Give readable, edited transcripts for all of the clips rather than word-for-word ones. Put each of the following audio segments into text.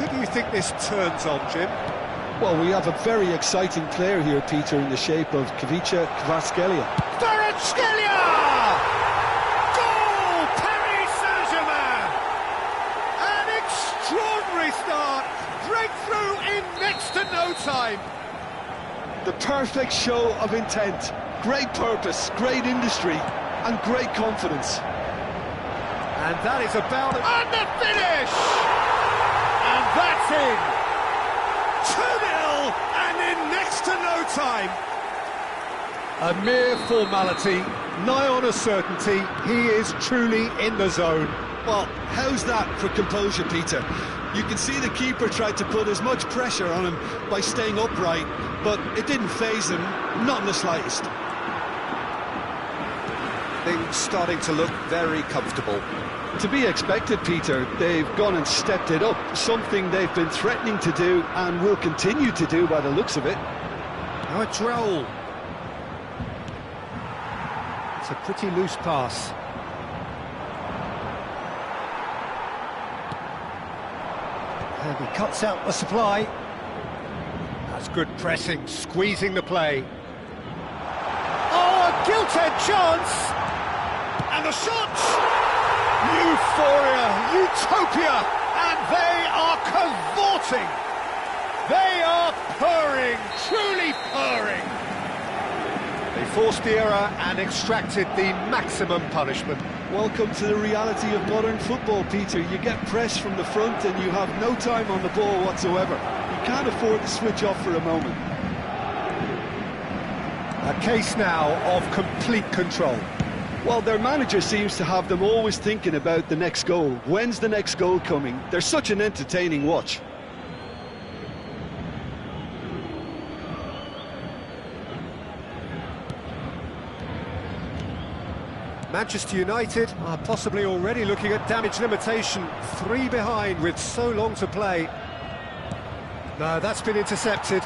Who do you think this turns on, Jim? Well, we have a very exciting player here, Peter, in the shape of Kvaratskhelia. Kvaratskhelia! Goal! Paris Saint-Germain! An extraordinary start! Breakthrough in next to no time! The perfect show of intent. Great purpose, great industry, and great confidence. And that is about it. And the finish! And that's in! 2-0, and in next to no time. A mere formality, nigh on a certainty, he is truly in the zone. Well, how's that for composure, Peter? You can see the keeper tried to put as much pressure on him by staying upright, but it didn't faze him, not in the slightest. Things starting to look very comfortable. To be expected, Peter. They've gone and stepped it up, something they've been threatening to do and will continue to do by the looks of it. Now it's Raul. It's a pretty loose pass. And he cuts out the supply. That's good pressing, squeezing the play. Oh, a gilt-edged chance! And the shot! Euphoria, utopia, and they are cavorting. They are purring, truly purring. They forced the error and extracted the maximum punishment. Welcome to the reality of modern football, Peter. You get pressed from the front and you have no time on the ball whatsoever. You can't afford to switch off for a moment. A case now of complete control. Well, their manager seems to have them always thinking about the next goal. When's the next goal coming? They're such an entertaining watch. Manchester United are possibly already looking at damage limitation. 3 behind with so long to play. No, that's been intercepted.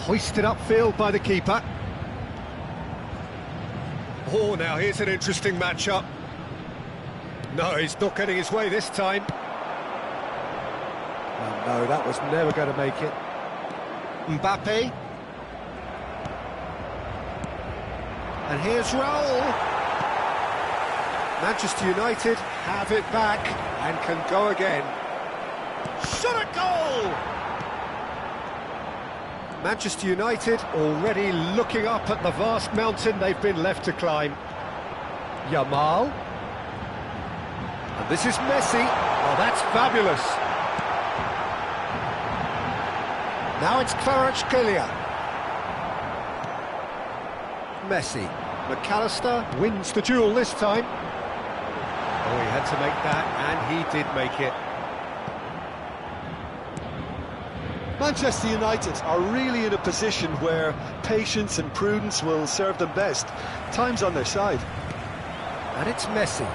Hoisted upfield by the keeper. Oh, now here's an interesting matchup. No, he's not getting his way this time. Oh, no, that was never going to make it. Mbappe. And here's Raul. Manchester United have it back and can go again. Shot at goal! Manchester United already looking up at the vast mountain they've been left to climb. Yamal. And this is Messi. Oh, that's fabulous. Now it's Kvaratskhelia. Messi. McAllister wins the duel this time. Oh, he had to make that, and he did make it. Manchester United are really in a position where patience and prudence will serve them best. Time's on their side. And it's Messi.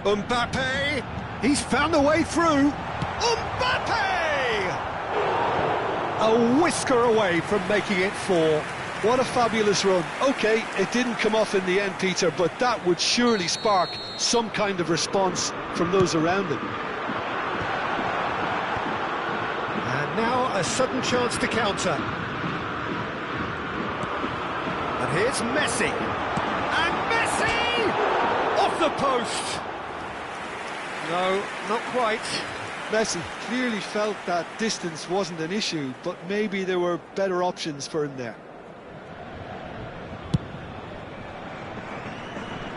Mbappe! He's found a way through. Mbappe! A whisker away from making it 4. What a fabulous run. OK, it didn't come off in the end, Peter, but that would surely spark some kind of response from those around him. Now a sudden chance to counter. And here's Messi. And Messi! Off the post! No, not quite. Messi clearly felt that distance wasn't an issue, but maybe there were better options for him there.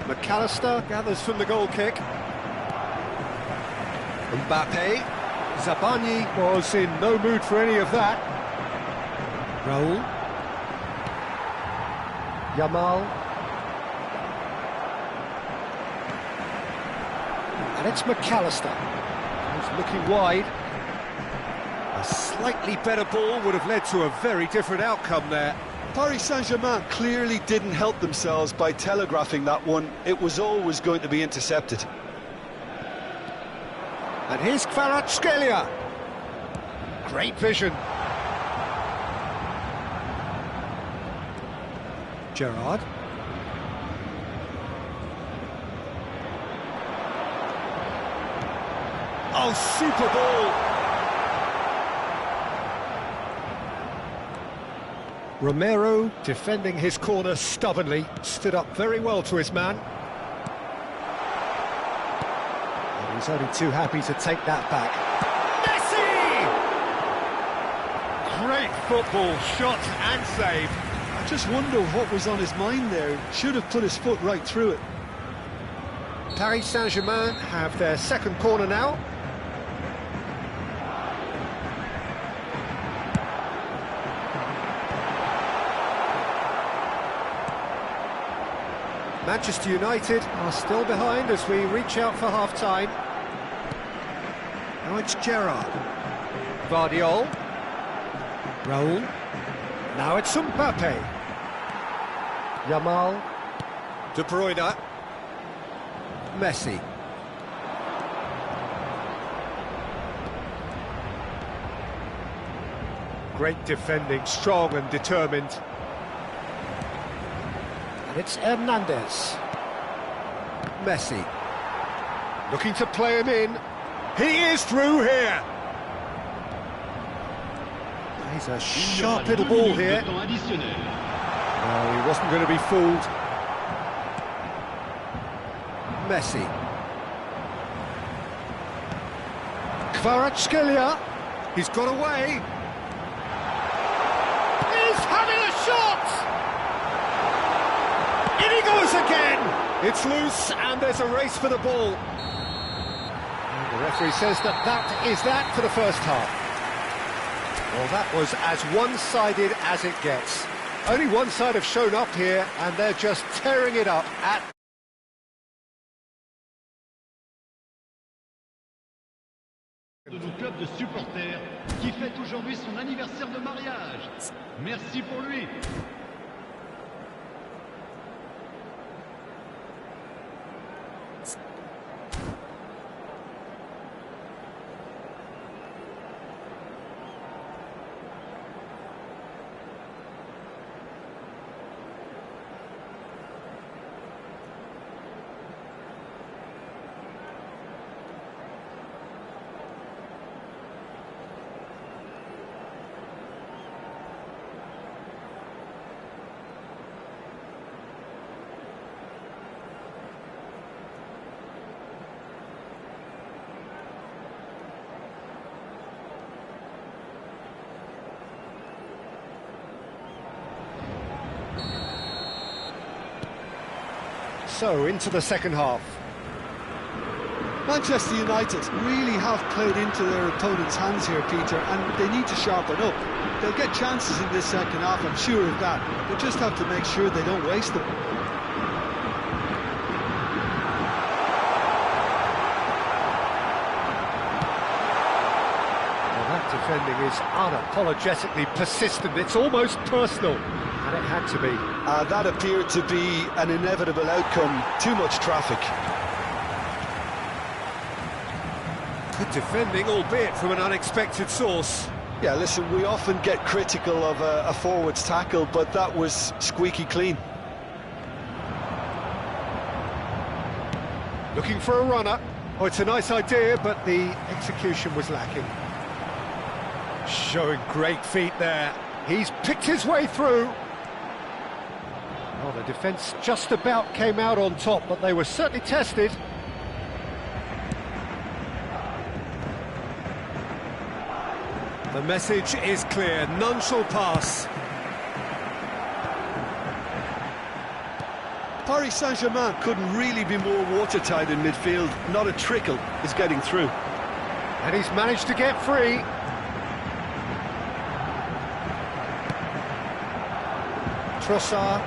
McAllister gathers from the goal kick. Mbappe. Zabani was in no mood for any of that. Raul. Yamal. And it's McAllister. He's looking wide. A slightly better ball would have led to a very different outcome there. Paris Saint-Germain clearly didn't help themselves by telegraphing that one. It was always going to be intercepted. And here's Kvaratskhelia. Great vision. Gerrard. Oh, super ball! Romero, defending his corner stubbornly, stood up very well to his man. And he's only too happy to take that back. Messi! Great football, shot and save. I just wonder what was on his mind there. Should have put his foot right through it. Paris Saint-Germain have their second corner now. Manchester United are still behind as we reach out for half-time. Now it's Gerrard. Guardiola. Raul. Now it's Mbappe. Yamal. De Bruyne. Messi. Great defending, strong and determined. And it's Hernandez. Messi. Looking to play him in. He is through here. He's a sharp little ball here. No, he wasn't going to be fooled. Messi. Kvaratskhelia. He's got away. He's having a shot! In he goes again! It's loose and there's a race for the ball. And the referee says that is that for the first half. Well, that was as one-sided as it gets. Only one side have shown up here and they're just tearing it up at... de nos clubs de supporters qui fête aujourd'hui son anniversaire de mariage. Merci pour lui. So, into the second half. Manchester United really have played into their opponent's hands here, Peter, and they need to sharpen up. They'll get chances in this second half, I'm sure of that. They just have to make sure they don't waste them. Well, that defending is unapologetically persistent. It's almost personal. And it had to be. That appeared to be an inevitable outcome. Too much traffic. Good defending, albeit from an unexpected source. Yeah, listen, we often get critical of a forward's tackle, but that was squeaky clean. Looking for a runner. Oh, it's a nice idea, but the execution was lacking. Showing great feet there. He's picked his way through. Well, the defence just about came out on top, but they were certainly tested. The message is clear, none shall pass. Paris Saint-Germain couldn't really be more watertight in midfield. Not a trickle is getting through. And he's managed to get free. Trossard.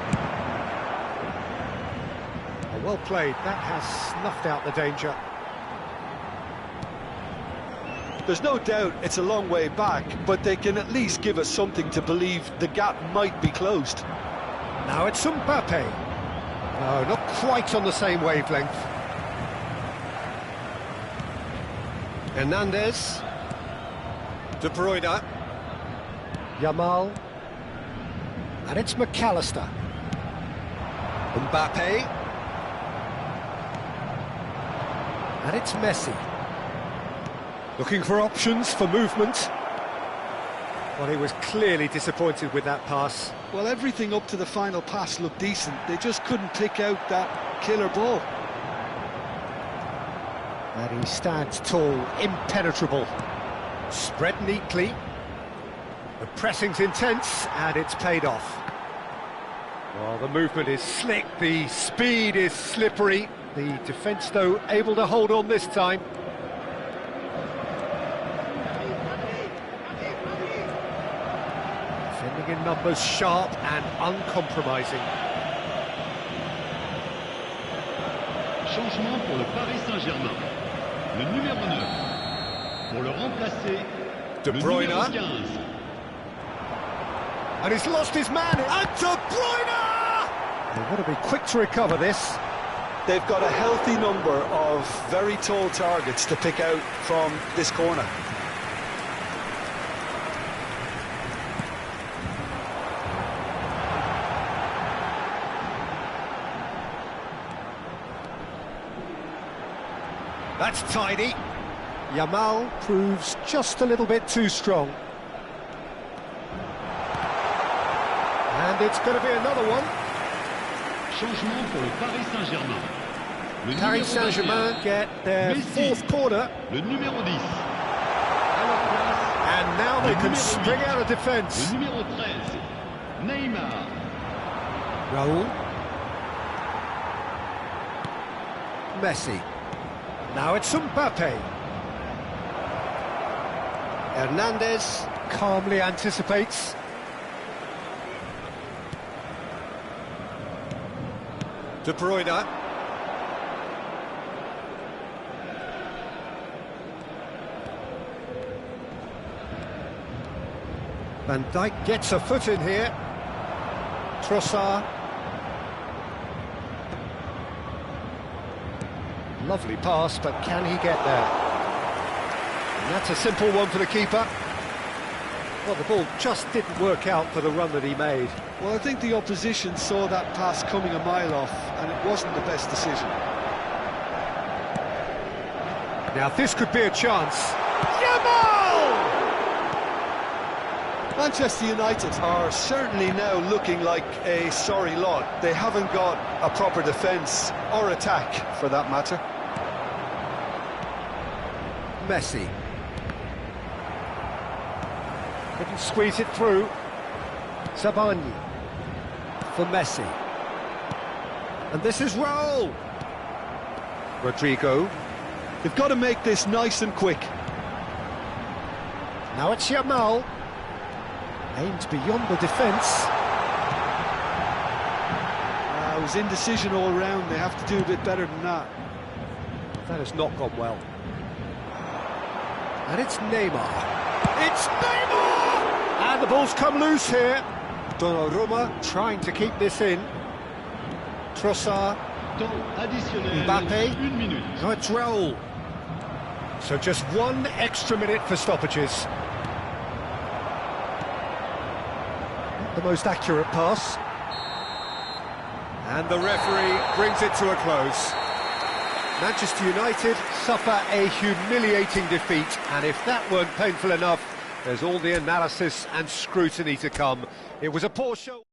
Well played, that has snuffed out the danger. There's no doubt it's a long way back, but they can at least give us something to believe the gap might be closed. Now it's Mbappe. No, not quite on the same wavelength. Hernandez. De Bruyne. Yamal. And it's McAllister. Mbappe. And it's Messi. Looking for options for movement. Well, he was clearly disappointed with that pass. Well, everything up to the final pass looked decent. They just couldn't pick out that killer ball. And he stands tall, impenetrable. Spread neatly. The pressing's intense, and it's paid off. Well, the movement is slick, the speed is slippery. The defence, though, able to hold on this time. Defending in numbers, sharp and uncompromising. Changement pour le Paris Saint-Germain. Le numéro 9. Pour le remplacer, De le Bruyne. numéro 15. And he's lost his man, and De Bruyne! They've got to be quick to recover this. They've got a healthy number of very tall targets to pick out from this corner. That's tidy. Yamal proves just a little bit too strong. And it's going to be another one. Changement pour le Paris Saint-Germain. Le Paris numéro Saint-Germain 21, get their Messi. fourth corner. Le numéro 10. À leur place, And now they le can numéro string 8, out a defence. le numéro 13. Neymar. Raúl. Messi. Now it's Mbappe. Hernandez calmly anticipates. De Bruyne. Van Dijk gets a foot in here. Trossard. Lovely pass, but can he get there? And that's a simple one for the keeper. Well, the ball just didn't work out for the run that he made. Well, I think the opposition saw that pass coming a mile off, and it wasn't the best decision. Now this could be a chance. Yamal! Manchester United are certainly now looking like a sorry lot. They haven't got a proper defence or attack, for that matter. Messi. Couldn't squeeze it through. Sabani for Messi. And this is Raúl. Rodrigo. They've got to make this nice and quick. Now it's Yamal. Aimed beyond the defence. It was indecision all round. They have to do a bit better than that. That has not gone well. And it's Neymar. It's Neymar! And the ball's come loose here. Donnarumma trying to keep this in. Trossard. Temps additionnel. Mbappe. 1 minute. Now it's Raúl. So just 1 extra minute for stoppages. Not the most accurate pass. And the referee brings it to a close. Manchester United suffer a humiliating defeat, and if that weren't painful enough, there's all the analysis and scrutiny to come. It was a poor show.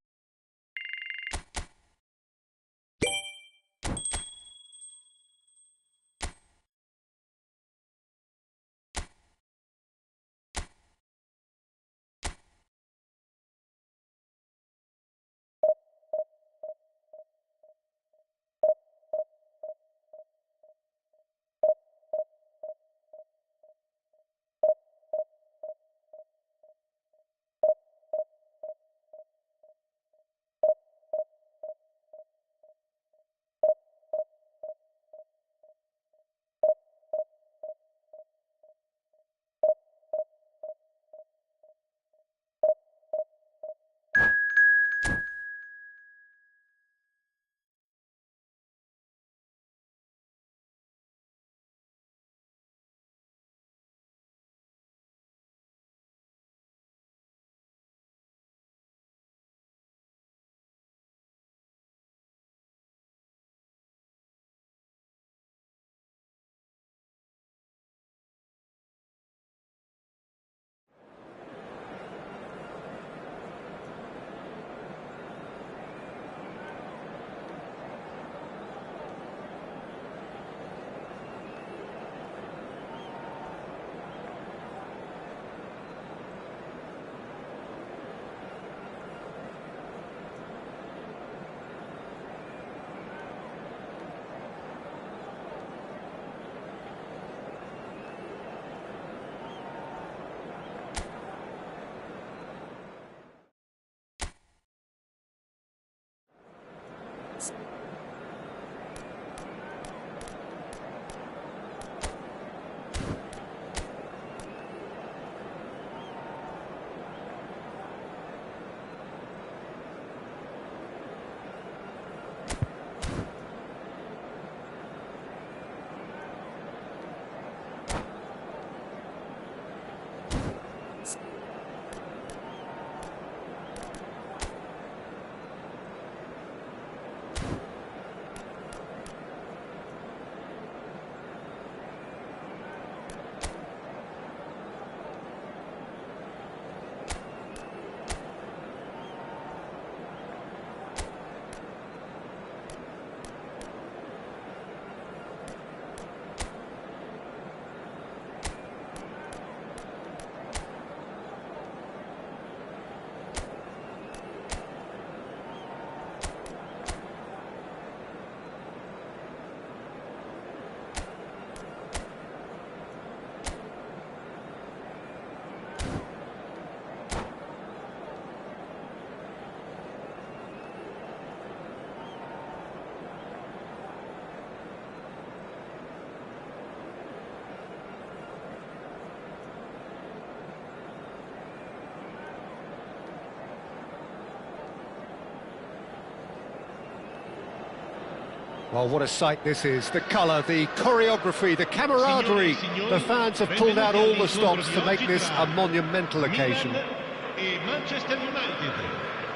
Well, what a sight this is. The colour, the choreography, the camaraderie. The fans have pulled out all the stops to make this a monumental occasion.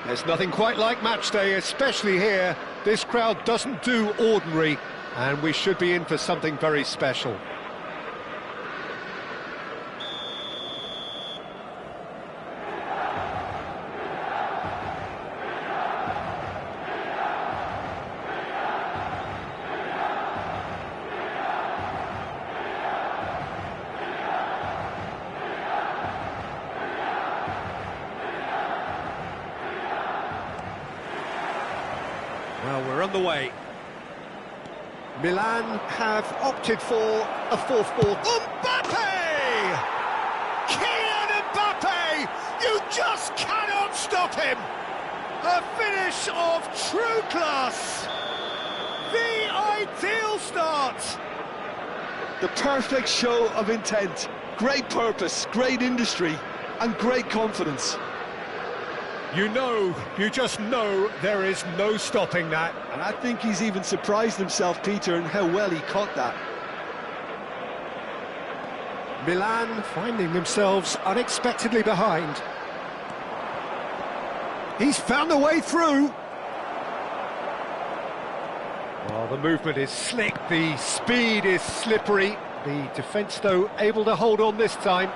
There's nothing quite like match day, especially here. This crowd doesn't do ordinary, and we should be in for something very special. Well, we're on the way. Milan have opted for a 4-4. Mbappe! Kylian Mbappe! You just cannot stop him! A finish of true class! The ideal start! The perfect show of intent. Great purpose, great industry, and great confidence. You just know there is no stopping that. And I think he's even surprised himself, Peter, in how well he caught that. Milan finding themselves unexpectedly behind. He's found a way through. Well, the movement is slick, the speed is slippery. The defence, though, able to hold on this time.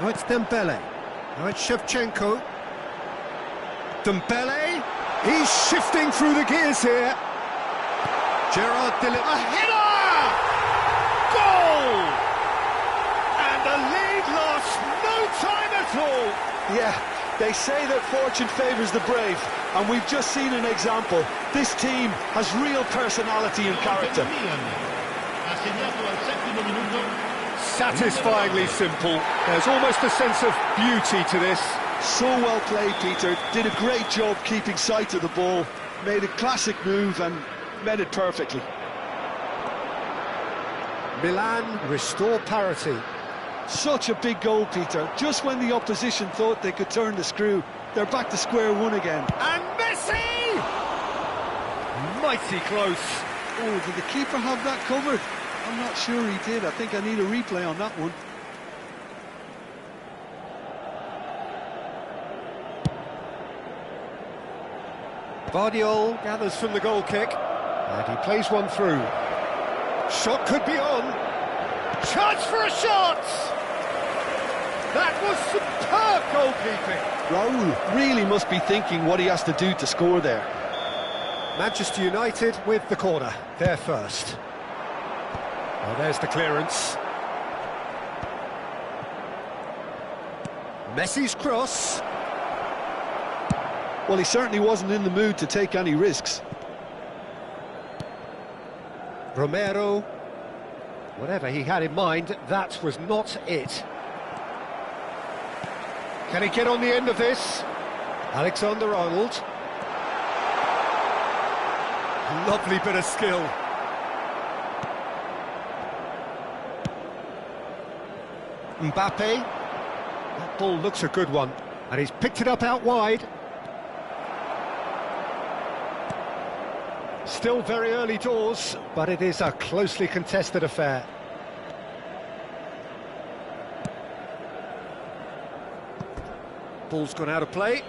Now it's Dembele. Now it's Shevchenko. Dembele. He's shifting through the gears here. Gerard Dillon. A header! Goal! And the lead lost no time at all. Yeah, they say that fortune favours the brave, and we've just seen an example. This team has real personality and character. Satisfyingly simple. There's almost a sense of beauty to this. So well played, Peter. Did a great job keeping sight of the ball. Made a classic move and met it perfectly. Milan restore parity. Such a big goal, Peter. Just when the opposition thought they could turn the screw, they're back to square one again. And Messi! Mighty close. Oh, did the keeper have that covered? I'm not sure he did. I think I need a replay on that one. Bardiol gathers from the goal kick, and he plays one through. Shot could be on. Chance for a shot! That was superb goalkeeping. Raul really must be thinking what he has to do to score there. Manchester United with the corner, they're first. Well, there's the clearance. Messi's cross. Well, he certainly wasn't in the mood to take any risks. Romero. Whatever he had in mind, that was not it. Can he get on the end of this? Alexander-Arnold. Lovely bit of skill. Mbappe. That ball looks a good one, and he's picked it up out wide. Still very early doors, but it is a closely contested affair. Ball's gone out of play.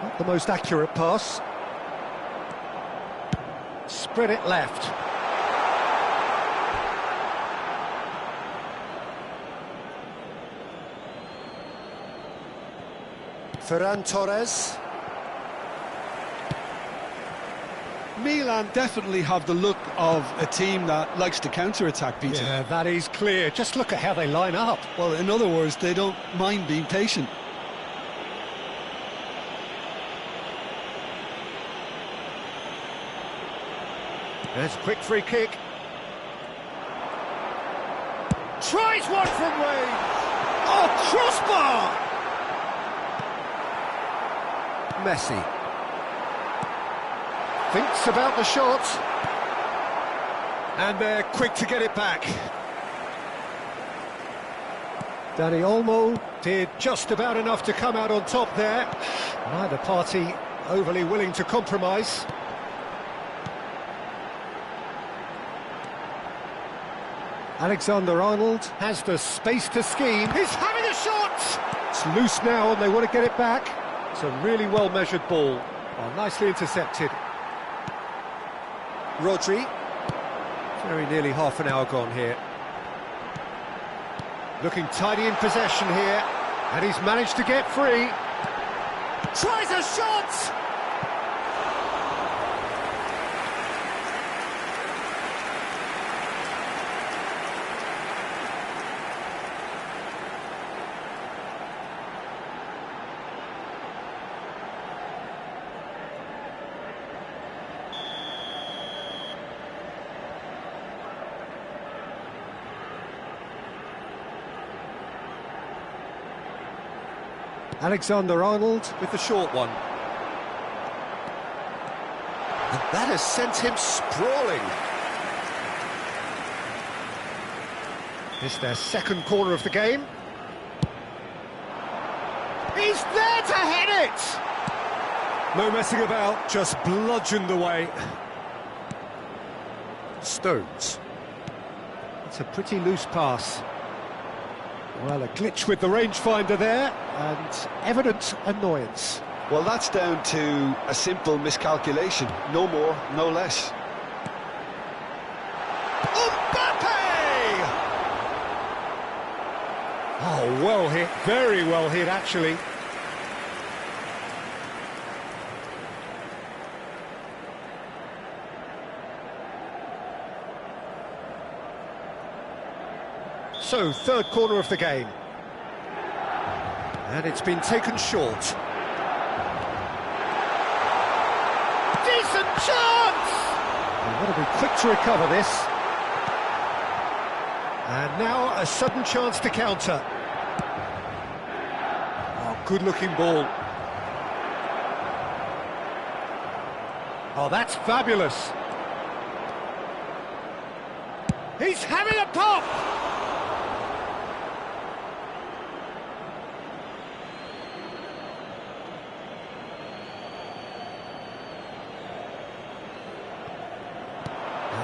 Not the most accurate pass. Spread it left. Ferran Torres. Milan definitely have the look of a team that likes to counter-attack, Peter. Yeah, that is clear. Just look at how they line up. Well, in other words, they don't mind being patient. There's a quick free kick. Tries one from range. Oh, crossbar! Messi. Thinks about the shot. And they're quick to get it back. Dani Olmo did just about enough to come out on top there. Neither party overly willing to compromise. Alexander-Arnold has the space to scheme. He's having a shot! It's loose now and they want to get it back. It's a really well-measured ball. Oh, nicely intercepted. Rodri. Very nearly half an hour gone here. Looking tidy in possession here. And he's managed to get free. Tries a shot! Alexander-Arnold with the short one. And that has sent him sprawling. It's their second corner of the game. He's there to head it! No messing about, just bludgeoned away. Stones. It's a pretty loose pass. Well, a glitch with the rangefinder there, and evident annoyance. Well, that's down to a simple miscalculation. No more, no less. Mbappe! Oh, well hit, very well hit, actually. So, third corner of the game. And it's been taken short. Decent chance! They've got to be quick to recover this. And now a sudden chance to counter. Oh, good-looking ball. Oh, that's fabulous. He's having a pop!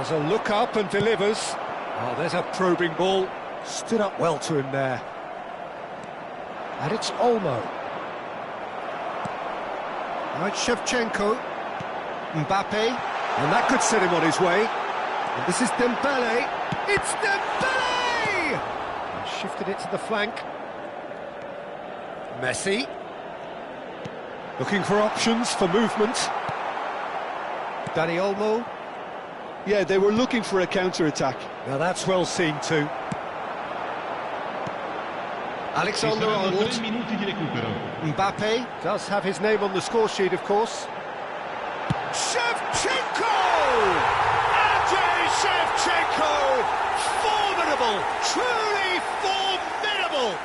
Has a look up and delivers. Oh, there's a probing ball. Stood up well to him there. And it's Olmo. Right, Shevchenko. Mbappe. And that could set him on his way. And this is Dembele. It's Dembele! And shifted it to the flank. Messi. Looking for options for movement. Dani Olmo. Yeah, they were looking for a counter-attack. Now that's well seen too. Alexander-Arnold. Mbappe does have his name on the score sheet, of course. Shevchenko! Andrei Shevchenko! Formidable! Truly formidable!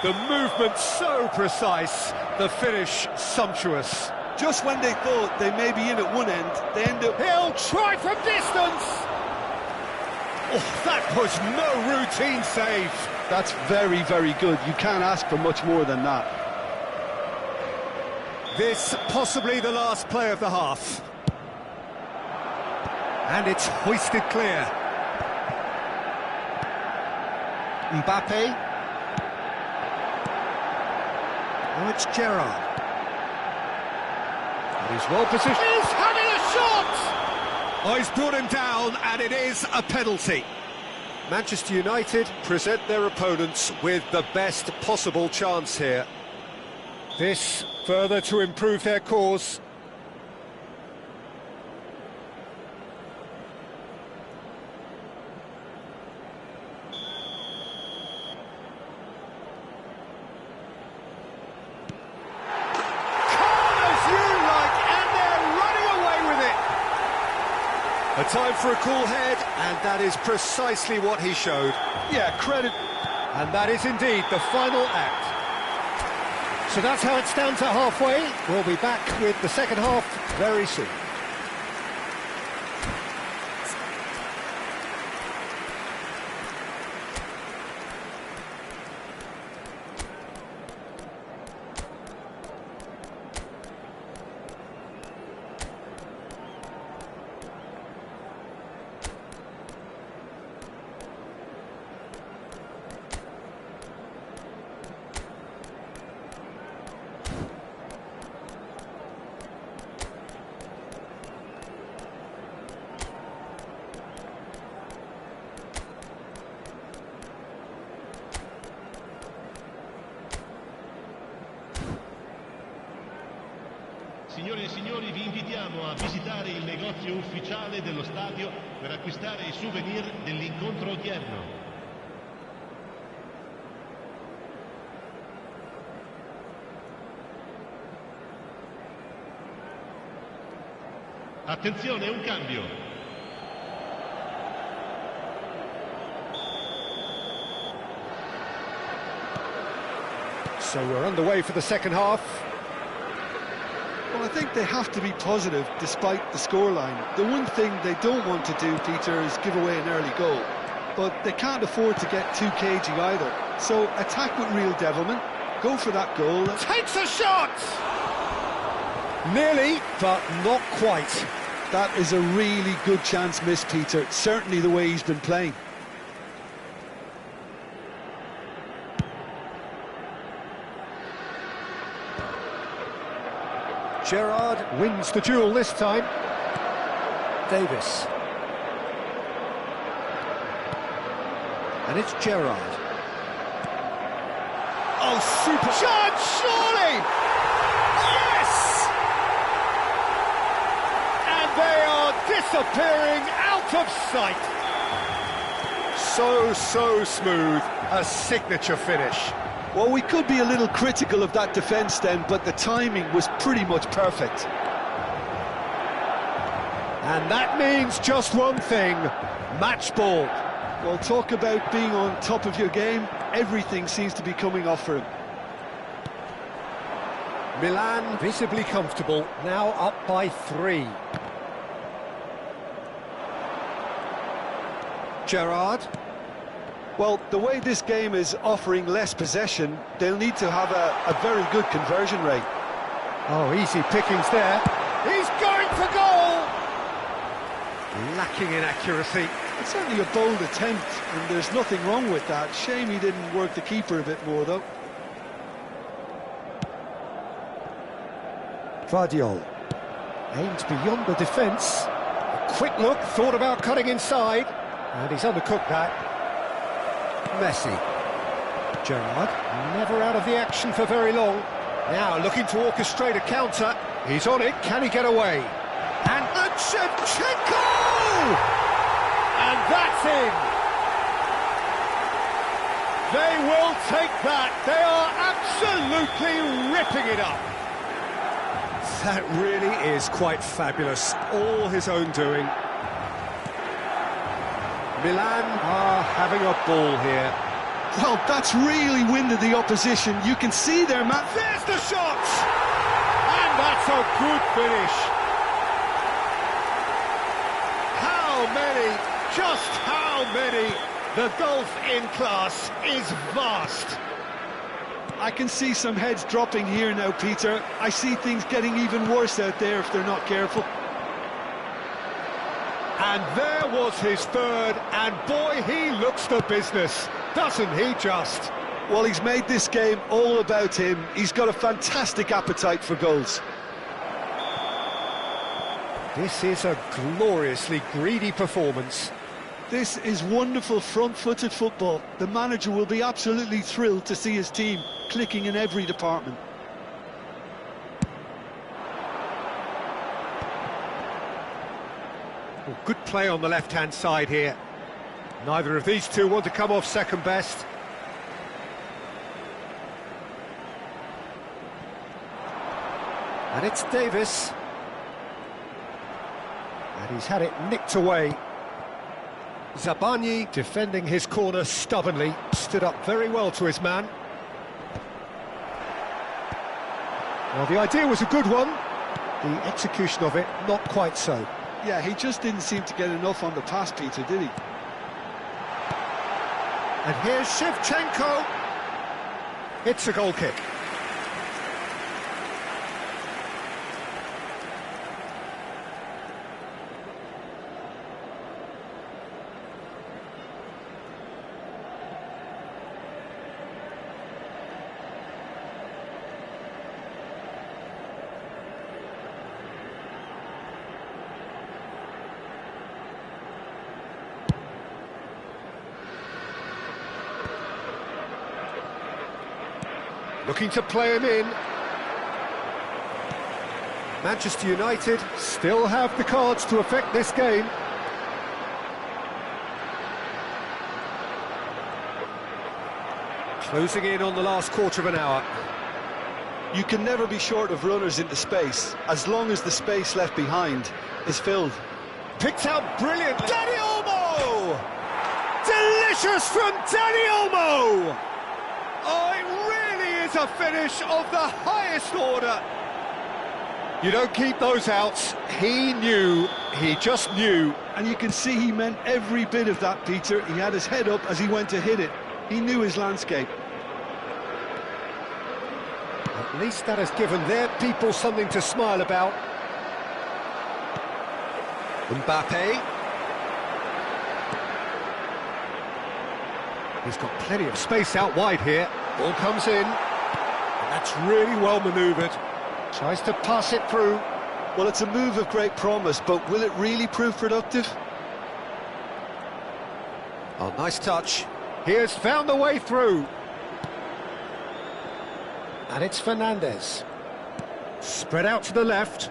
The movement so precise, the finish sumptuous. Just when they thought they may be in at one end, they end up... He'll try from distance! Oh, that was no routine save. That's very, very good. You can't ask for much more than that. This possibly the last play of the half. And it's hoisted clear. Mbappe. Now it's Gerrard. And he's well positioned. He's having a shot! Oh, he's brought him down, and it is a penalty. Manchester United present their opponents with the best possible chance here. This further to improve their cause. A time for a cool head, and that is precisely what he showed. Yeah, credit. And that is indeed the final act. So that's how it's down to halfway. We'll be back with the second half very soon. Signore e signori, vi invitiamo a visitare il negozio ufficiale dello stadio per acquistare i souvenir dell'incontro odierno. Attenzione, un cambio. So we're underway for the second half. Well, I think they have to be positive despite the scoreline. The one thing they don't want to do, Peter, is give away an early goal. But they can't afford to get too cagey either. So attack with real devilment, go for that goal. Takes a shot! Nearly, but not quite. That is a really good chance missed, Peter. Certainly the way he's been playing. Gerrard wins the duel this time. Davis. And it's Gerrard. Oh, super shot, surely! Yes! And they are disappearing out of sight. So smooth, a signature finish. Well, we could be a little critical of that defence then, but the timing was pretty much perfect. And that means just one thing, match ball. Well, talk about being on top of your game. Everything seems to be coming off for him. Milan visibly comfortable, now up by 3. Gerrard. Well, the way this game is offering less possession, they'll need to have a very good conversion rate. Oh, easy pickings there. He's going for goal! Lacking in accuracy. It's certainly a bold attempt, and there's nothing wrong with that. Shame he didn't work the keeper a bit more, though. Vardiol aims beyond the defence. A quick look, thought about cutting inside, and he's undercooked that. Messi. Gerrard, never out of the action for very long. Now looking to orchestrate a counter. He's on it, can he get away? And Shevchenko! And that's in! They will take that. They are absolutely ripping it up. That really is quite fabulous. All his own doing. Milan are having a ball here. Well, that's really winded the opposition. You can see their man. There's the shot! And that's a good finish. How many, just how many? The gulf in class is vast. I can see some heads dropping here now, Peter. I see things getting even worse out there if they're not careful. And there was his third, and boy, he looks the business, doesn't he just? Well, he's made this game all about him. He's got a fantastic appetite for goals. This is a gloriously greedy performance. This is wonderful front-footed football. The manager will be absolutely thrilled to see his team clicking in every department. Well, good play on the left-hand side here. Neither of these two want to come off second best. And it's Davis. And he's had it nicked away. Zabani defending his corner stubbornly, stood up very well to his man. Well, the idea was a good one. The execution of it, not quite so. Yeah, he just didn't seem to get enough on the pass, Peter, did he? And here's Shevchenko. It's a goal kick. Looking to play him in. Manchester United still have the cards to affect this game. Closing in on the last quarter of an hour. You can never be short of runners into space, as long as the space left behind is filled. Picked out brilliantly. Dani Olmo! Delicious from Dani Olmo! Oh, it really is a finish of the highest order. You don't keep those outs. He knew, he just knew. And you can see he meant every bit of that, Peter. He had his head up as he went to hit it. He knew his landscape. At least that has given their people something to smile about. Mbappe. He's got plenty of space out wide here. Ball comes in. And that's really well manoeuvred. Tries to pass it through. Well, it's a move of great promise, but will it really prove productive? Oh, nice touch. He has found the way through. And it's Fernandes. Spread out to the left.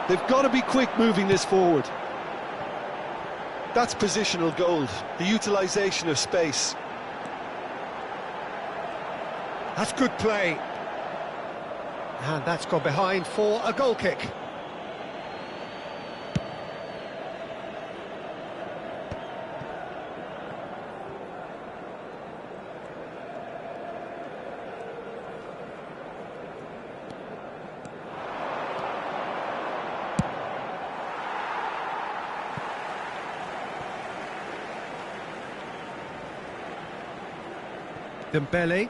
They've got to be quick moving this forward. That's positional gold, the utilisation of space. That's good play. And that's gone behind for a goal kick. Dembele.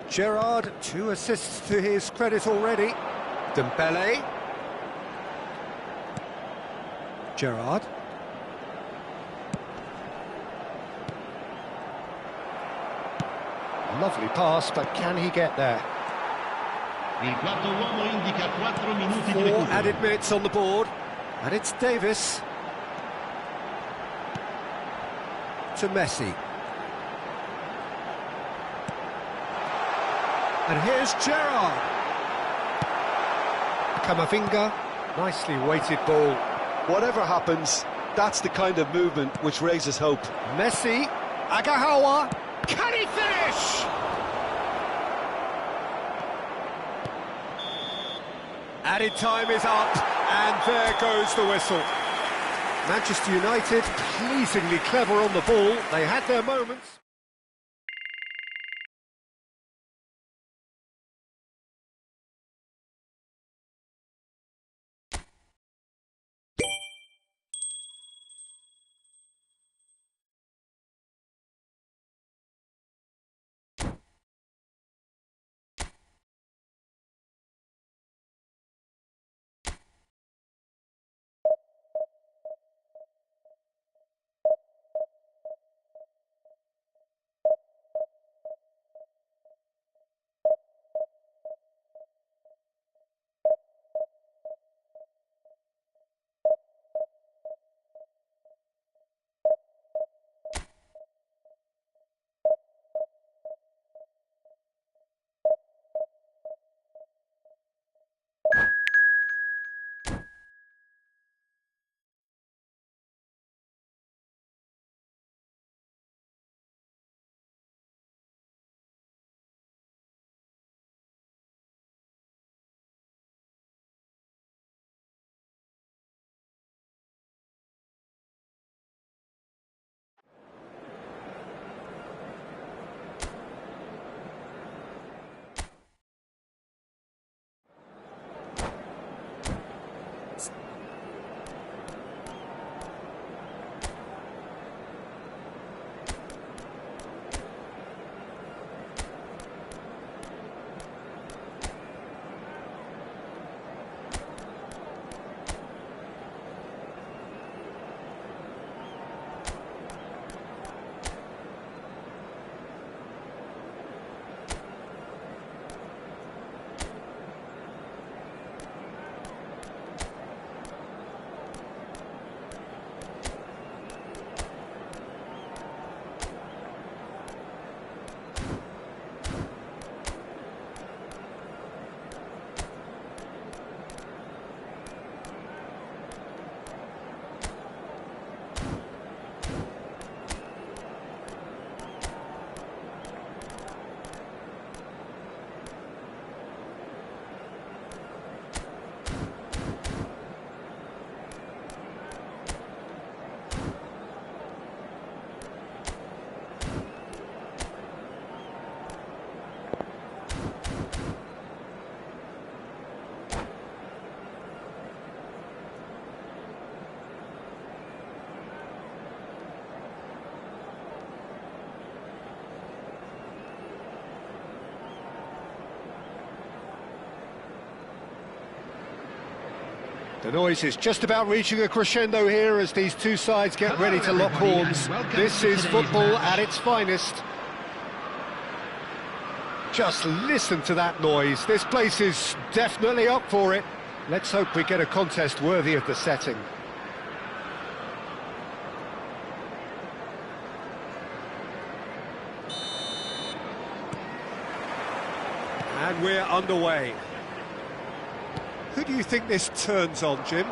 Gerrard, 2 assists to his credit already. Dembele. Gerrard. Lovely pass, but can he get there? Il quarto uomo indica 4 minuti di 4 recupero. added minutes on the board. And it's Davis. To Messi. And here's Gerrard. Camavinga, nicely weighted ball. Whatever happens, that's the kind of movement which raises hope. Messi, Agahawa, can he finish? Added time is up, and there goes the whistle. Manchester United, pleasingly clever on the ball. They had their moments. The noise is just about reaching a crescendo here as these two sides get ready to lock horns. This is football at its finest. Just listen to that noise. This place is definitely up for it. Let's hope we get a contest worthy of the setting. And we're underway. Who do you think this turns on, Jim?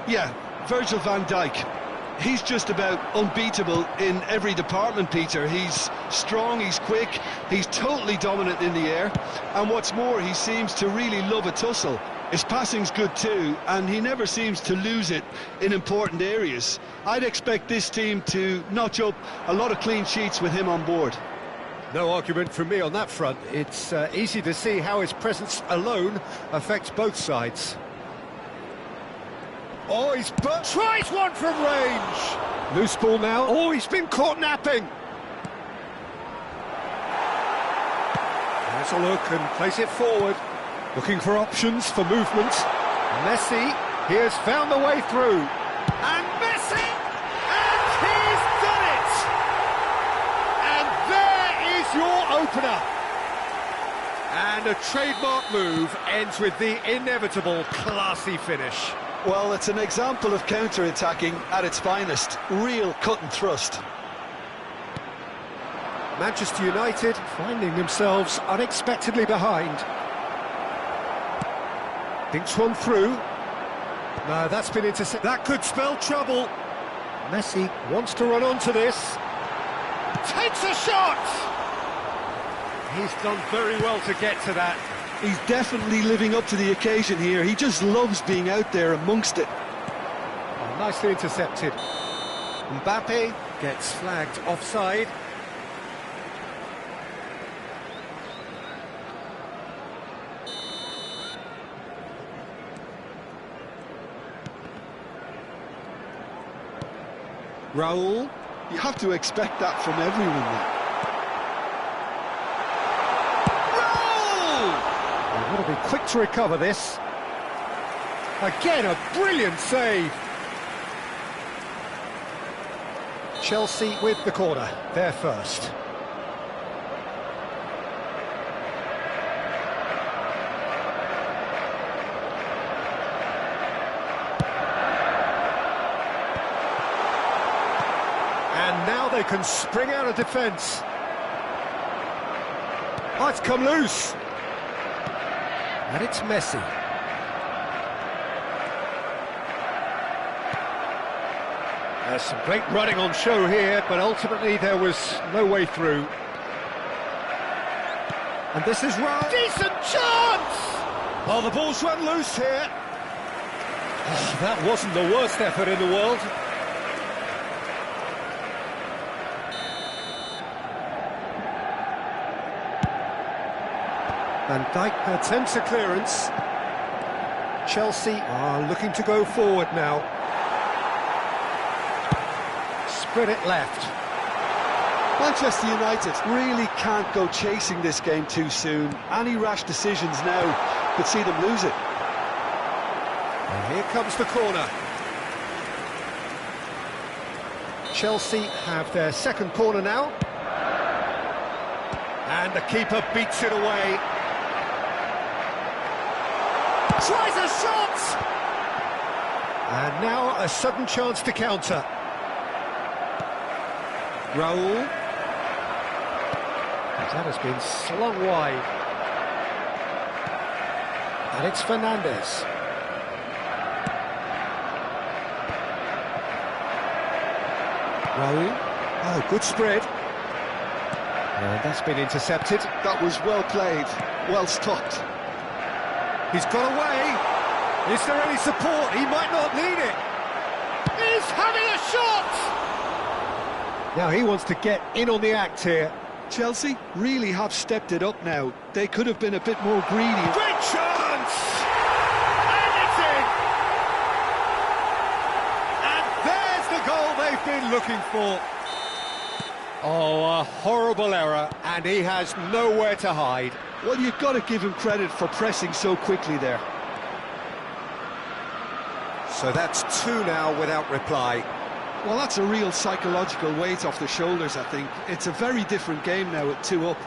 Yeah, Virgil van Dijk. He's just about unbeatable in every department, Peter. He's strong, he's quick, he's totally dominant in the air. And what's more, he seems to really love a tussle. His passing's good too, and he never seems to lose it in important areas. I'd expect this team to notch up a lot of clean sheets with him on board. No argument from me on that front. It's easy to see how his presence alone affects both sides. Oh, he's tries one from range. Loose ball now. Oh, he's been caught napping. Has a look and plays it forward. Looking for options for movement. Messi, he has found the way through. And Messi! And he's done it! And there is your opener. And a trademark move ends with the inevitable classy finish. Well, it's an example of counter-attacking at its finest. Real cut and thrust. Manchester United finding themselves unexpectedly behind. Thinks one through. No, that's been intercepted. That could spell trouble. Messi wants to run onto this. Takes a shot! He's done very well to get to that. He's definitely living up to the occasion here. He just loves being out there amongst it. Oh, nicely intercepted. Mbappe gets flagged offside. Raul. You have to expect that from everyone now. They've got to be quick to recover this. Again, a brilliant save. Chelsea with the corner, they're first. And now they can spring out of defence. Oh, it's come loose. And it's Messi. There's some great running on show here, but ultimately there was no way through. And this is right. Decent chance! Oh, the ball's run loose here. Oh, that wasn't the worst effort in the world. Van Dijk attempts a clearance. Chelsea are looking to go forward now. Spread it left. Manchester United really can't go chasing this game too soon. Any rash decisions now could see them lose it. And here comes the corner. Chelsea have their second corner now. And the keeper beats it away. Tries a shot! And now a sudden chance to counter. Raul. That has been slung wide. And it's Fernandes. Raul. Oh, good spread. And that's been intercepted. That was well played, well stopped. He's got away. Is there any support? He might not need it. He's having a shot! Now he wants to get in on the act here. Chelsea really have stepped it up now. They could have been a bit more greedy. Great chance! And it's in! And there's the goal they've been looking for. Oh, a horrible error, and he has nowhere to hide. Well, you've got to give him credit for pressing so quickly there. So that's two now without reply. Well, that's a real psychological weight off the shoulders, I think. It's a very different game now at 2 up.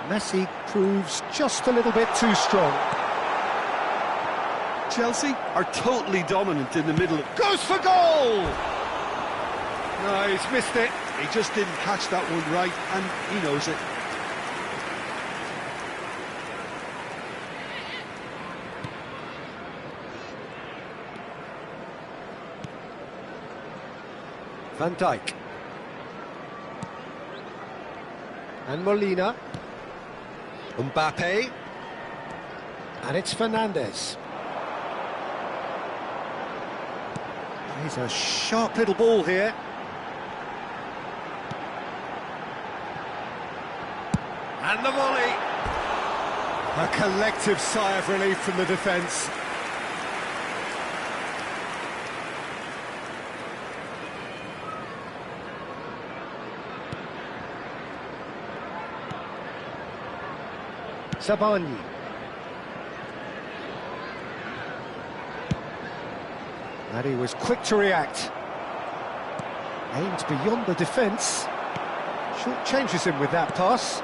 Messi proves just a little bit too strong. Chelsea are totally dominant in the middle. Goes for goal! No, he's missed it. He just didn't catch that one right, and he knows it. Van Dijk. And Molina. Mbappe. And it's Fernandes. He's a sharp little ball here. And the volley. A collective sigh of relief from the defence. Sabani. And he was quick to react. Aimed beyond the defence. Short changes him with that pass.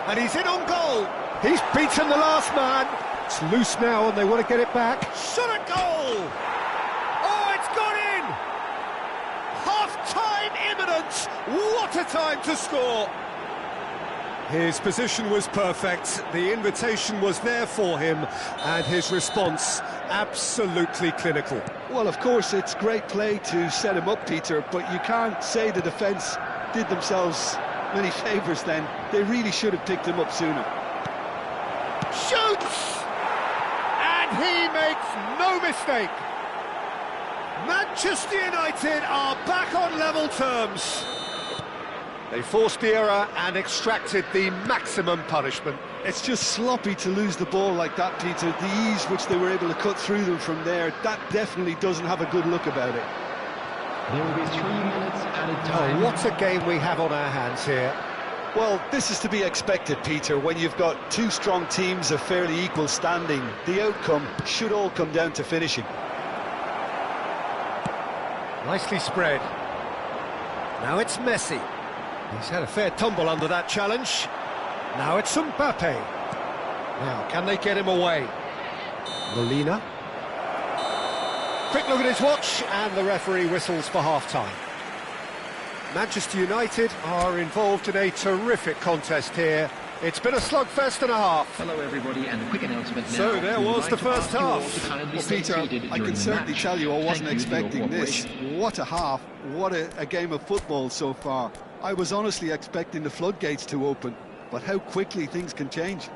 And he's in on goal. He's beaten the last man. It's loose now and they want to get it back. Shot at goal! Oh, it's gone in! Half-time imminent! What a time to score! His position was perfect, the invitation was there for him, and his response absolutely clinical. Well, of course, it's great play to set him up, Peter, but you can't say the defence did themselves many favours then. They really should have picked him up sooner. Shoots! And he makes no mistake. Manchester United are back on level terms. They forced the error and extracted the maximum punishment. It's just sloppy to lose the ball like that, Peter. The ease which they were able to cut through them from there, that definitely doesn't have a good look about it. There will be 3 minutes at a time. Oh, what a game we have on our hands here. Well, this is to be expected, Peter, when you've got two strong teams of fairly equal standing. The outcome should all come down to finishing. Nicely spread. Now it's Messi. He's had a fair tumble under that challenge. Now it's Mbappe. Now, can they get him away? Molina. Quick look at his watch, and the referee whistles for half-time. Manchester United are involved in a terrific contest here. It's been a slugfest and a half. Hello everybody, and a quick announcement now. So there was the first half. Well, Peter, I can certainly tell you I wasn't expecting this. What a half, what a game of football so far. I was honestly expecting the floodgates to open, but how quickly things can change.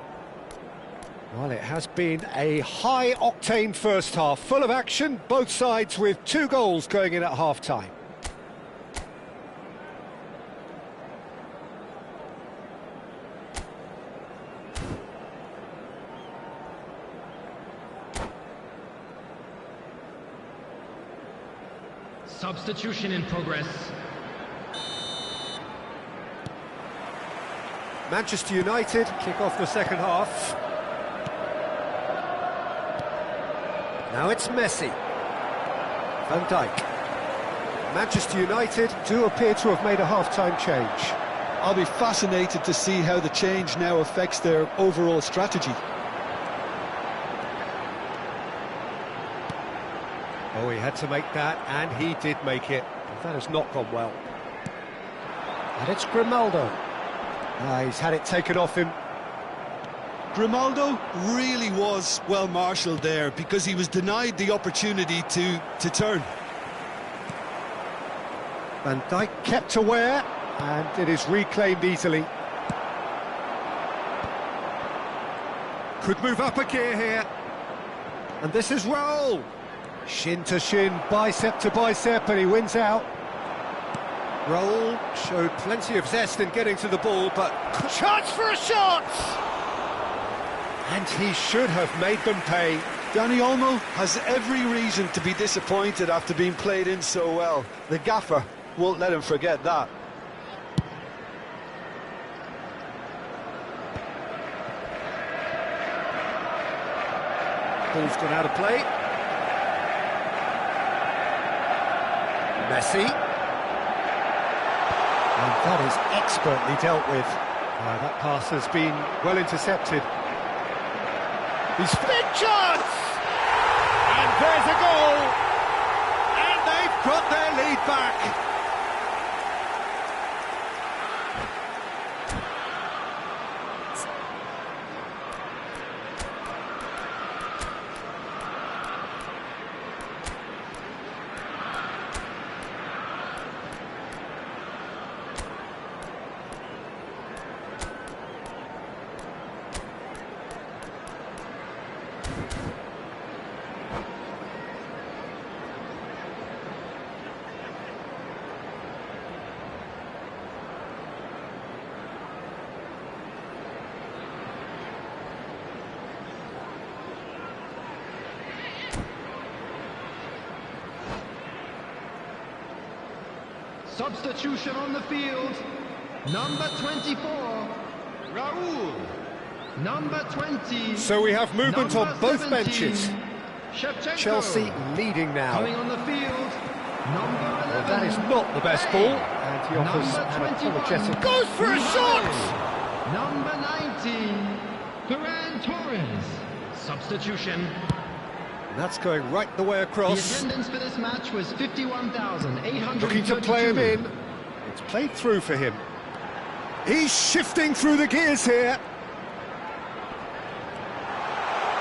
Well, it has been a high-octane first half, full of action, both sides with 2 goals going in at half-time. Substitution in progress. Manchester United kick off the second half. Now it's Messi. Van Dijk. Manchester United do appear to have made a half-time change. I'll be fascinated to see how the change now affects their overall strategy. Oh, he had to make that, and he did make it. That has not gone well. And it's Grimaldo. He's had it taken off him. Grimaldo really was well marshalled there because he was denied the opportunity to turn. Van Dijk kept aware, and it is reclaimed easily. Could move up a gear here. And this is Raul. Shin to shin, bicep to bicep, and he wins out. Raul showed plenty of zest in getting to the ball, but chance for a shot! And he should have made them pay. Dani Olmo has every reason to be disappointed after being played in so well. The gaffer won't let him forget that. Ball's gone out of play. Messi. And that is expertly dealt with. That pass has been well intercepted. He's big chance! And there's a goal! And they've got their lead back. Substitution on the field. Number 24, Raul. Number 20. So we have movement on both 17, benches. Shevchenko. Chelsea leading now. Coming on the field. Number 11. Well, that is not the best ball. And he offers Number an 21. apologetic. Goes for a shot! Number 19, Ferran Torres. Substitution. That's going right the way The across. attendance for this match was 51,832. Looking to play him in. It's played through for him. He's shifting through the gears here.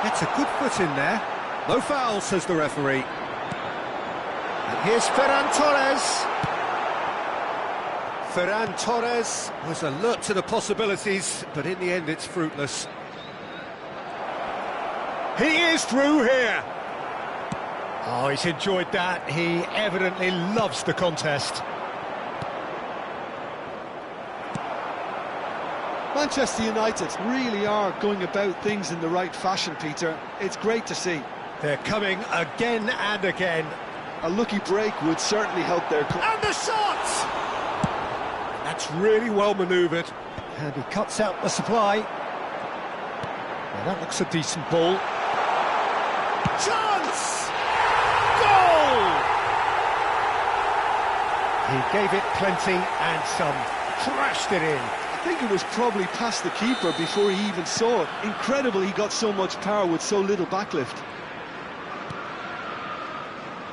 Gets a good foot in there. No foul, says the referee. And here's Ferran Torres. Ferran Torres was alert to the possibilities, but in the end it's fruitless. He is through here. Oh, he's enjoyed that. He evidently loves the contest. Manchester United really are going about things in the right fashion, Peter. It's great to see. They're coming again and again. A lucky break would certainly help their... And the shot! That's really well manoeuvred. And he cuts out the supply. Now that looks a decent ball. Chance! Goal! He gave it plenty and some. Crashed it in. I think it was probably past the keeper before he even saw it. Incredible he got so much power with so little backlift.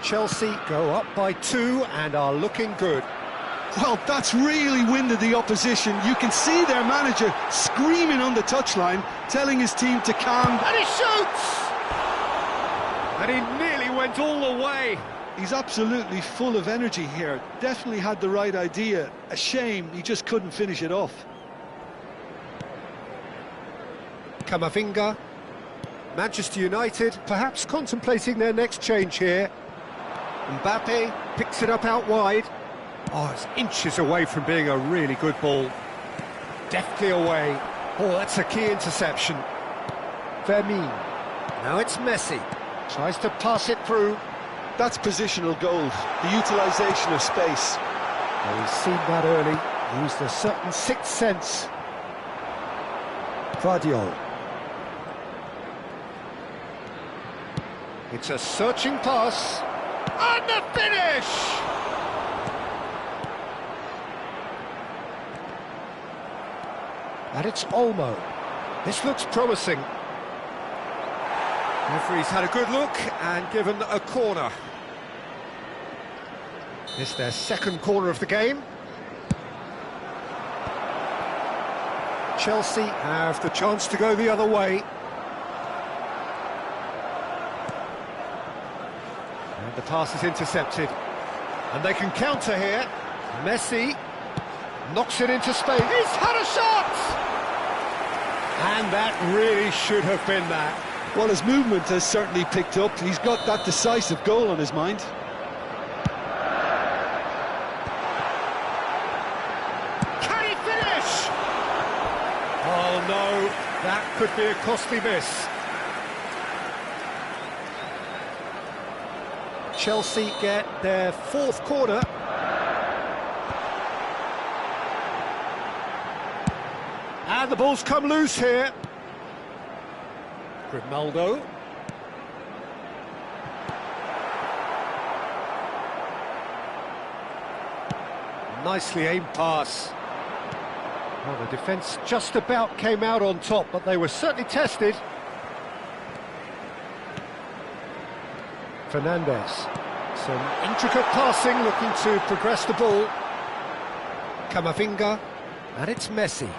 Chelsea go up by 2 and are looking good. Well, that's really winded the opposition. You can see their manager screaming on the touchline, telling his team to calm. And he shoots! And he nearly went all the way. He's absolutely full of energy here. Definitely had the right idea. A shame he just couldn't finish it off. Camavinga. Manchester United perhaps contemplating their next change here. Mbappe picks it up out wide. Oh, it's inches away from being a really good ball. Deftly away. Oh, that's a key interception. Vermin. Now it's Messi. Tries to pass it through. That's positional gold, the utilisation of space. Well, he's seen that early. Used a certain sixth sense. Guardiola. It's a searching pass. And the finish! And it's Olmo. This looks promising. Referee's had a good look and given a corner. It's their second corner of the game. Chelsea have the chance to go the other way. And the pass is intercepted. And they can counter here. Messi knocks it into space. He's had a shot! And that really should have been that. Well, his movement has certainly picked up. He's got that decisive goal on his mind. Can he finish? Oh no, that could be a costly miss. Chelsea get their fourth corner. And the ball's come loose here. Grimaldo. Nicely aimed pass. Well, the defence just about came out on top, but they were certainly tested. Fernandez. Some intricate passing, looking to progress the ball. Camavinga. And it's Messi.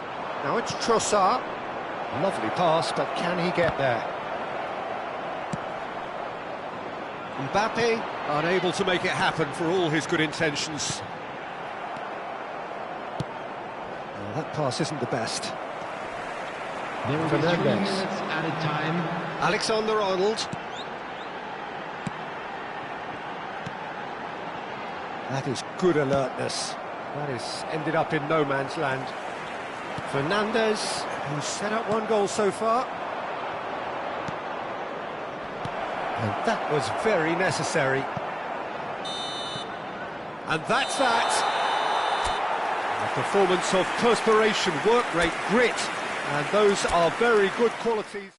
Now it's Trossard. Lovely pass, but can he get there? Mbappe, unable to make it happen for all his good intentions. Well, that pass isn't the best. There will be 3 minutes added time. Alexander-Arnold. That is good alertness. That is ended up in no man's land. Fernandez, who's set up 1 goal so far. And that was very necessary. And that's that. A performance of perspiration, work rate, grit. And those are very good qualities.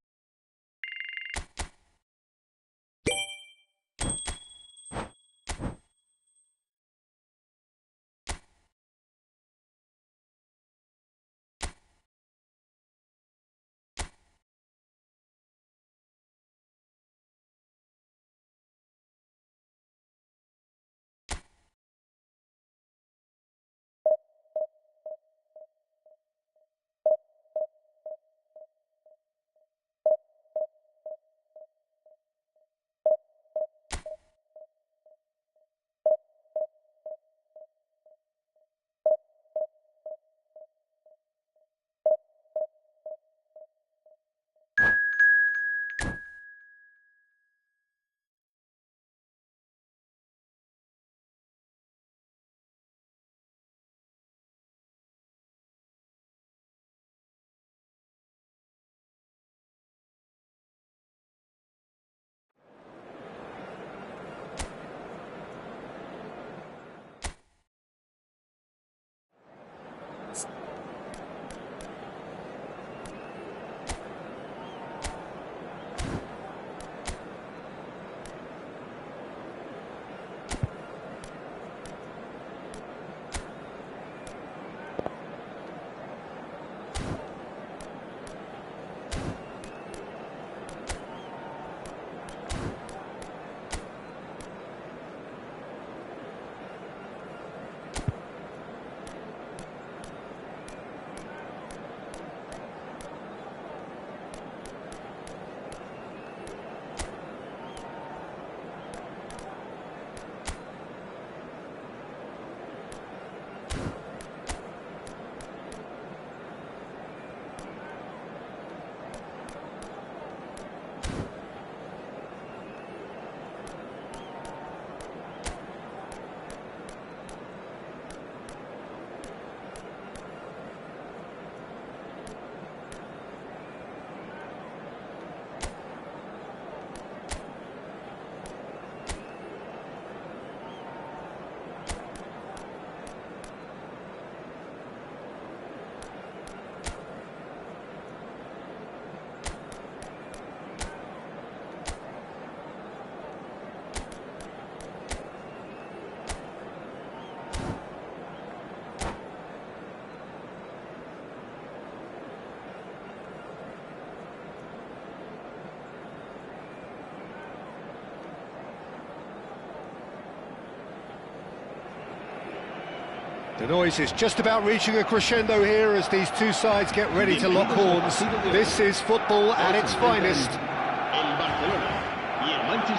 The noise is just about reaching a crescendo here as these two sides get ready to lock horns. This is football at its finest.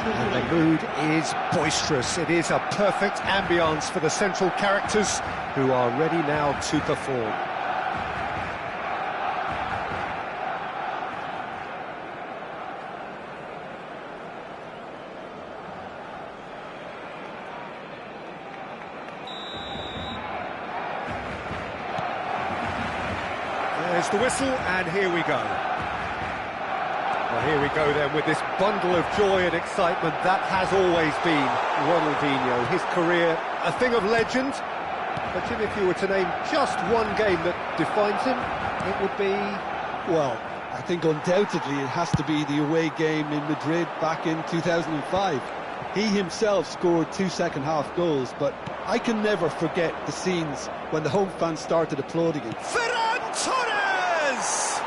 And the mood is boisterous. It is a perfect ambience for the central characters who are ready now to perform. There's the whistle, and here we go. Well, here we go then with this bundle of joy and excitement that has always been Ronaldinho. His career, a thing of legend. But Jim, if you were to name just one game that defines him, it would be... Well, I think undoubtedly it has to be the away game in Madrid back in 2005. He himself scored 2 second-half goals, but I can never forget the scenes when the home fans started applauding him. Ferran Torres!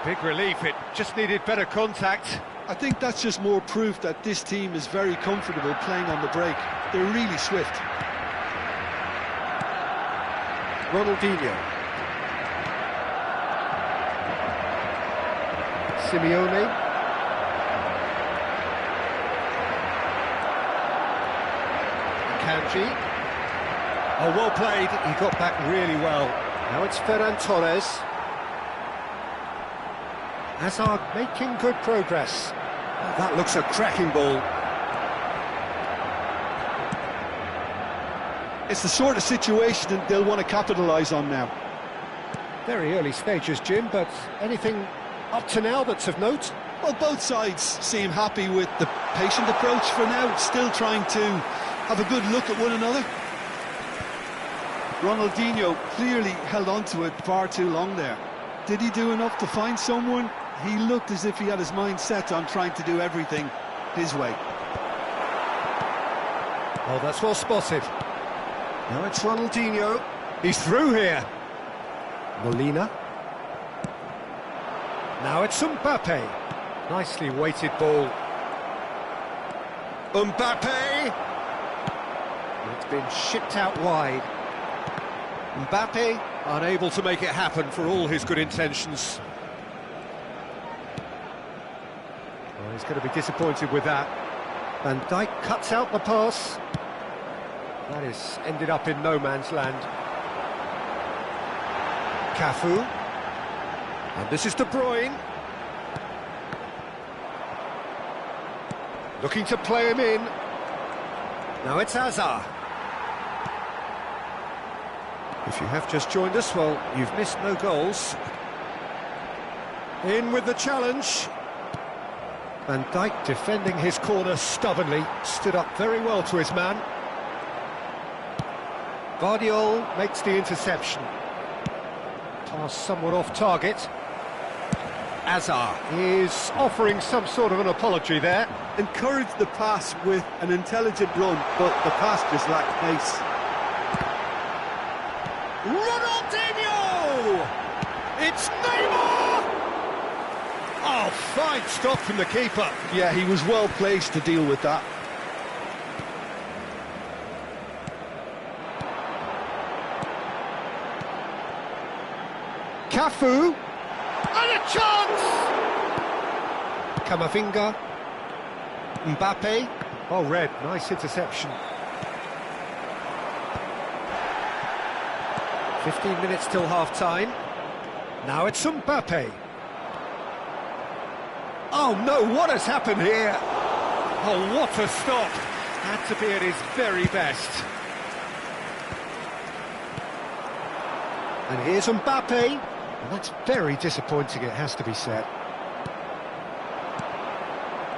Big relief, it just needed better contact. I think that's just more proof that this team is very comfortable playing on the break. They're really swift. Ronaldinho. Simeone. Kanji. Oh, well played. He got back really well. Now it's Ferran Torres. Hazard making good progress. Oh, that looks a cracking ball. It's the sort of situation that they'll want to capitalise on now. Very early stages, Jim, but anything up to now that's of note? Well, both sides seem happy with the patient approach for now, still trying to have a good look at one another. Ronaldinho clearly held on to it far too long there. Did he do enough to find someone? He looked as if he had his mind set on trying to do everything his way. Oh, that's well spotted. Now it's Ronaldinho. He's through here. Molina. Now it's Mbappe. Nicely weighted ball. Mbappe. It's been shipped out wide. Mbappe unable to make it happen for all his good intentions. Oh, he's going to be disappointed with that. Van Dijk cuts out the pass. That is ended up in no man's land. Cafu. And this is De Bruyne. Looking to play him in. Now it's Hazard. If you have just joined us, well, you've missed no goals. In with the challenge. Van Dijk defending his corner stubbornly. Stood up very well to his man. Guardiola makes the interception. Pass somewhat off target. Hazard is offering some sort of an apology there. Encouraged the pass with an intelligent run, but the pass just lacked pace. Ronaldinho! It's Neymar! Oh, fine stop from the keeper. Yeah, he was well placed to deal with that. Cafu! And a chance! Camavinga. Mbappe. Oh, red. Nice interception. 15 minutes till half-time. Now it's Mbappe. Oh, no, what has happened here? Oh, what a stop. Had to be at his very best. And here's Mbappe. And that's very disappointing, it has to be said.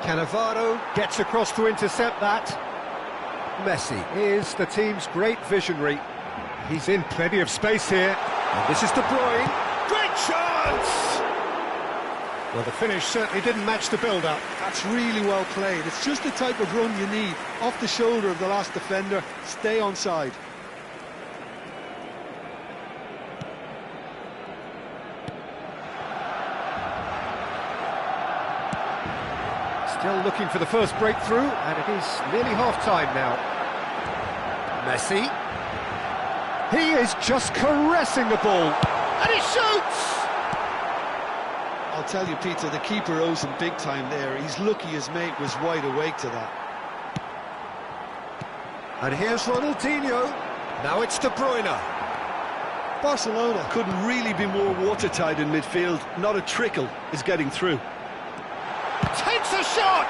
Cannavaro gets across to intercept that. Messi is the team's great visionary. He's in plenty of space here. And this is De Bruyne. Great chance! Well, the finish certainly didn't match the build-up. That's really well played. It's just the type of run you need. Off the shoulder of the last defender, stay onside. Still looking for the first breakthrough, and it is nearly half-time now. Messi. He is just caressing the ball, and he shoots! I'll tell you, Peter, the keeper owes him big time there. He's lucky his mate was wide awake to that. And here's Ronaldinho. Now it's De Bruyne. Barcelona couldn't really be more watertight in midfield. Not a trickle is getting through. Takes a shot!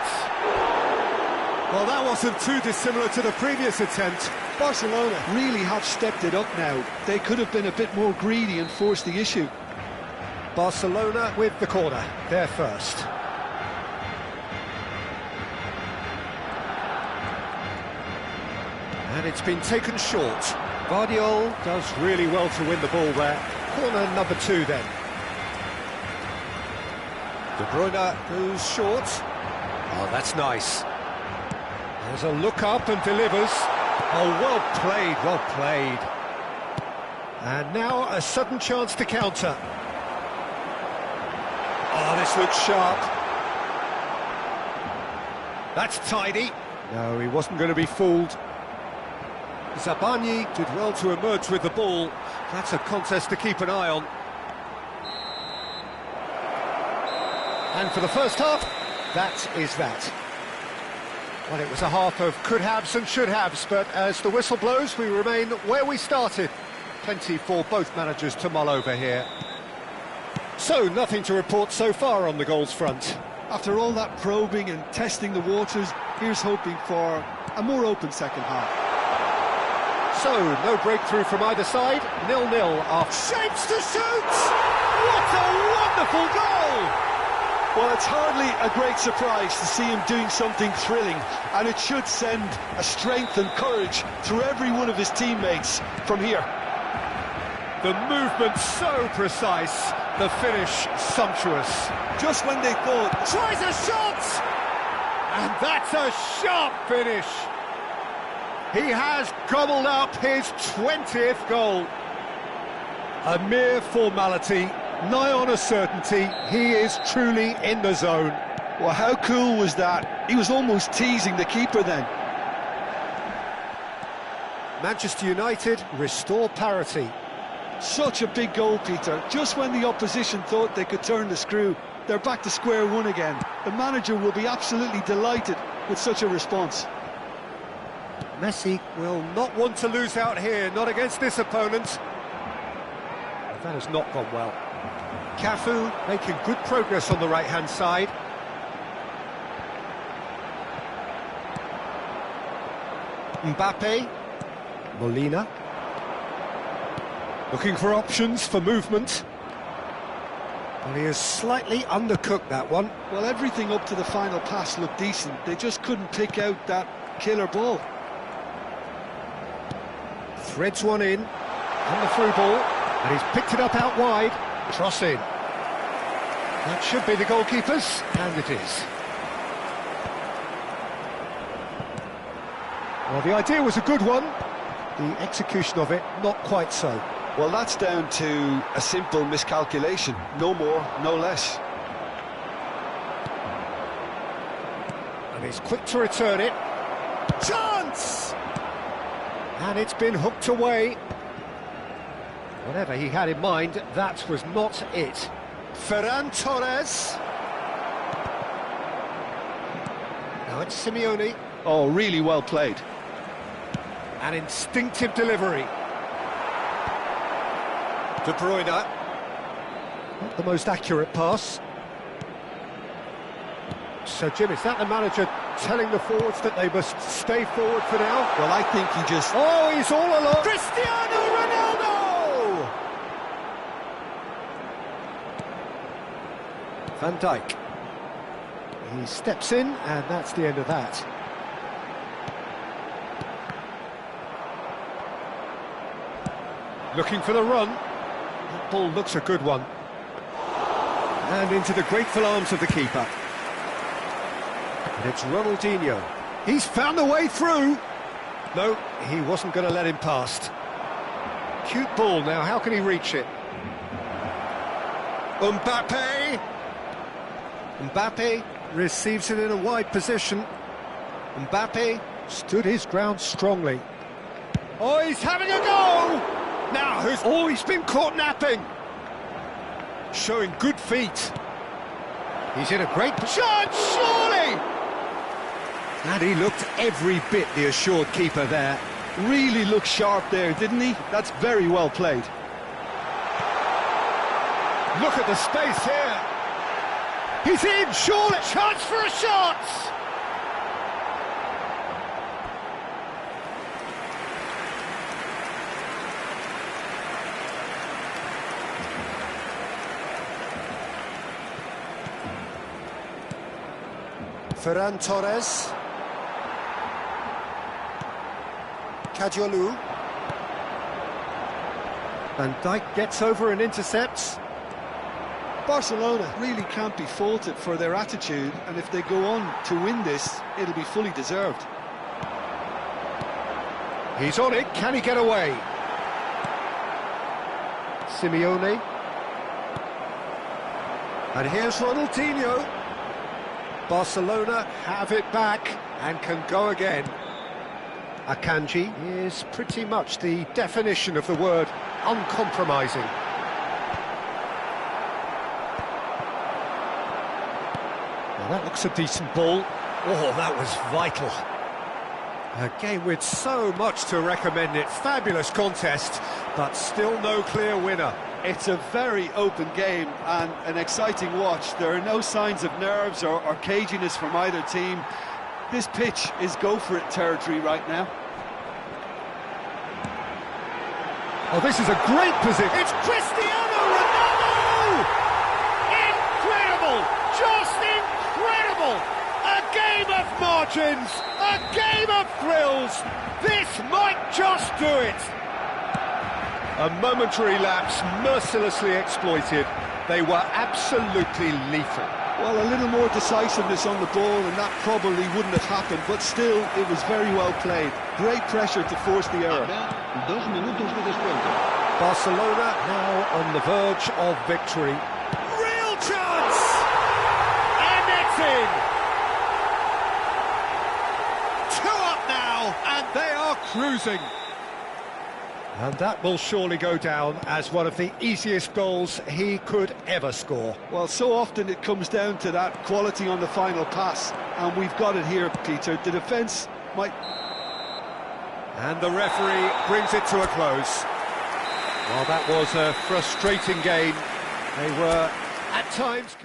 Well, that wasn't too dissimilar to the previous attempt. Barcelona really have stepped it up now. They could have been a bit more greedy and forced the issue. Barcelona with the corner, they're first. And it's been taken short. Guardiola does really well to win the ball there. Corner number 2 then. De Bruyne goes short. Oh, that's nice. There's a look up and delivers. Oh, well played, well played. And now a sudden chance to counter. Oh, this looks sharp. That's tidy. No, he wasn't going to be fooled. Zabani did well to emerge with the ball. That's a contest to keep an eye on. And for the first half, that is that. Well, it was a half of could-haves and should-haves, but as the whistle blows, we remain where we started. Plenty for both managers to mull over here. So, nothing to report so far on the goals front. After all that probing and testing the waters, here's hoping for a more open second half. So, no breakthrough from either side, 0-0 after. Shapes to shoot! What a wonderful goal! Well, it's hardly a great surprise to see him doing something thrilling, and it should send a strength and courage through every one of his teammates from here. The movement so precise, the finish sumptuous. Just when they thought... Tries a shot! And that's a sharp finish. He has gobbled up his 20th goal. A mere formality, nigh on a certainty. He is truly in the zone. Well, how cool was that? He was almost teasing the keeper then. Manchester United restore parity. Such a big goal, Peter. Just when the opposition thought they could turn the screw, they're back to square one again. The manager will be absolutely delighted with such a response. Messi will not want to lose out here, not against this opponent. That has not gone well. Cafu making good progress on the right-hand side. Mbappe. Molina. Looking for options for movement. Well, he has slightly undercooked that one. Well, everything up to the final pass looked decent. They just couldn't pick out that killer ball. Threads one in, on the through ball, and he's picked it up out wide. Cross in. That should be the goalkeeper's, and it is. Well, the idea was a good one. The execution of it, not quite so. Well, that's down to a simple miscalculation. No more, no less. And he's quick to return it. Chance! And it's been hooked away. Whatever he had in mind, that was not it. Ferran Torres. Now it's Simeone. Oh, really well played. An instinctive delivery. De Bruyne. Not the most accurate pass. So, Jim, is that the manager telling the forwards that they must stay forward for now? Well, I think he just... Oh, he's all alone. Cristiano Ronaldo! Van Dijk. He steps in, and that's the end of that. Looking for the run. That ball looks a good one. And into the grateful arms of the keeper. And it's Ronaldinho. He's found the way through. No, he wasn't going to let him past. Cute ball now, how can he reach it? Mbappe! Mbappe receives it in a wide position. Mbappe stood his ground strongly. Oh, he's having a go! Now, who's always been caught napping? Showing good feet. He's in a great shot, surely! And he looked every bit the assured keeper there. Really looked sharp there, didn't he? That's very well played. Look at the space here. He's in, surely! Chance for a shot! Ferran Torres. Kadiolu. Van Dijk gets over and intercepts. Barcelona really can't be faulted for their attitude, and if they go on to win this, it'll be fully deserved. He's on it, can he get away? Simeone. And here's Ronaldinho. Barcelona have it back and can go again. Akanji is pretty much the definition of the word uncompromising. Well, that looks a decent ball. Oh, that was vital. A game with so much to recommend it. Fabulous contest, but still no clear winner. It's a very open game and an exciting watch. There are no signs of nerves or caginess from either team. This pitch is go-for-it territory right now. Oh, this is a great position. It's Cristiano Ronaldo! Incredible! Just incredible! A game of margins, a game of thrills. This might just do it. A momentary lapse mercilessly exploited. They were absolutely lethal. Well, a little more decisiveness on the ball and that probably wouldn't have happened, but still, it was very well played. Great pressure to force the error. 2 minutos de descuento. Barcelona now on the verge of victory. Real chance! And it's in! 2 up now, and they are cruising. And that will surely go down as one of the easiest goals he could ever score. Well, so often it comes down to that quality on the final pass, and we've got it here, Peter. The defence might... And the referee brings it to a close. Well, that was a frustrating game. They were, at times...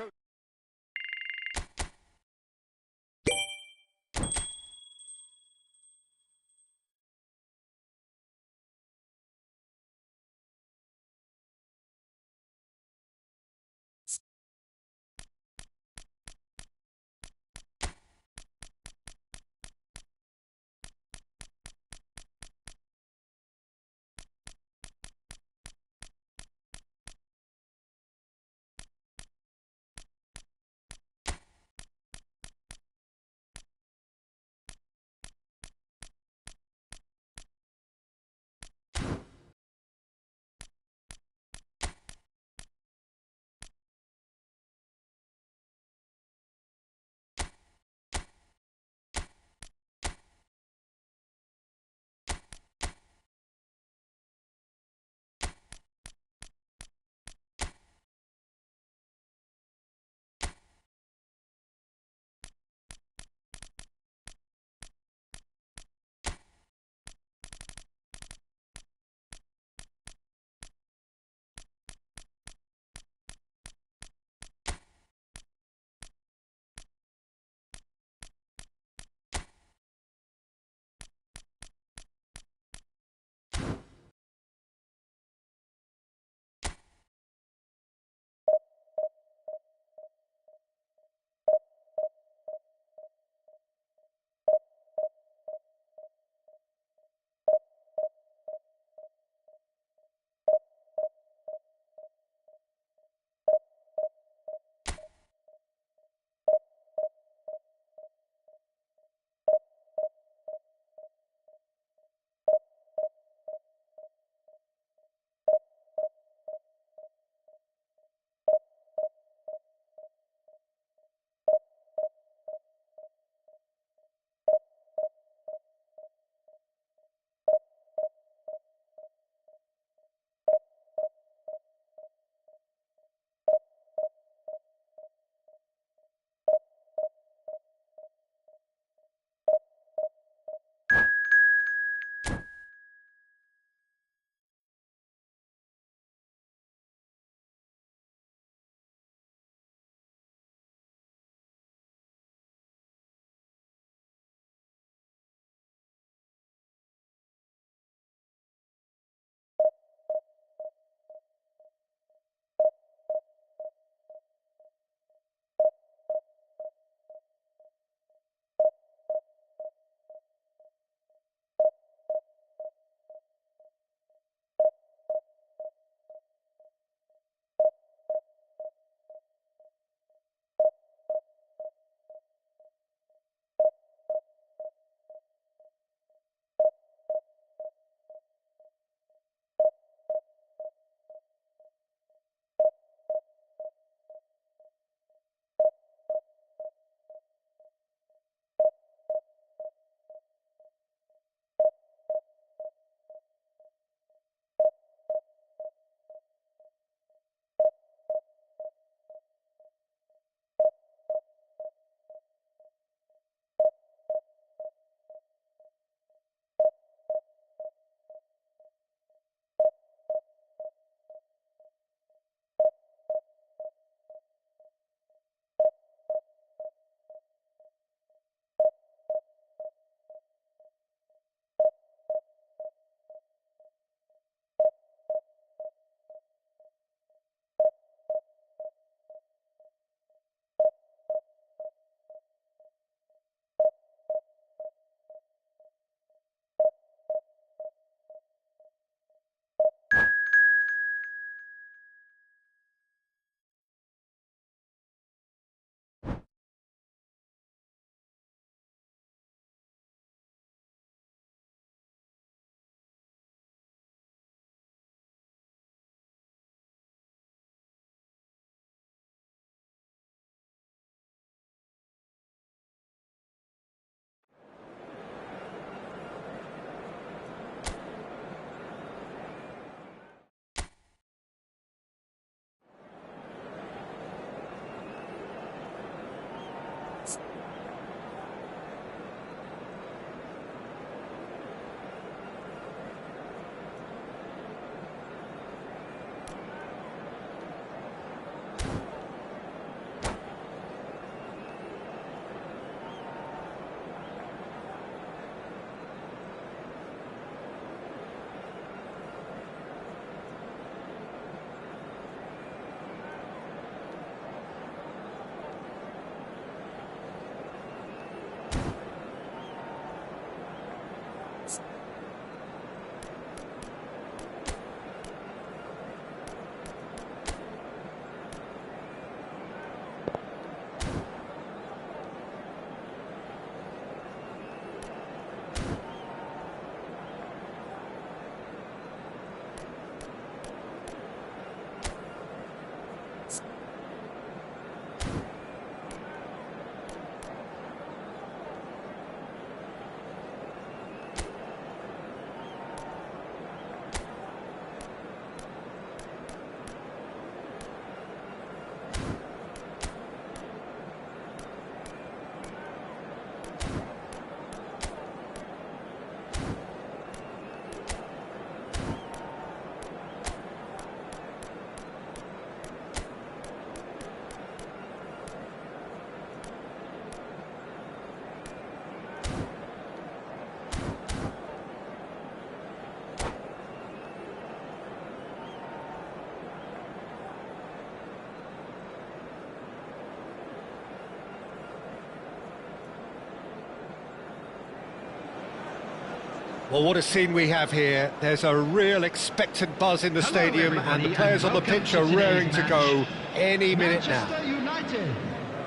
Well, what a scene we have here. There's a real expectant buzz in the stadium, and the players on the pitch are raring to go any minute now. Manchester United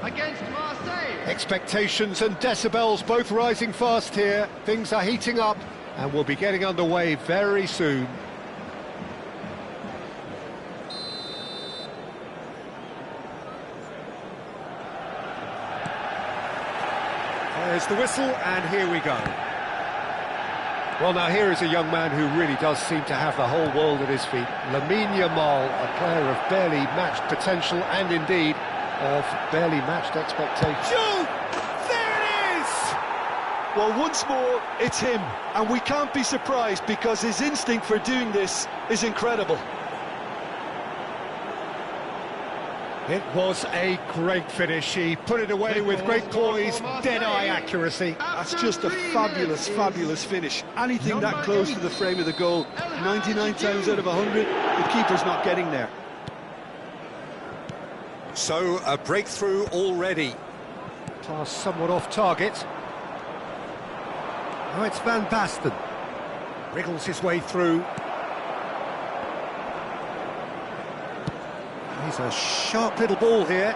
against Marseille. Expectations and decibels both rising fast here. Things are heating up, and we'll be getting underway very soon. There's the whistle, and here we go. Well, now here is a young man who really does seem to have the whole world at his feet. Lamine Yamal, a player of barely matched potential and indeed of barely matched expectations. Shoot! There it is! Well, once more, it's him. And we can't be surprised because his instinct for doing this is incredible. It was a great finish. He put it away with great poise, dead-eye accuracy. That's just a fabulous, fabulous finish. Anything that close to the frame of the goal, 99 times out of 100, the keeper's not getting there. So, a breakthrough already. Pass somewhat off target. Now it's Van Basten. Wriggles his way through. He's a sharp little ball here.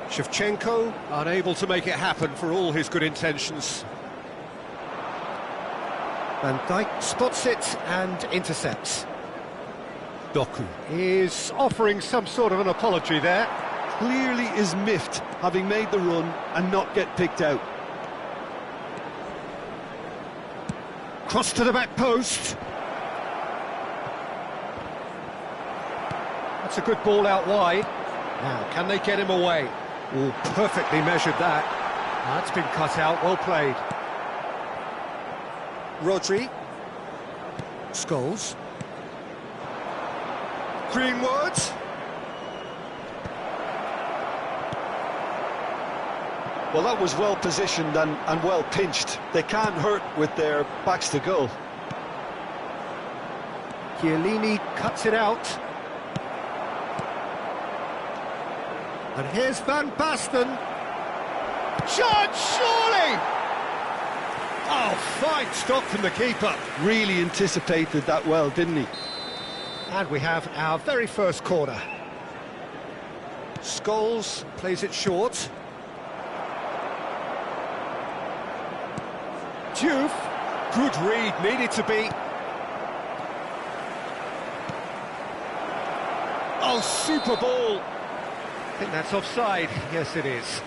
Shevchenko unable to make it happen for all his good intentions. Van Dijk spots it and intercepts. Doku is offering some sort of an apology there. Clearly is miffed, having made the run and not get picked out. Cross to the back post. That's a good ball out wide. Now, can they get him away? Oh, perfectly measured that. That's been cut out, well played. Rodri. Scholes. Greenwood. Well, that was well positioned and well pinched. They can't hurt with their backs to goal. Chiellini cuts it out. And here's Van Basten. Shot, surely! Oh, fine stop from the keeper. Really anticipated that well, didn't he? And we have our very first corner. Scholes plays it short. Diouf, good read, needed to be. Oh, super ball. I think that's offside. Yes, it is.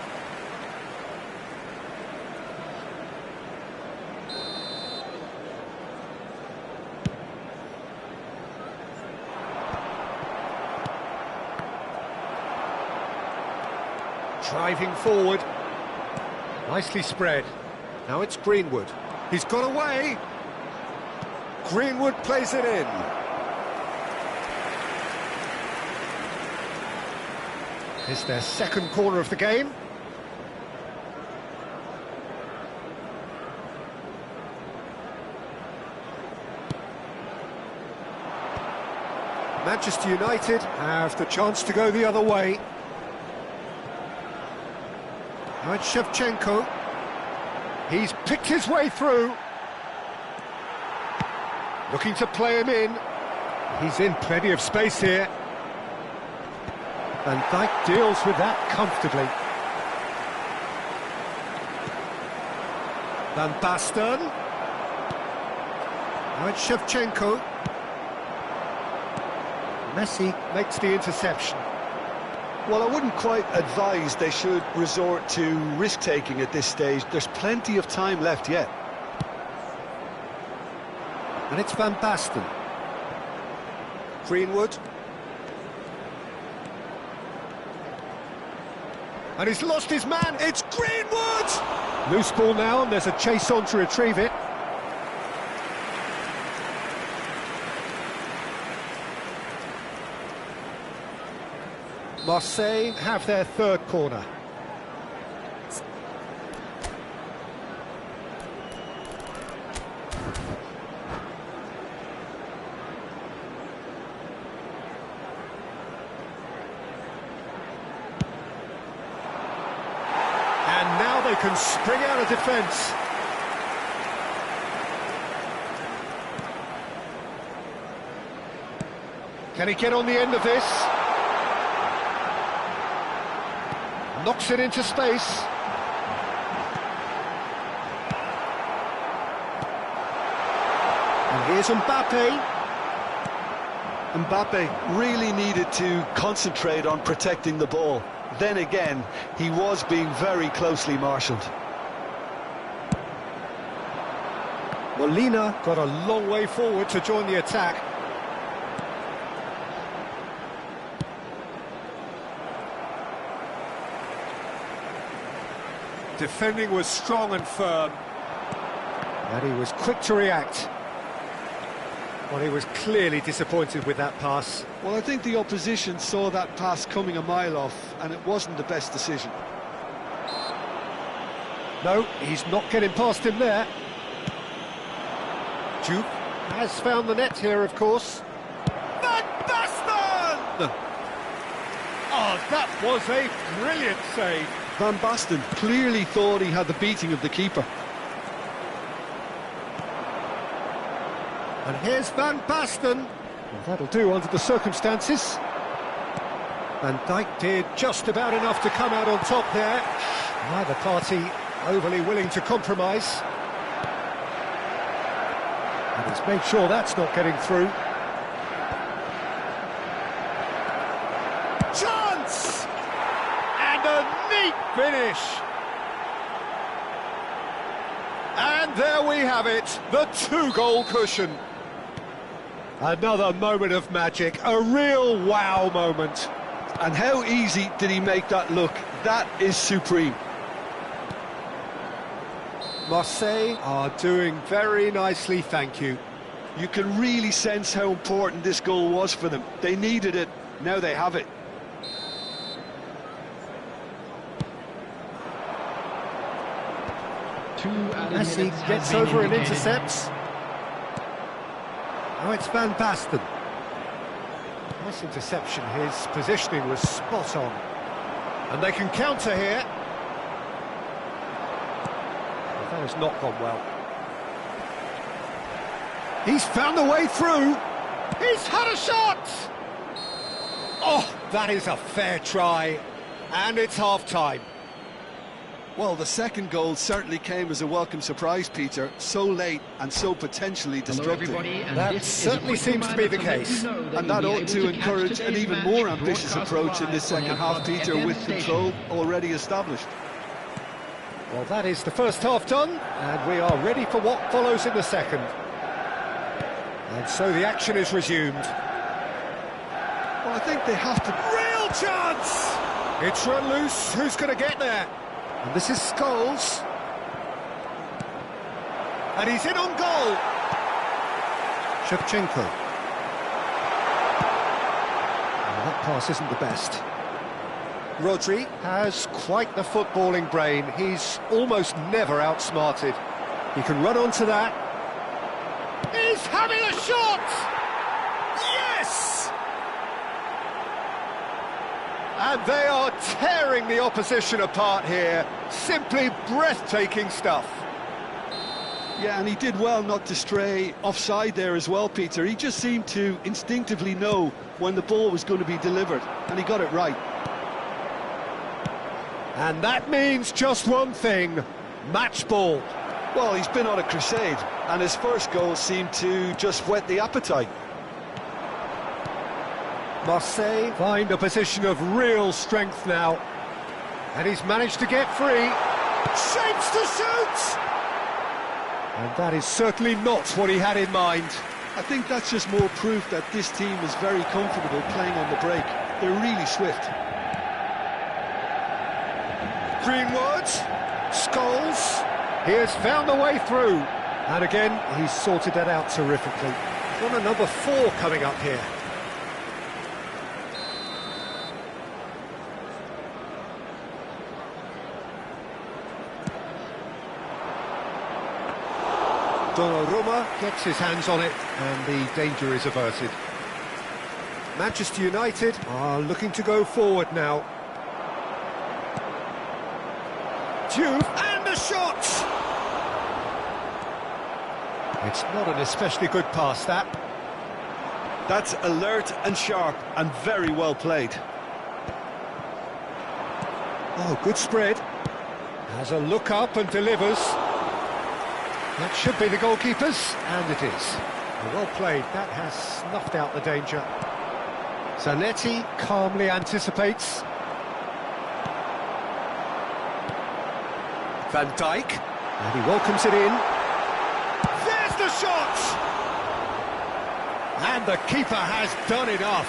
Driving forward. Nicely spread. Now it's Greenwood. He's got away. Greenwood plays it in. It's their second corner of the game. Manchester United have the chance to go the other way. Now it's Shevchenko. He's picked his way through. Looking to play him in. He's in plenty of space here. Van Dijk deals with that comfortably. Van Basten. Now it's Shevchenko. Messi makes the interception. Well, I wouldn't quite advise they should resort to risk-taking at this stage. There's plenty of time left yet. And it's Van Basten. Greenwood. And he's lost his man, it's Greenwood! Loose ball now, and there's a chase on to retrieve it. Marseille have their third corner. And now they can spring out of defence. Can he get on the end of this? Knocks it into space. And here's Mbappe. Mbappe really needed to concentrate on protecting the ball. Then again, he was being very closely marshalled. Molina got a long way forward to join the attack. Defending was strong and firm. And he was quick to react. Well, he was clearly disappointed with that pass. Well, I think the opposition saw that pass coming a mile off, and it wasn't the best decision. No, he's not getting past him there. Duke has found the net here, of course. Van Basten! Oh, that was a brilliant save. Van Basten clearly thought he had the beating of the keeper. And here's Van Basten. Well, that'll do under the circumstances. Van Dijk did just about enough to come out on top there. Neither party overly willing to compromise. And he's made sure that's not getting through. Chance! And a neat finish. And there we have it, the two-goal cushion. Another moment of magic, a real wow moment. And how easy did he make that look? That is supreme. Marseille are doing very nicely, thank you. You can really sense how important this goal was for them. They needed it, now they have it. Messi gets over and intercepts. Now it's Van Basten. Nice interception, his positioning was spot on. And they can counter here. Well, that has not gone well. He's found a way through. He's had a shot! Oh, that is a fair try. And it's half-time. Well, the second goal certainly came as a welcome surprise, Peter. So late and so potentially destructive. That certainly seems to be the case. And that ought to encourage an even more ambitious approach in this second half, Peter, with control already established. Well, that is the first half done, and we are ready for what follows in the second. And so the action is resumed. Well, I think they have to... Real chance! It's run loose. Who's going to get there? And this is Scholes. And he's in on goal. Shevchenko. Well, that pass isn't the best. Rodri has quite the footballing brain. He's almost never outsmarted. He can run onto that. He's having a shot! Yes! And they are tearing the opposition apart here. Simply breathtaking stuff. Yeah, and he did well not to stray offside there as well, Peter. He just seemed to instinctively know when the ball was going to be delivered, and he got it right. And that means just one thing, match ball. Well, he's been on a crusade, and his first goal seemed to just whet the appetite. Marseille find a position of real strength now. And he's managed to get free. Shapes to shoot! And that is certainly not what he had in mind. I think that's just more proof that this team is very comfortable playing on the break. They're really swift. Greenwood, Scholes, he has found a way through. And again, he's sorted that out terrifically. Corner number 4 coming up here. Donnarumma gets his hands on it, and the danger is averted. Manchester United are looking to go forward now. Juve, and a shot! It's not an especially good pass, that. That's alert and sharp and very well played. Oh, good spread. Has a look up and delivers. That should be the goalkeeper's, and it is. Well played, that has snuffed out the danger. Zanetti calmly anticipates. Van Dijk, and he welcomes it in. There's the shot! And the keeper has done enough.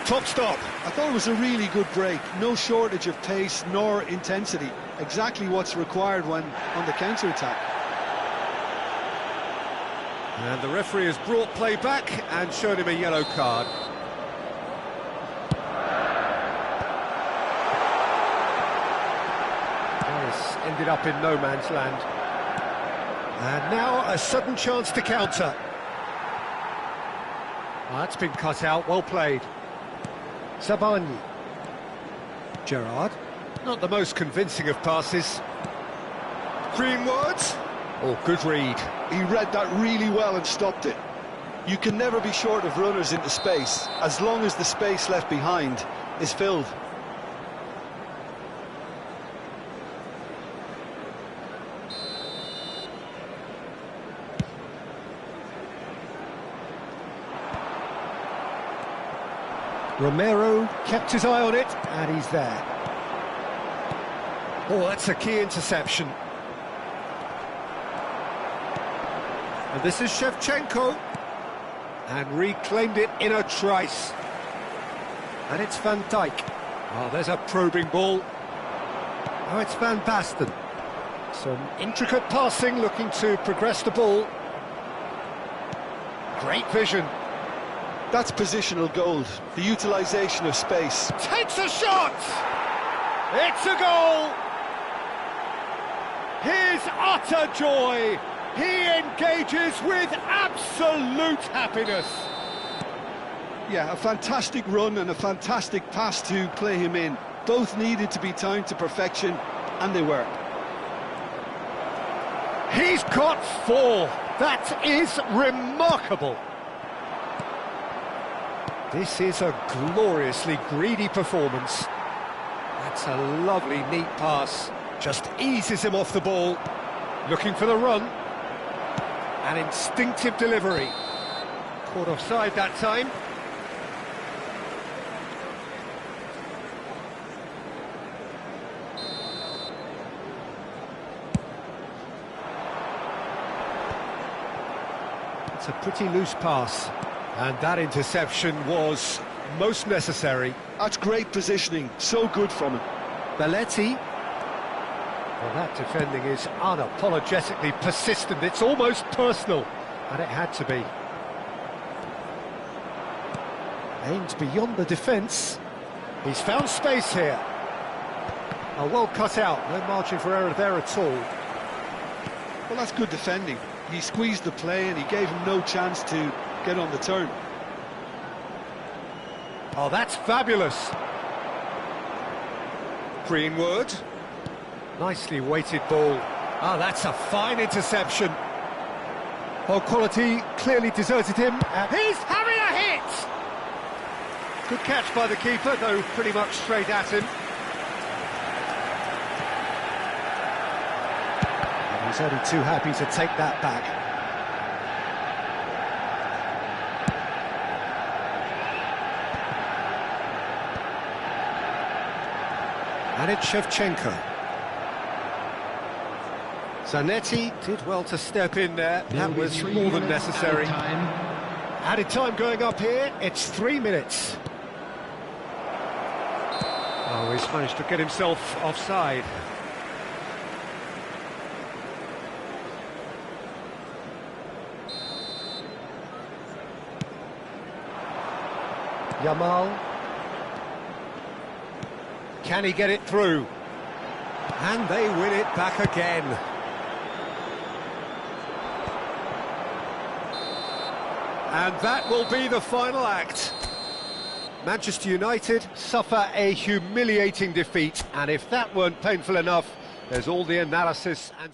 Top stop. I thought it was a really good break. No shortage of pace nor intensity. Exactly what's required when on the counter-attack. And the referee has brought play back and shown him a yellow card. Paris ended up in no man's land. And now a sudden chance to counter. Oh, that's been cut out, well played. Sabani. Gerrard. Not the most convincing of passes. Greenwood. Oh, good read. He read that really well and stopped it. You can never be short of runners into space, as long as the space left behind is filled. Romero kept his eye on it, and he's there. Oh, that's a key interception. And this is Shevchenko. And reclaimed it in a trice. And it's Van Dijk. Oh, there's a probing ball. Oh, it's Van Basten. Some intricate passing, looking to progress the ball. Great vision. That's positional gold, the utilisation of space. Takes a shot! It's a goal! His utter joy! He engages with absolute happiness. Yeah, a fantastic run and a fantastic pass to play him in. Both needed to be timed to perfection, and they were. He's got 4. That is remarkable. This is a gloriously greedy performance. That's a lovely, neat pass. Just eases him off the ball. Looking for the run. An instinctive delivery. Caught offside that time. It's a pretty loose pass. And that interception was most necessary. That's great positioning, so good from him. Belletti. Well, that defending is unapologetically persistent. It's almost personal, and it had to be. Aimed beyond the defence. He's found space here. Oh, well cut out, no margin for error there at all. Well, that's good defending. He squeezed the play and he gave him no chance to get on the turn. Oh, that's fabulous. Greenwood. Nicely weighted ball. Oh, that's a fine interception. Well, quality clearly deserted him. He's having a hit! Good catch by the keeper, though pretty much straight at him. And he's only too happy to take that back. And it's Shevchenko. Zanetti did well to step in there. That was more than necessary. Added time going up here. It's 3 minutes. Oh, he's managed to get himself offside. Yamal. Can he get it through? And they win it back again. And that will be the final act. Manchester United suffer a humiliating defeat, and if that weren't painful enough, there's all the analysis and...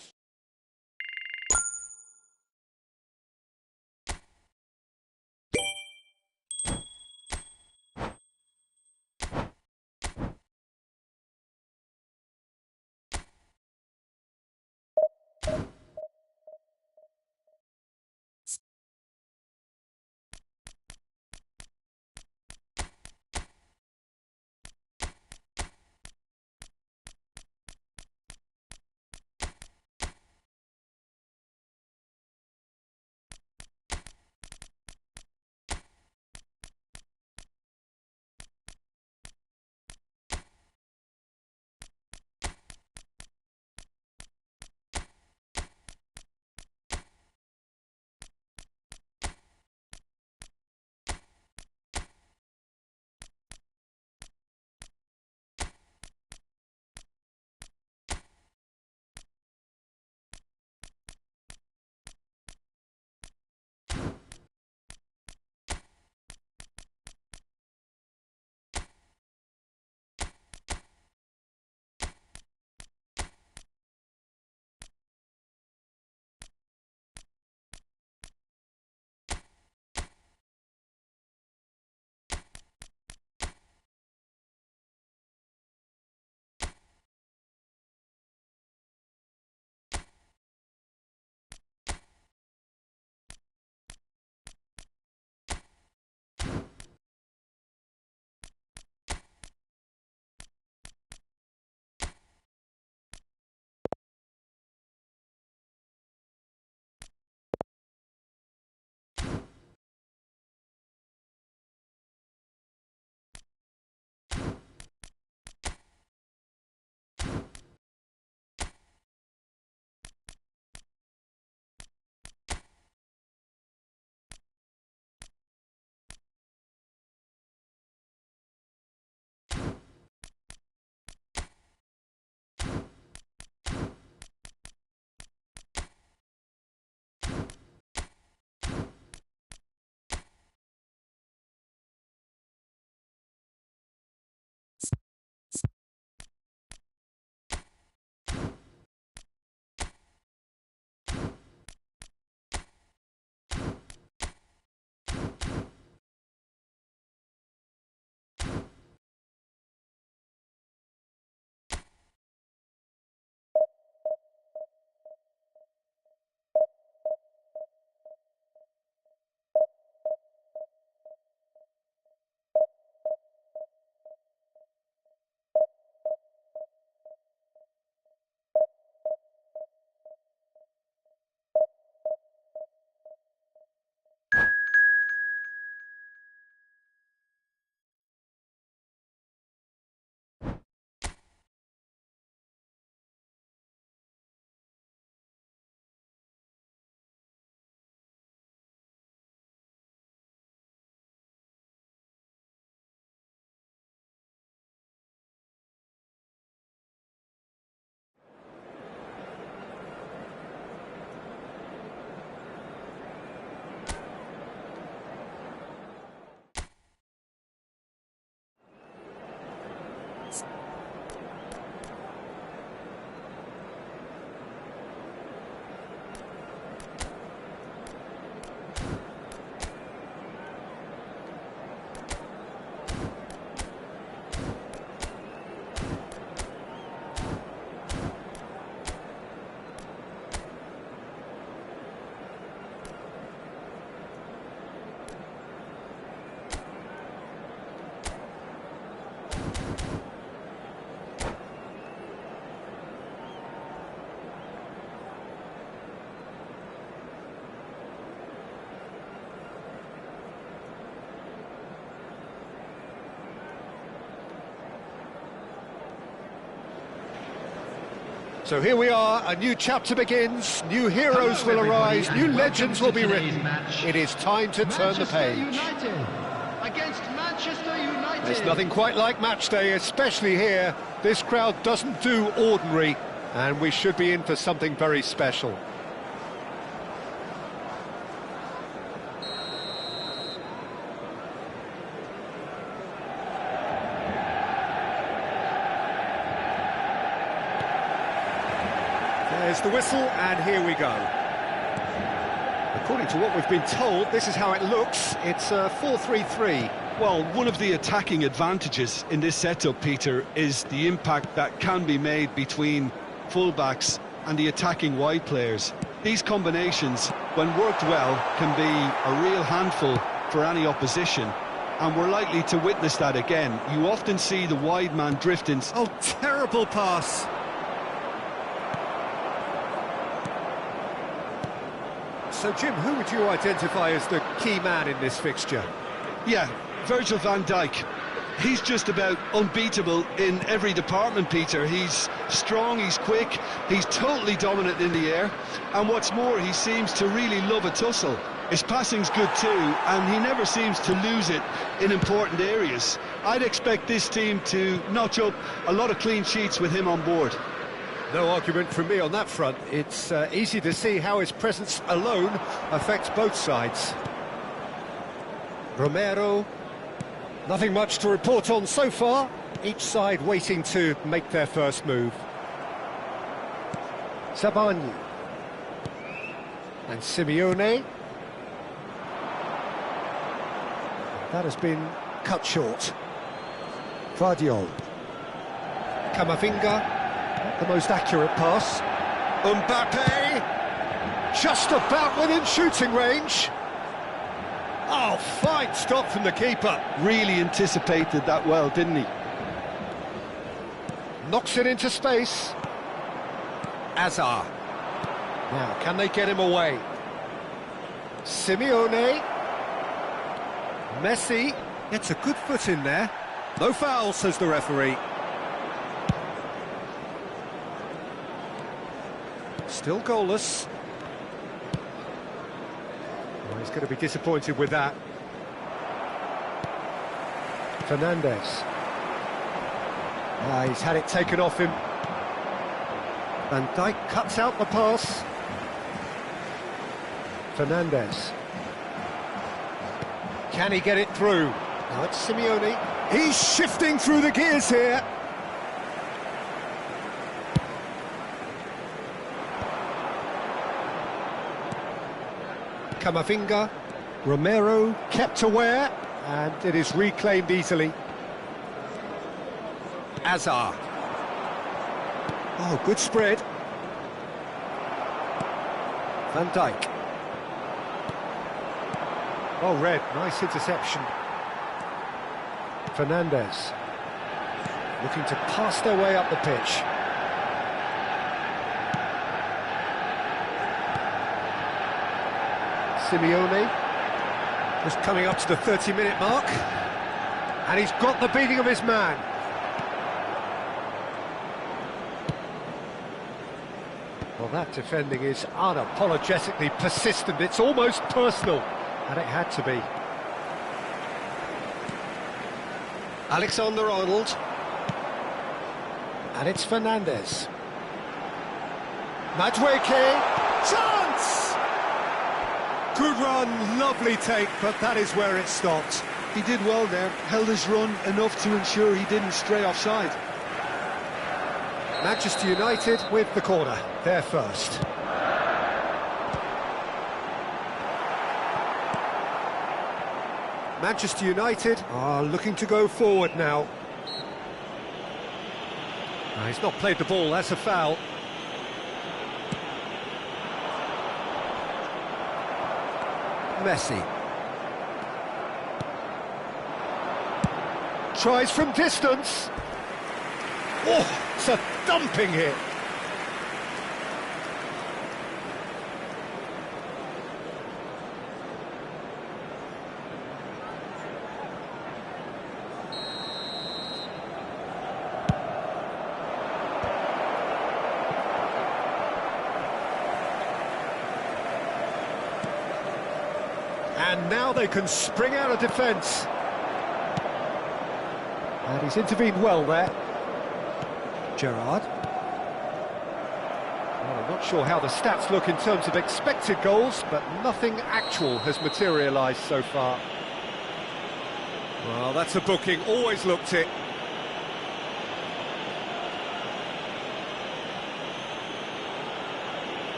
So here we are, a new chapter begins, new heroes will arise, new legends will be written. It is time to turn the page. United against Manchester United. There's nothing quite like match day, especially here. This crowd doesn't do ordinary, and we should be in for something very special. There's the whistle, and here we go. According to what we've been told, this is how it looks. It's a 4-3-3. Well, one of the attacking advantages in this setup, Peter, is the impact that can be made between fullbacks and the attacking wide players. These combinations, when worked well, can be a real handful for any opposition, and we're likely to witness that again. You often see the wide man drifting. Oh, terrible pass. So, Jim, who would you identify as the key man in this fixture? Yeah, Virgil van Dijk. He's just about unbeatable in every department, Peter. He's strong, he's quick, he's totally dominant in the air, and what's more, he seems to really love a tussle. His passing's good too, and he never seems to lose it in important areas. I'd expect this team to notch up a lot of clean sheets with him on board. No argument from me on that front. It's easy to see how his presence alone affects both sides. Romero, nothing much to report on so far. Each side waiting to make their first move. Sabani. And Simeone. That has been cut short. Vardiol. Camavinga. The most accurate pass. Mbappe, just about within shooting range. Oh, fine stop from the keeper. Really anticipated that well, didn't he? Knocks it into space. Azar. Now, can they get him away? Simeone. Messi gets a good foot in there. No foul, says the referee. Still goalless. Well, he's going to be disappointed with that. Fernandes. He's had it taken off him. Van Dijk cuts out the pass. Fernandes. Can he get it through? Now it's Simeone. He's shifting through the gears here. Camavinga, Romero kept aware, and it is reclaimed easily. Azar. Oh, good spread. Van Dijk. Oh, red, nice interception. Fernandes. Looking to pass their way up the pitch. Simeone, just coming up to the 30-minute mark, and he's got the beating of his man. Well, that defending is unapologetically persistent, it's almost personal, and it had to be. Alexander-Arnold, and it's Fernandes. Madueke, chance! Good run, lovely take, but that is where it stopped. He did well there, held his run enough to ensure he didn't stray offside. Manchester United with the corner, they're first. Manchester United are looking to go forward now. He's not played the ball, that's a foul. Messi. Tries from distance. Oh, it's a dumping hit. And now they can spring out of defence. And he's intervened well there. Gerrard. Well, I'm not sure how the stats look in terms of expected goals, but nothing actual has materialised so far. Well, that's a booking, always looked it.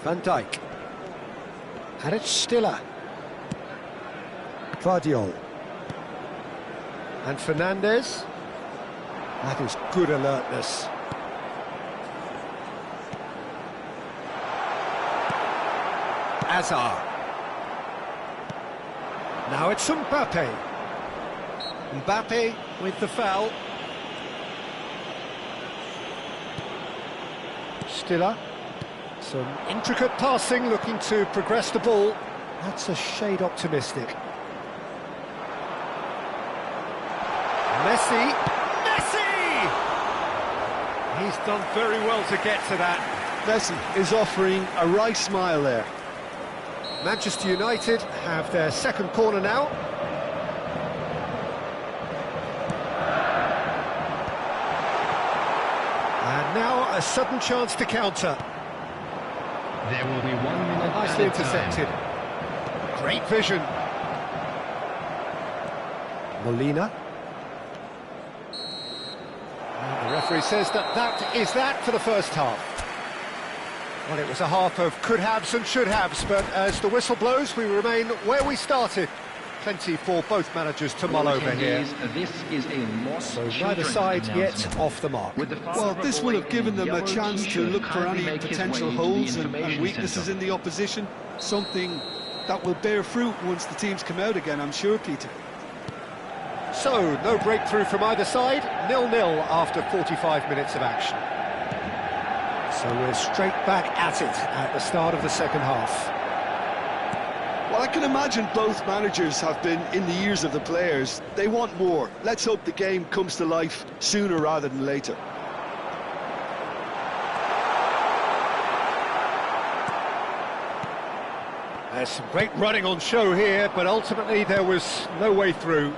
Van Dijk. And it's Stiller. Guardiol. And Fernandes. That is good alertness. Hazard. Now it's Mbappe. Mbappe with the foul. Stiller. Some intricate passing, looking to progress the ball. That's a shade optimistic. Messi! Messi! He's done very well to get to that. Messi is offering a wry smile there. Manchester United have their second corner now. And now a sudden chance to counter. There will be 1 minute. Nicely intercepted. Great vision. Molina. And the referee says that is that for the first half. Well, it was a half of could-haves and should-haves, but as the whistle blows, we remain where we started. Plenty for both managers to mull over here. This is a loss. So neither side yet off the mark. Well, this will have given them a chance to look for any potential holes and weaknesses in the opposition. Something that will bear fruit once the teams come out again, I'm sure, Peter. So, no breakthrough from either side, 0-0 after 45 minutes of action. So we're straight back at it at the start of the second half. Well, I can imagine both managers have been in the ears of the players. They want more. Let's hope the game comes to life sooner rather than later. There's some great running on show here, but ultimately there was no way through.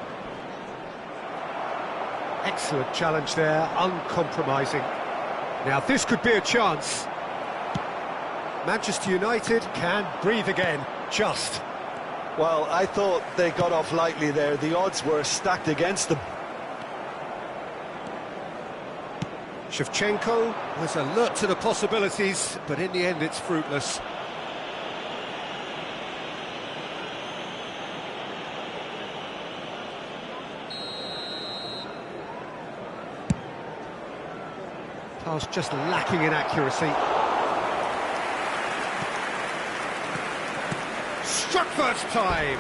Excellent challenge there, uncompromising. Now this could be a chance. Manchester United can breathe again, just. Well, I thought they got off lightly there. The odds were stacked against them. Shevchenko was alert to the possibilities, but in the end it's fruitless. Pass just lacking in accuracy. Struck first time.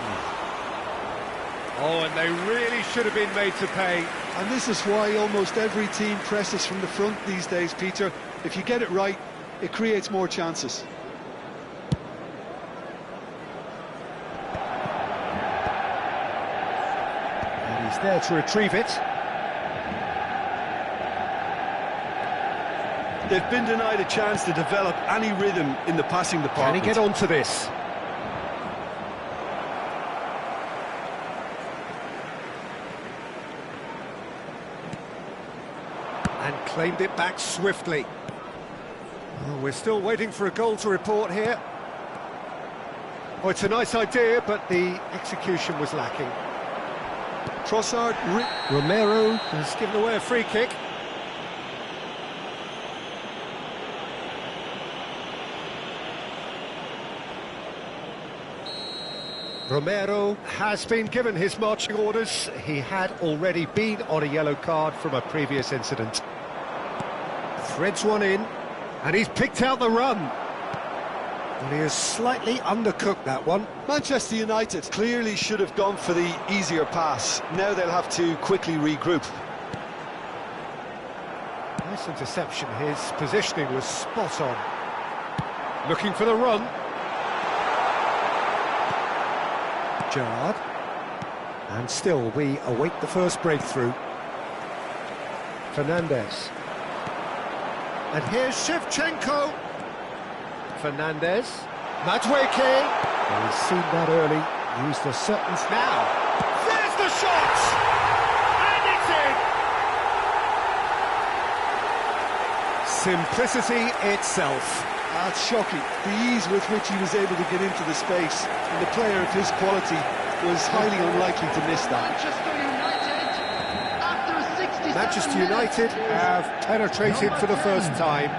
Oh, and they really should have been made to pay. And this is why almost every team presses from the front these days, Peter. If you get it right, it creates more chances. And he's there to retrieve it. They've been denied a chance to develop any rhythm in the passing department. Can he get onto this? And claimed it back swiftly. Oh, we're still waiting for a goal to report here. Oh, it's a nice idea, but the execution was lacking. Trossard, Romero has given away a free kick. Romero has been given his marching orders. He had already been on a yellow card from a previous incident. Threads one in, and he's picked out the run. But he has slightly undercooked that one. Manchester United clearly should have gone for the easier pass. Now they'll have to quickly regroup. Nice interception. His positioning was spot on. Looking for the run. Gerrard. And still we await the first breakthrough. Fernandes. And here's Shevchenko. Fernandez. Madueke. Well, he's seen that early. Used the sentence now. There's the shot! And it's in! Simplicity itself. That's shocking. The ease with which he was able to get into the space. And the player of his quality was highly unlikely to miss that. Manchester United have penetrated for the first time.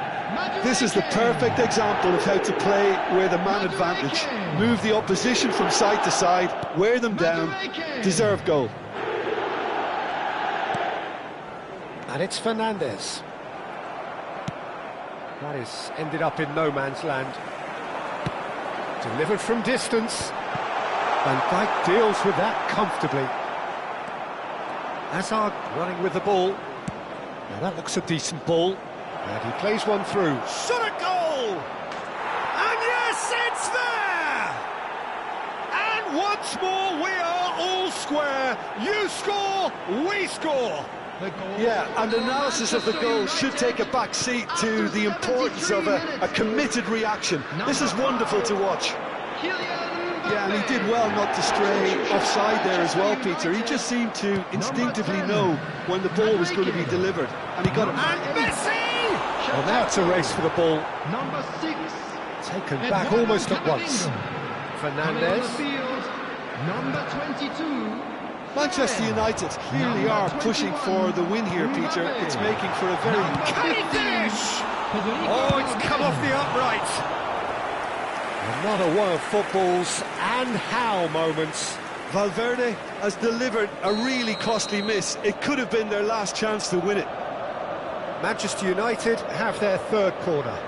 This is the perfect example of how to play with a man advantage. Move the opposition from side to side, wear them down, deserve goal. And it's Fernandez. That is ended up in no man's land. Delivered from distance. Van Dijk deals with that comfortably. Hazard running with the ball. Now that looks a decent ball. And he plays one through. Shot a goal! And yes, it's there! And once more we are all square. You score, we score. Yeah, and analysis of the goal should take a back seat to the importance of a committed reaction. This is wonderful to watch. Yeah, and he did well not to stray offside there as well, Peter. He just seemed to instinctively know when the ball was going to be delivered, and he got it. And Messi! Well, now it's a race for the ball. Number 6. Taken back almost at once. Fernandez. Number 22. Manchester United clearly are pushing for the win here, Peter. It's making for a very... Can he finish? Oh, it's come off the upright. Another one of football's and how moments. Valverde has delivered a really costly miss. It could have been their last chance to win it. Manchester United have their third corner.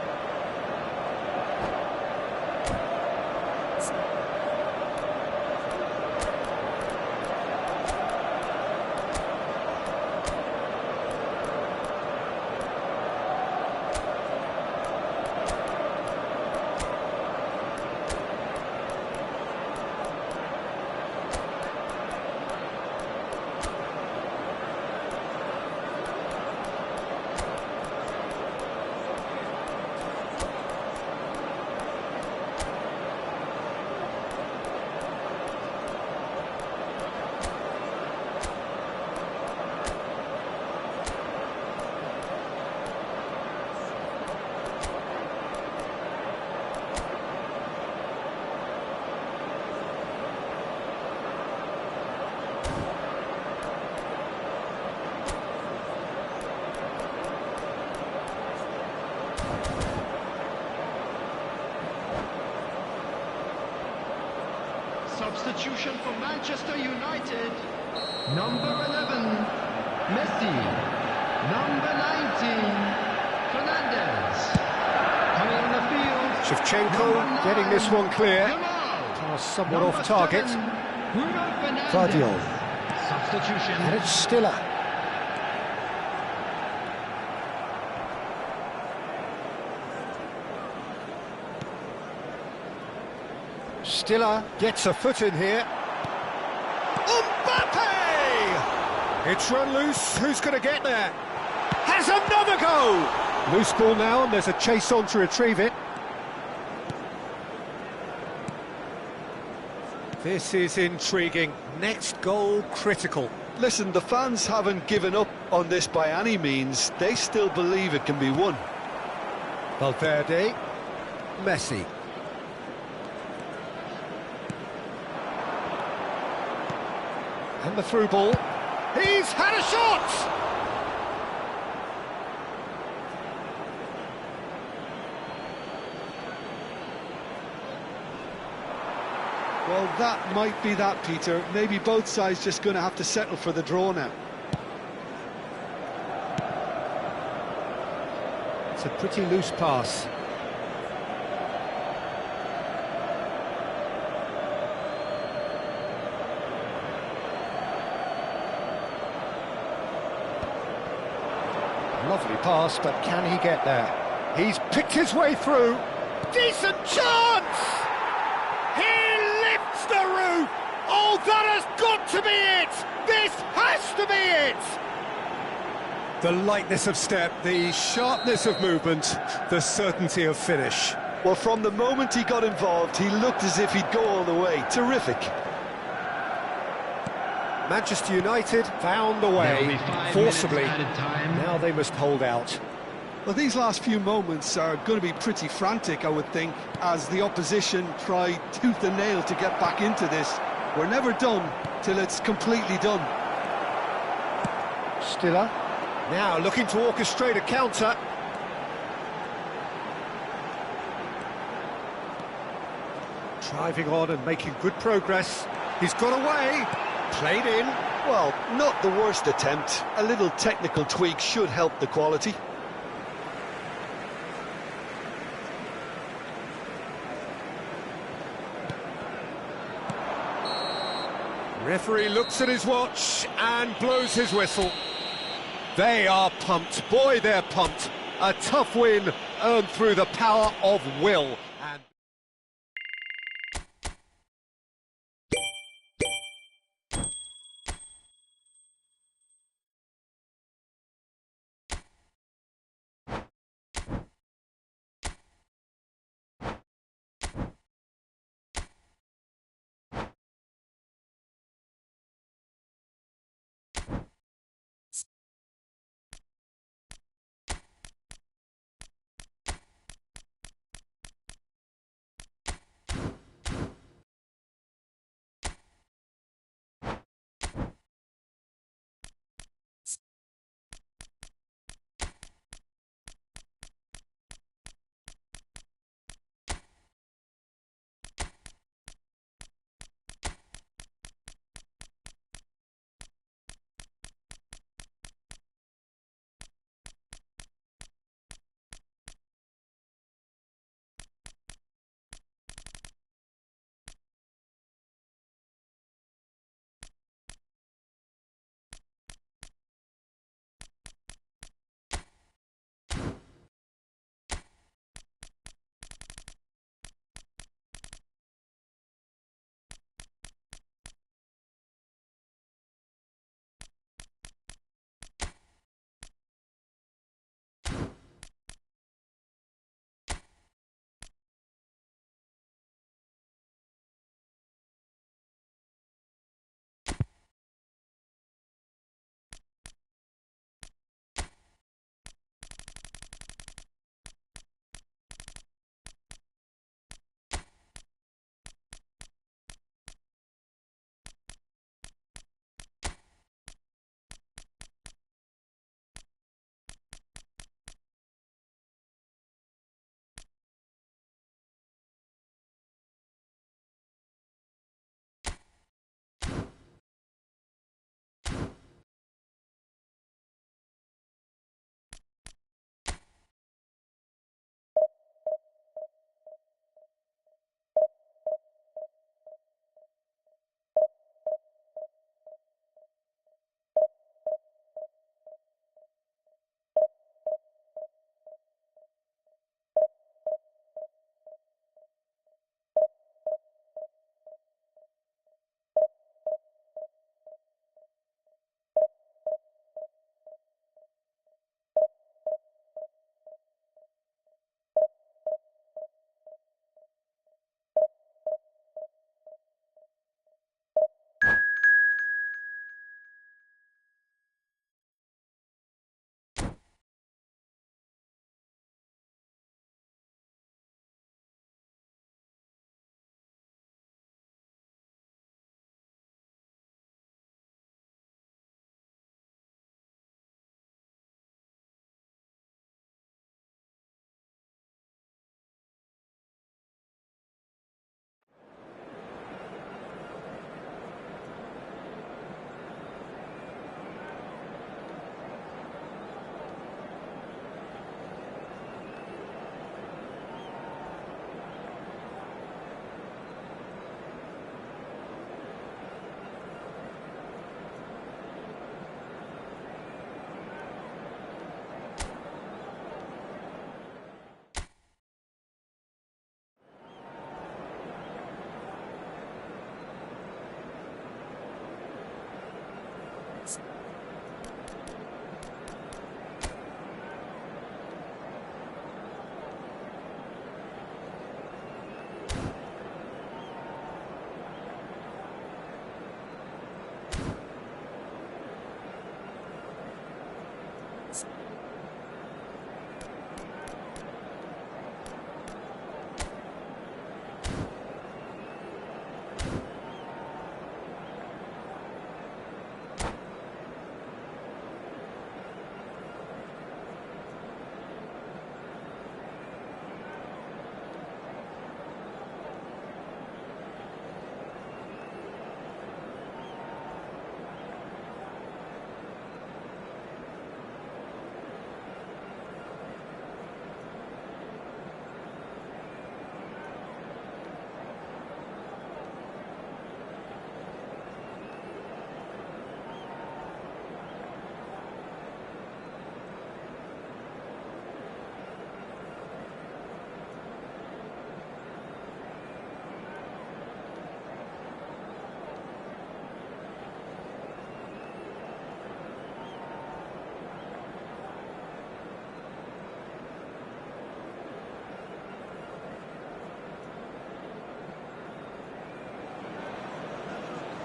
Substitution for Manchester United. Number 11, Messi. Number 19, Fernandez. Coming on the field. Shevchenko getting this one clear. Pass somewhat off target. Vardiol. Substitution. And it's Stiller. Stiller gets a foot in here. Mbappe! It's run loose. Who's going to get there? Has another go! Loose ball now, and there's a chase on to retrieve it. This is intriguing. Next goal critical. Listen, the fans haven't given up on this by any means. They still believe it can be won. Valverde. Messi. And the through ball. He's had a shot! Well, that might be that, Peter. Maybe both sides just going to have to settle for the draw now. It's a pretty loose pass. Lovely pass, but can he get there? He's picked his way through. Decent chance! He lifts the roof! Oh, that has got to be it! This has to be it! The lightness of step, the sharpness of movement, the certainty of finish. Well, from the moment he got involved, he looked as if he'd go all the way. Terrific. Manchester United found a way, forcibly. Now they must hold out. Well, these last few moments are going to be pretty frantic, I would think, as the opposition try tooth and nail to get back into this. We're never done till it's completely done. Stiller, now looking to orchestrate a counter. Driving on and making good progress. He's got away, played in. Well, not the worst attempt. A little technical tweak should help the quality. Referee looks at his watch and blows his whistle. They are pumped. Boy, they're pumped. A tough win earned through the power of will.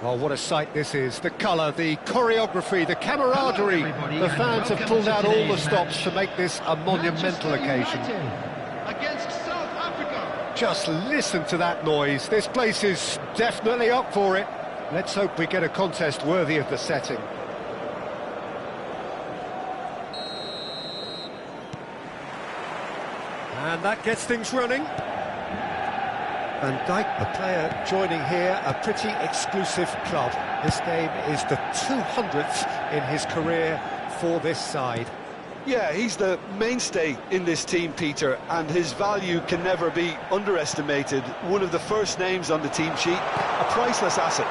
Well, what a sight this is. The colour, the choreography, the camaraderie. The fans have pulled out all the stops to make this a monumental occasion. Against South Africa. Just listen to that noise. This place is definitely up for it. Let's hope we get a contest worthy of the setting. And that gets things running. Van Dijk, the player joining here, a pretty exclusive club. This game is the 200th in his career for this side. Yeah, he's the mainstay in this team, Peter, and his value can never be underestimated. One of the first names on the team sheet, a priceless asset.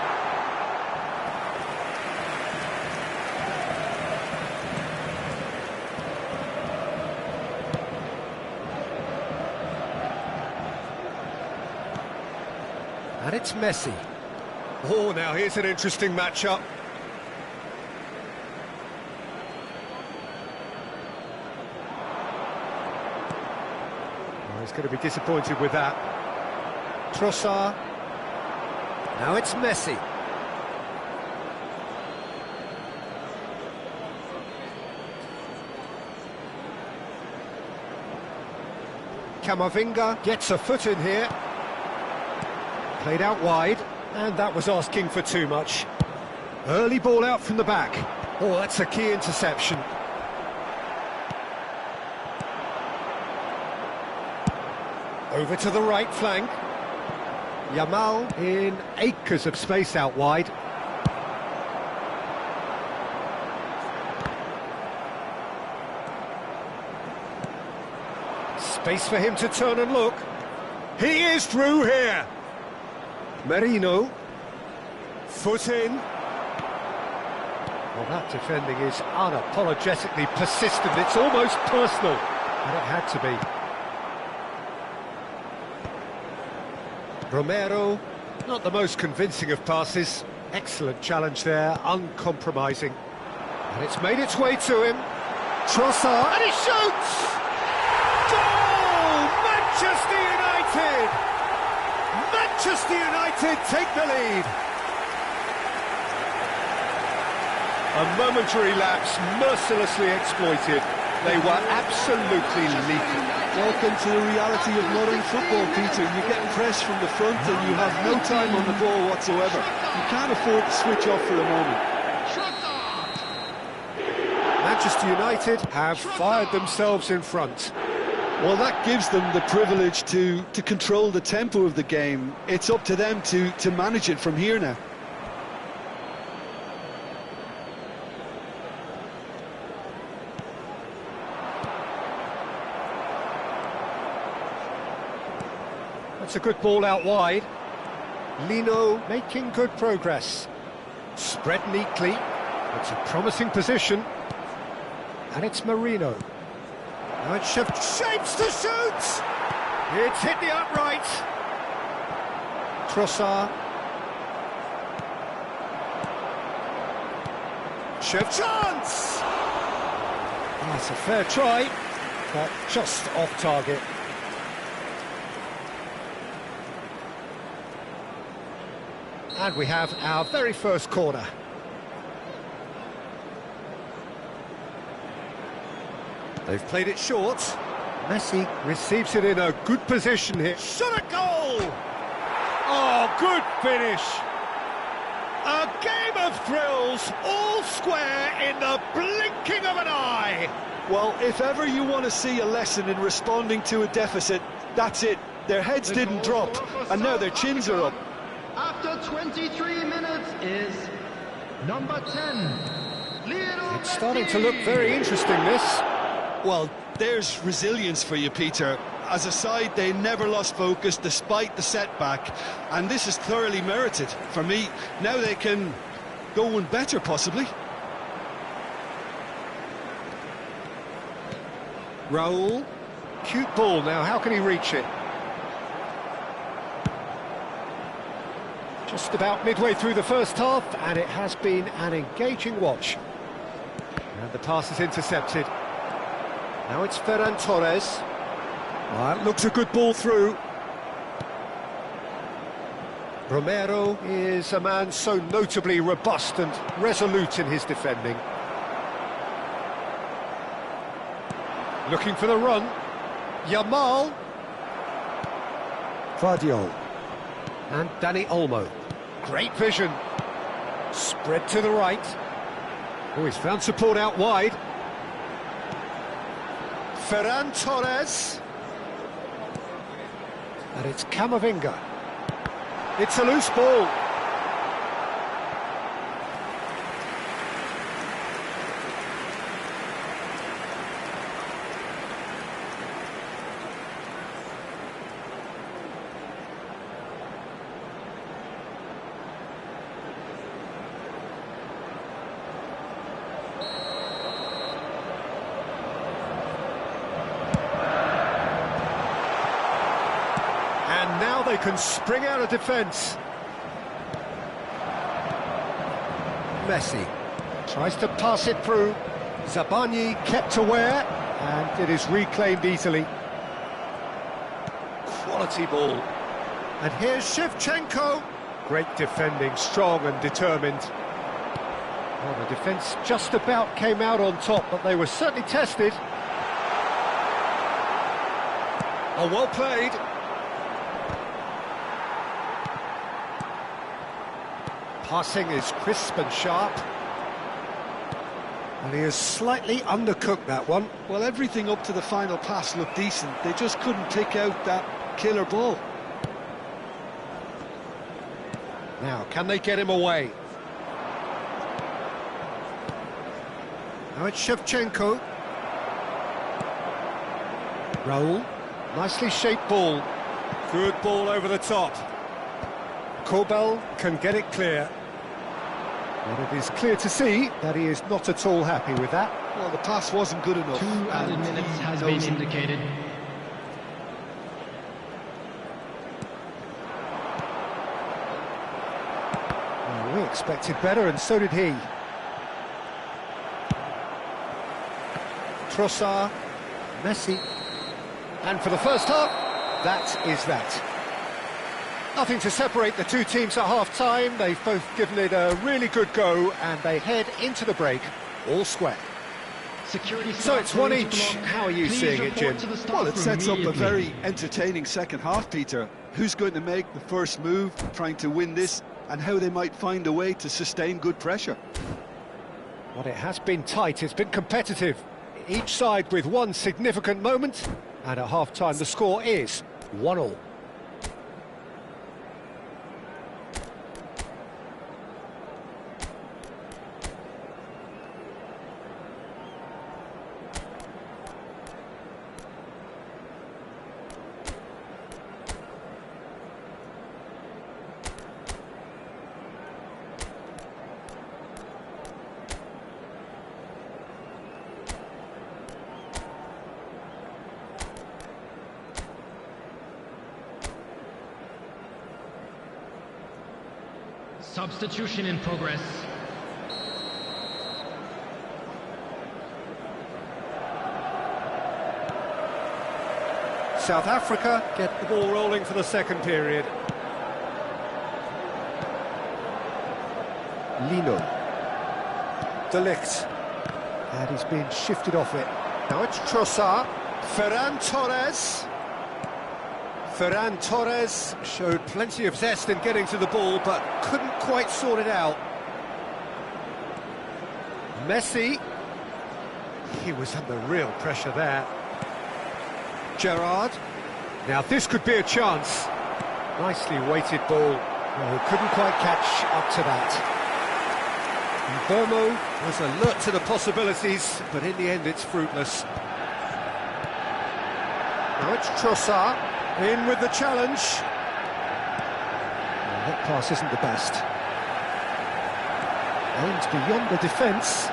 And it's Messi. Oh, now here's an interesting matchup. Oh, he's going to be disappointed with that. Trossard. Now it's Messi. Camavinga gets a foot in here. Played out wide, and that was asking for too much. Early ball out from the back. Oh, that's a key interception. Over to the right flank. Yamal in acres of space out wide. Space for him to turn and look. He is through here. Merino, foot in. Well, that defending is unapologetically persistent. It's almost personal, and it had to be. Romero, not the most convincing of passes. Excellent challenge there, uncompromising. And it's made its way to him. Trossard, and he shoots! Goal! Manchester United! Manchester United take the lead. A momentary lapse, mercilessly exploited. They were absolutely lethal. Welcome to the reality of modern football, Peter. You get pressed from the front and you have no time on the ball whatsoever. You can't afford to switch off for a moment. Manchester United have fired themselves in front. Well, that gives them the privilege to control the tempo of the game. It's up to them to manage it from here now. That's a good ball out wide. Lino making good progress. Spread neatly. It's a promising position. And it's Merino. Now it's shapes to shoot! It's hit the upright. Trossard. Chance! That's a fair try, but just off target. And we have our very first corner. They've played it short. Messi receives it in a good position here. Shot a goal! Oh, good finish. A game of thrills, all square in the blinking of an eye. Well, if ever you want to see a lesson in responding to a deficit, that's it. Their heads didn't drop, and now their chins are up. After 23 minutes is number 10. It's starting to look very interesting, this. Well, there's resilience for you, Peter. As a side, they never lost focus despite the setback, and this is thoroughly merited. For me, now they can go one better, possibly. Raul. Cute ball now, how can he reach it? Just about midway through the first half, and it has been an engaging watch. And the pass is intercepted. Now it's Ferran Torres. Well, that looks a good ball through. Romero is a man so notably robust and resolute in his defending. Looking for the run. Yamal. Vardiol. And Dani Olmo. Great vision. Spread to the right. Oh, he's found support out wide. Ferran Torres. And it's Camavinga. It's a loose ball. And now they can spring out of defence. Messi tries to pass it through. Zabani kept aware, and it is reclaimed easily. Quality ball. And here's Shevchenko. Great defending, strong and determined. Well, the defence just about came out on top, but they were certainly tested. Oh, well played. Passing is crisp and sharp. And he has slightly undercooked that one. Well, everything up to the final pass looked decent. They just couldn't pick out that killer ball. Now, can they get him away? Now it's Shevchenko. Raul. Nicely shaped ball. Good ball over the top. Kobel can get it clear. And it is clear to see that he is not at all happy with that. Well, the pass wasn't good enough. 2 added minutes has been indicated. Well, we expected better, and so did he. Trossard, Messi. And for the first half, that is that. Nothing to separate the two teams at half-time. They've both given it a really good go, and they head into the break all square. So it's one each. How are you seeing it, Jim? Well, it sets up a very entertaining second half, Peter. Who's going to make the first move, trying to win this, and how they might find a way to sustain good pressure? Well, it has been tight, it's been competitive. Each side with one significant moment, and at half-time the score is 1-1. Substitution in progress. South Africa get the ball rolling for the second period. Lino. De Ligt. And he's being shifted off it. Now it's Trossard. Ferran Torres. Ferran Torres showed plenty of zest in getting to the ball, but couldn't quite sort it out. Messi. He was under real pressure there. Gerrard. Now this could be a chance. Nicely weighted ball. Well, he couldn't quite catch up to that. And Burmo was alert to the possibilities, but in the end it's fruitless. Now it's Trossard. In with the challenge. Well, that pass isn't the best. Aims beyond the defence.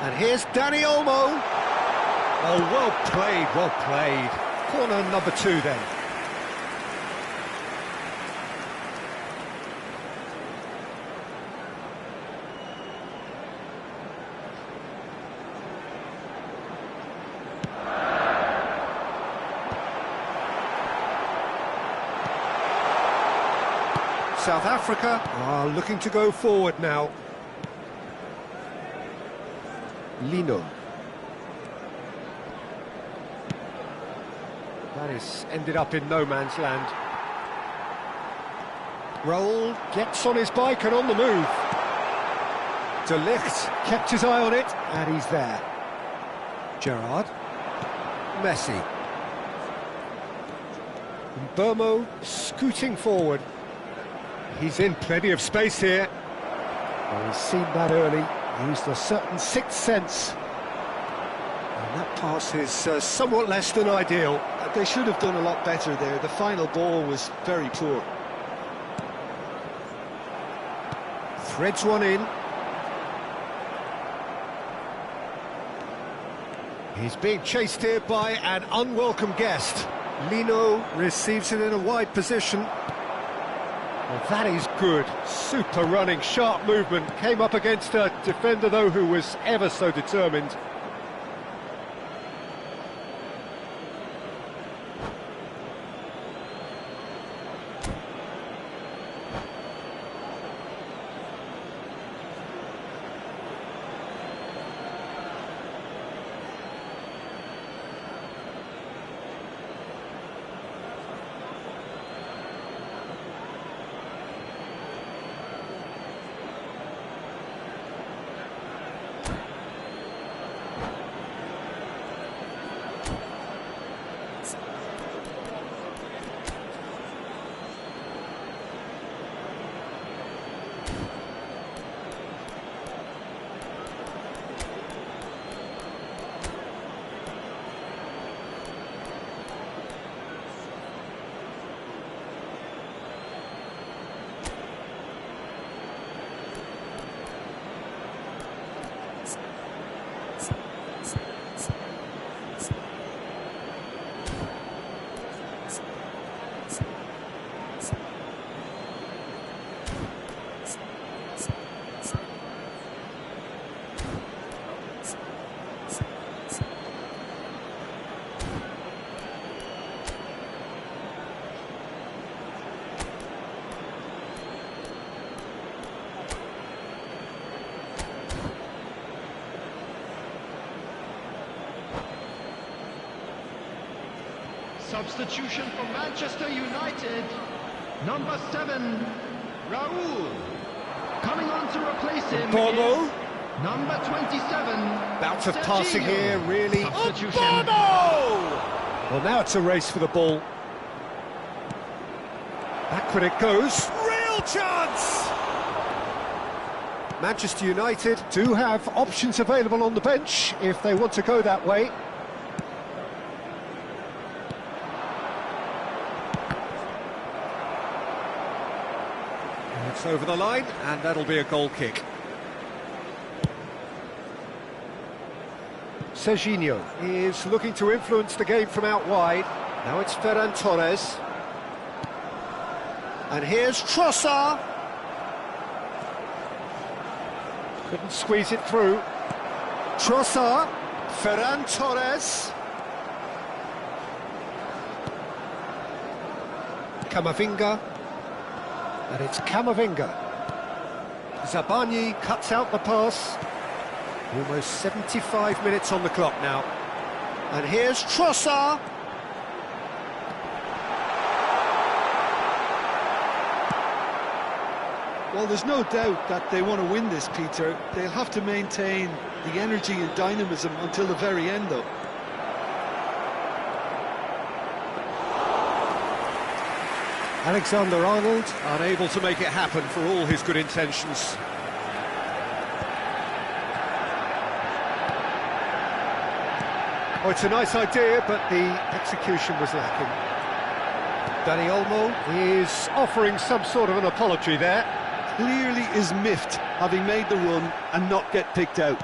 And here's Dani Olmo. Oh, well played, well played. Corner number 2 then. South Africa are looking to go forward now. Lino. That is ended up in no man's land. Raul gets on his bike and on the move. De Ligt kept his eye on it, and he's there. Gerrard. Messi. And Burmo scooting forward. He's in plenty of space here. Well, he's seen that early, used a certain sixth sense. And that pass is somewhat less than ideal. They should have done a lot better there. The final ball was very poor. Threads one in. He's being chased here by an unwelcome guest. Lino receives it in a wide position. Well, that is good. Super running, sharp movement. Came up against a defender, though, who was ever so determined. Substitution for Manchester United. Number 7, Raul. Coming on to replace him Bono. is number 27. Bout of passing Serginho. here, really. Substitution. Well, now it's a race for the ball. Backward it goes. Real chance! Manchester United do have options available on the bench if they want to go that way. It's over the line, and that'll be a goal kick. Serginho is looking to influence the game from out wide. Now it's Ferran Torres. And here's Trossard. Couldn't squeeze it through. Trossard. Ferran Torres. Camavinga. And it's Camavinga. Zabani cuts out the pass. Almost 75 minutes on the clock now. And here's Trossard. Well, there's no doubt that they want to win this, Peter. They'll have to maintain the energy and dynamism until the very end, though. Alexander-Arnold unable to make it happen for all his good intentions. Oh, it's a nice idea, but the execution was lacking. Dani Olmo is offering some sort of an apology there. Clearly is miffed, having made the run and not get picked out.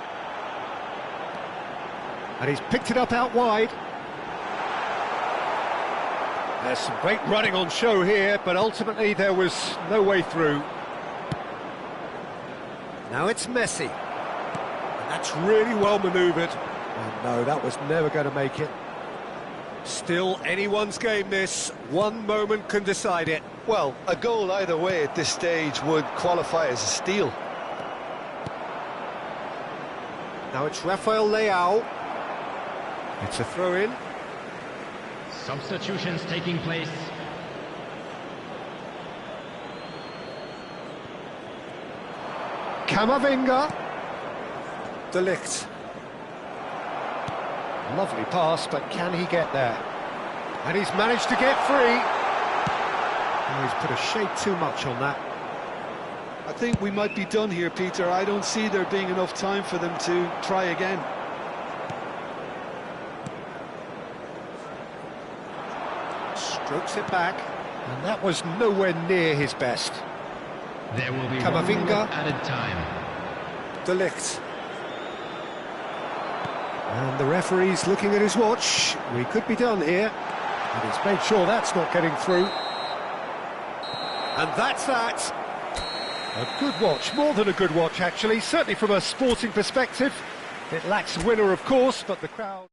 And he's picked it up out wide. There's some great running on show here, but ultimately there was no way through. Now it's Messi. And that's really well manoeuvred. Oh no, that was never going to make it. Still anyone's game this. One moment can decide it. Well, a goal either way at this stage would qualify as a steal. Now it's Rafael Leao. It's a throw-in. Substitutions taking place. Camavinga. De Ligt. Lovely pass, but can he get there? And he's managed to get free. Oh, he's put a shade too much on that. I think we might be done here, Peter. I don't see there being enough time for them to try again. Strokes it back, and that was nowhere near his best. There will be Camavinga. added time. De Ligt. And the referee's looking at his watch. We could be done here. And he's made sure that's not getting through. And that's that. A good watch, more than a good watch actually, certainly from a sporting perspective. It lacks winner, of course, but the crowd...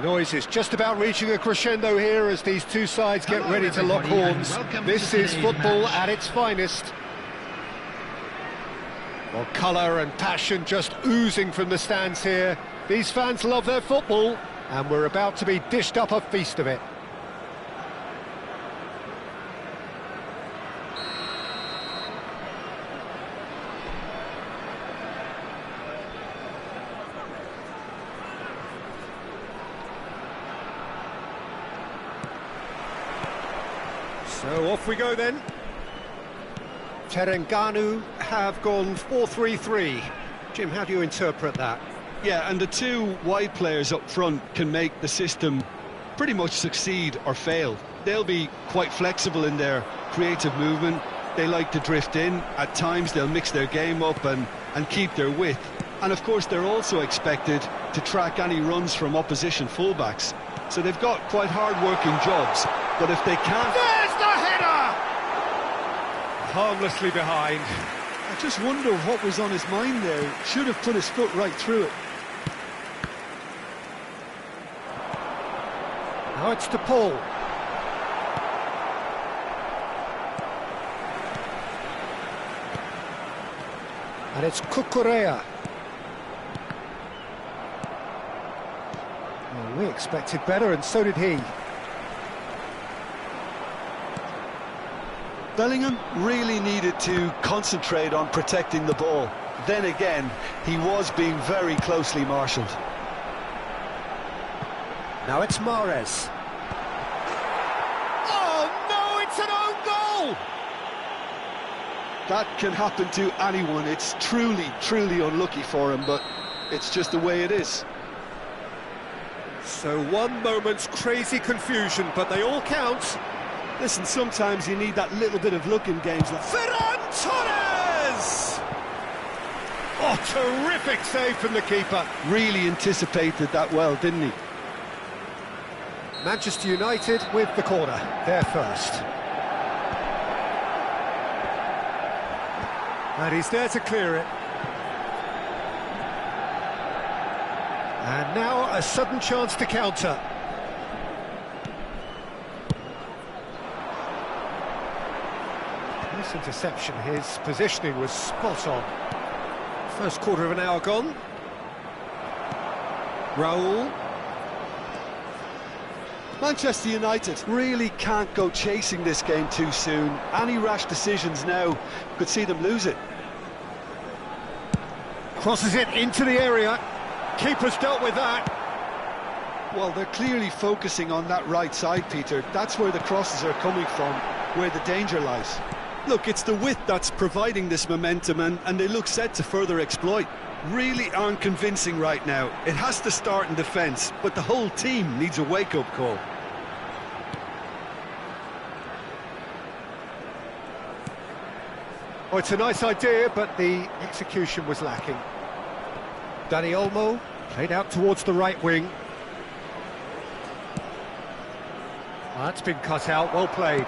The noise is just about reaching a crescendo here as these two sides get ready to lock horns. This is football at its finest. Well, colour and passion just oozing from the stands here. These fans love their football, and we're about to be dished up a feast of it. So off we go then. Terengganu have gone 4-3-3. Jim, how do you interpret that? Yeah, and the two wide players up front can make the system pretty much succeed or fail. They'll be quite flexible in their creative movement. They like to drift in. At times they'll mix their game up and keep their width. And of course they're also expected to track any runs from opposition fullbacks. So they've got quite hard-working jobs, but if they can't... There's the header! Harmlessly behind. I just wonder what was on his mind there. Should have put his foot right through it. Now it's to Paul. And it's Cucurella. Well, we expected better, and so did he. Bellingham really needed to concentrate on protecting the ball. Then again, he was being very closely marshalled. Now it's Mahrez. Oh no, it's an own goal! That can happen to anyone. It's truly, truly unlucky for him, but it's just the way it is. So one moment's crazy confusion, but they all count. Listen, sometimes you need that little bit of luck in games like... Ferran Torres! Oh, terrific save from the keeper. Really anticipated that well, didn't he? Manchester United with the corner, they're first. And he's there to clear it. And now a sudden chance to counter. Nice interception, his positioning was spot on. First quarter of an hour gone. Raul. Manchester United really can't go chasing this game too soon. Any rash decisions now could see them lose it. Crosses it into the area. Keeper's dealt with that. Well, they're clearly focusing on that right side, Peter. That's where the crosses are coming from, where the danger lies. Look, it's the width that's providing this momentum, and they look set to further exploit. Really aren't convincing right now. It has to start in defence, but the whole team needs a wake-up call. Oh, it's a nice idea, but the execution was lacking. Dani Olmo played out towards the right wing. Oh, that's been cut out, well played.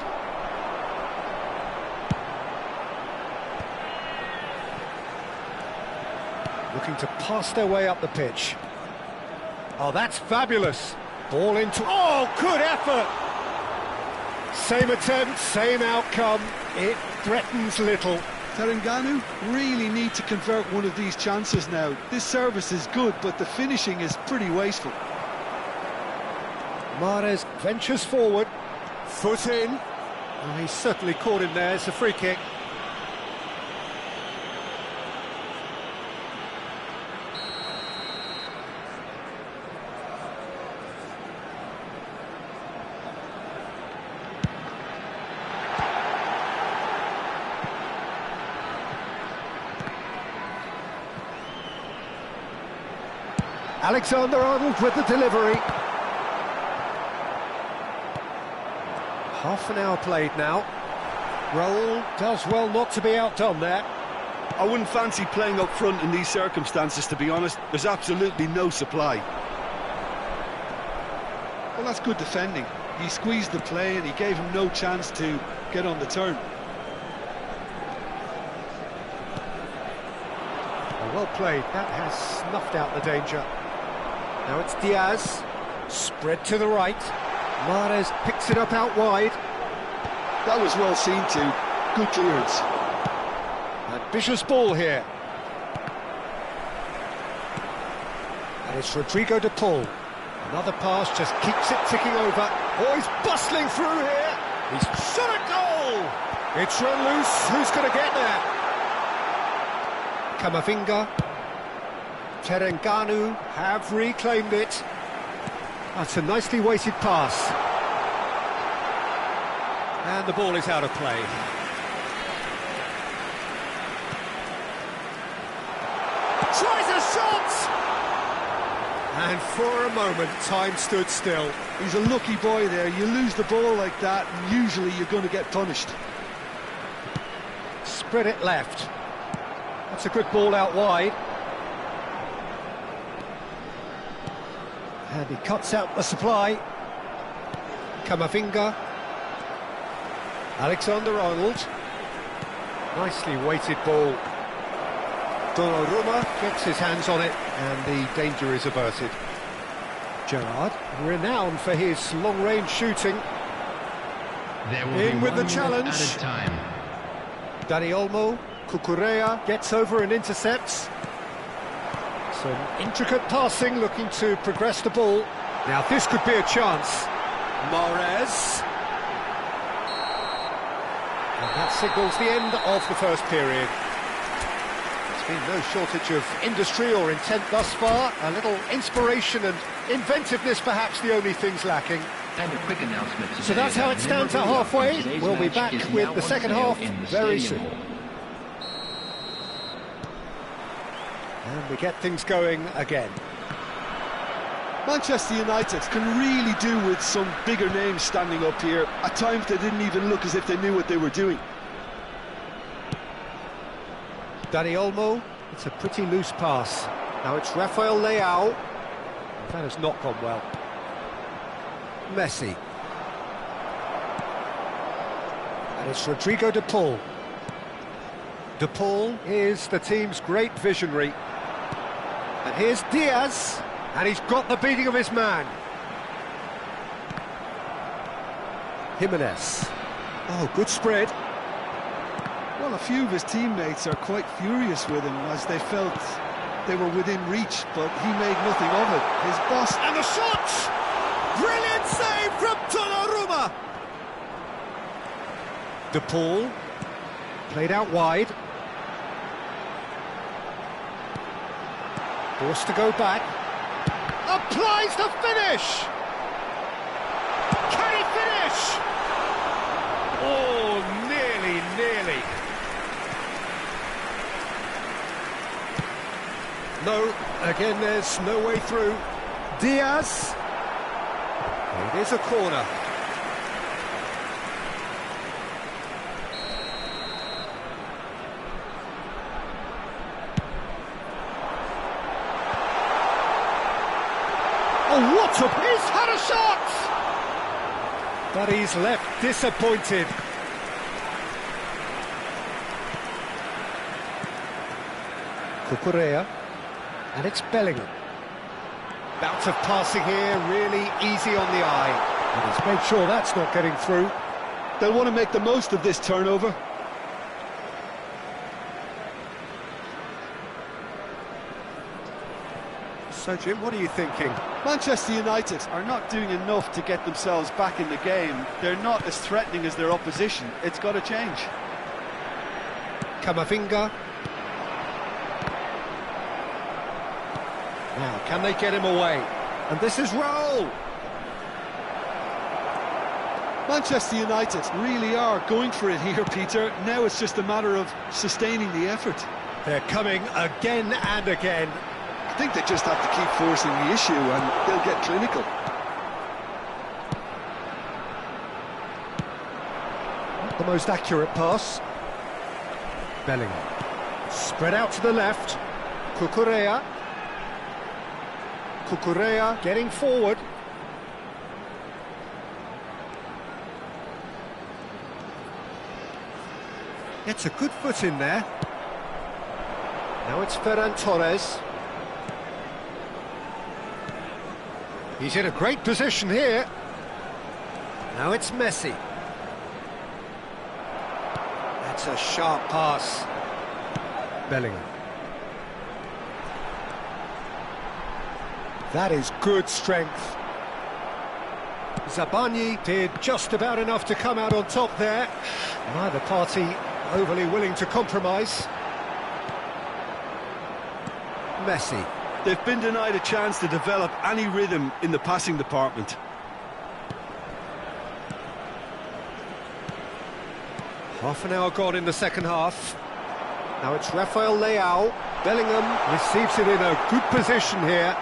Looking to pass their way up the pitch. Oh, that's fabulous. Ball into... Oh, good effort! Same attempt, same outcome. It threatens little. Terengganu really need to convert one of these chances now. This service is good, but the finishing is pretty wasteful. Mahrez ventures forward. Foot in. Oh, he's certainly caught him there. It's a free kick. Alexander-Arnold with the delivery. Half an hour played now. Raul does well not to be outdone there. I wouldn't fancy playing up front in these circumstances, to be honest. There's absolutely no supply. Well, that's good defending. He squeezed the play and he gave him no chance to get on the turn. Well played, that has snuffed out the danger. Now it's Diaz, Spread to the right. Mahrez picks it up out wide. That was well seen too. Good clearance. Ambitious ball here. And it's Rodrigo de Paul. Another pass just keeps it ticking over. Oh, he's bustling through here. He's shot a goal. It's run loose. Who's going to get there? Camavinga. Terengganu have reclaimed it. That's a nicely weighted pass. And the ball is out of play. Tries a shot! And for a moment, time stood still. He's a lucky boy there. You lose the ball like that, and usually you're going to get punished. Spread it left. That's a good ball out wide. And he cuts out the supply. Camavinga. Alexander-Arnold. Nicely weighted ball. Donnarumma gets his hands on it, and the danger is averted. Gerrard, renowned for his long-range shooting. There will In be with the 1 minute challenge. at a time. Dani Olmo, Cucurella gets over and intercepts. Some intricate passing, looking to progress the ball. Now this could be a chance. Mahrez. And that signals the end of the first period. There's been no shortage of industry or intent thus far. A little inspiration and inventiveness, perhaps the only things lacking. And a quick announcement. So that's how it stands at halfway. We'll be back with the second half very soon. And we get things going again. Manchester United can really do with some bigger names standing up here. At times they didn't even look as if they knew what they were doing. Dani Olmo, it's a pretty loose pass. Now it's Rafael Leao. That has not gone well. Messi. And it's Rodrigo de Paul. De Paul is the team's great visionary. And here's Diaz. And he's got the beating of his man. Jimenez. Oh, good spread. Well, a few of his teammates are quite furious with him as they felt they were within reach, but he made nothing of it. His boss... And the shot! Brilliant save from Donnarumma! De Paul. Played out wide. Forced to go back. Applies the finish! Can he finish? Oh, nearly. No, again there's no way through. Diaz. It is a corner. Oh, what a... He's had a shot! But he's left disappointed. Cucurella. And it's Bellingham. Bout of passing here, really easy on the eye. And he's made sure that's not getting through. They'll want to make the most of this turnover. So, Jim, what are you thinking? Manchester United are not doing enough to get themselves back in the game. They're not as threatening as their opposition. It's got to change. Camavinga. Now, can they get him away? And this is Raul. Manchester United really are going for it here, Peter. Now it's just a matter of sustaining the effort. They're coming again and again. I think they just have to keep forcing the issue and they'll get clinical. Not the most accurate pass. Bellingham. Spread out to the left. Cucurella. Cucurella getting forward. Gets a good foot in there. Now it's Ferran Torres. He's in a great position here. Now it's Messi. That's a sharp pass. Bellingham. That is good strength. Zabani did just about enough to come out on top there. Neither party overly willing to compromise. Messi. They've been denied a chance to develop any rhythm in the passing department. Half an hour gone in the second half. Now it's Rafael Leao. Bellingham receives it in a good position here.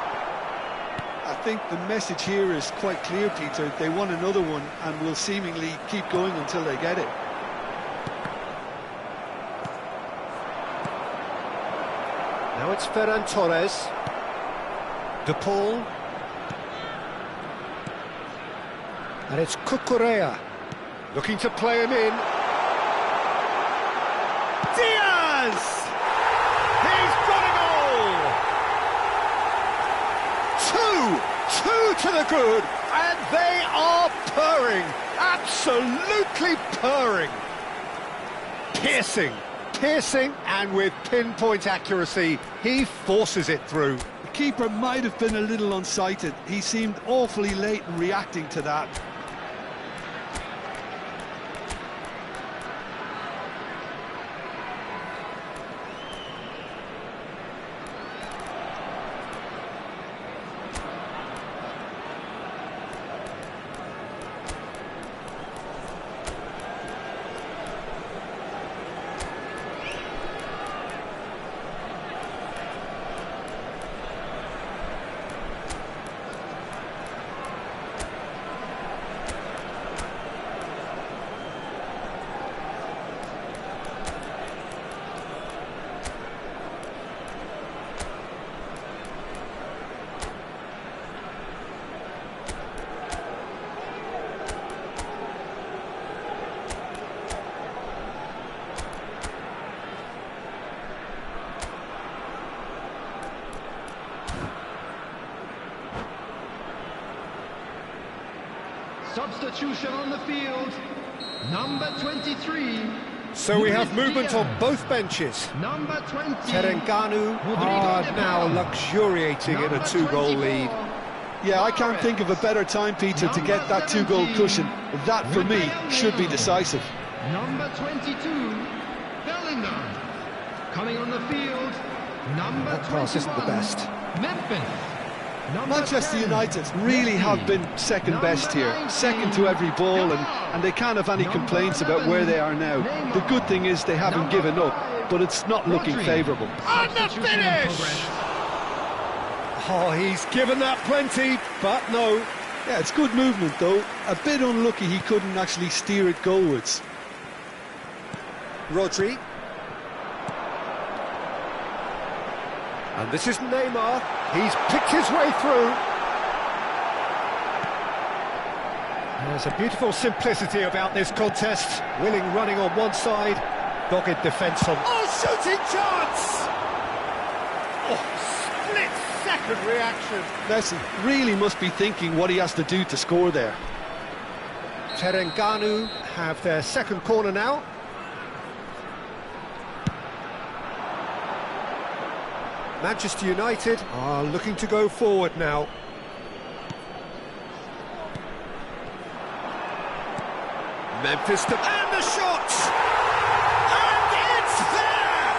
I think the message here is quite clear, Peter. They want another one and will seemingly keep going until they get it. Now it's Ferran Torres. De Paul. And it's Cucurella. Looking to play him in. Diaz! He's got a goal! Two to the good, and they are purring, absolutely purring. Piercing, and with pinpoint accuracy, he forces it through. The keeper might have been a little unsighted. He seemed awfully late in reacting to that. Substitution on the field, number 23. So we have movement on both benches. Number 20. Terengganu are now luxuriating in a two-goal lead. Yeah, I can't think of a better time, Peter, to get that two-goal cushion. That, for me, should be decisive. Number 22, Bellingham. Coming on the field, number 21. That pass isn't the best. Memphis. Manchester United really have been second best here, second to every ball, and they can't have any complaints about where they are now. The good thing is they haven't given up, but it's not looking favourable. And the finish! Oh, he's given that plenty, but no. Yeah, it's good movement though. A bit unlucky he couldn't actually steer it goalwards. Rodri. And this is Neymar. He's picked his way through. There's a beautiful simplicity about this contest. Willing running on one side, dogged defence on... Oh, shooting chance! Oh, split-second reaction. Messi really must be thinking what he has to do to score there. Terengganu have their second corner now. Manchester United are looking to go forward now. Memphis to... And the shot! And it's there!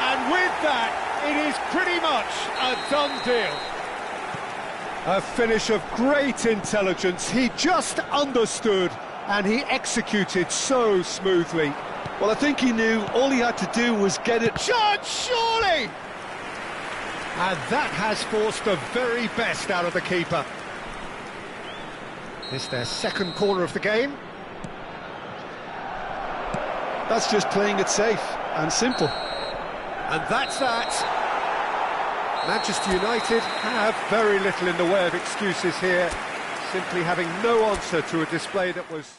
And with that, it is pretty much a done deal. A finish of great intelligence. He just understood and he executed so smoothly. Well, I think he knew all he had to do was get it... Shot, surely! And that has forced the very best out of the keeper. It's their second corner of the game. That's just playing it safe and simple. And that's that. Manchester United have very little in the way of excuses here, simply having no answer to a display that was...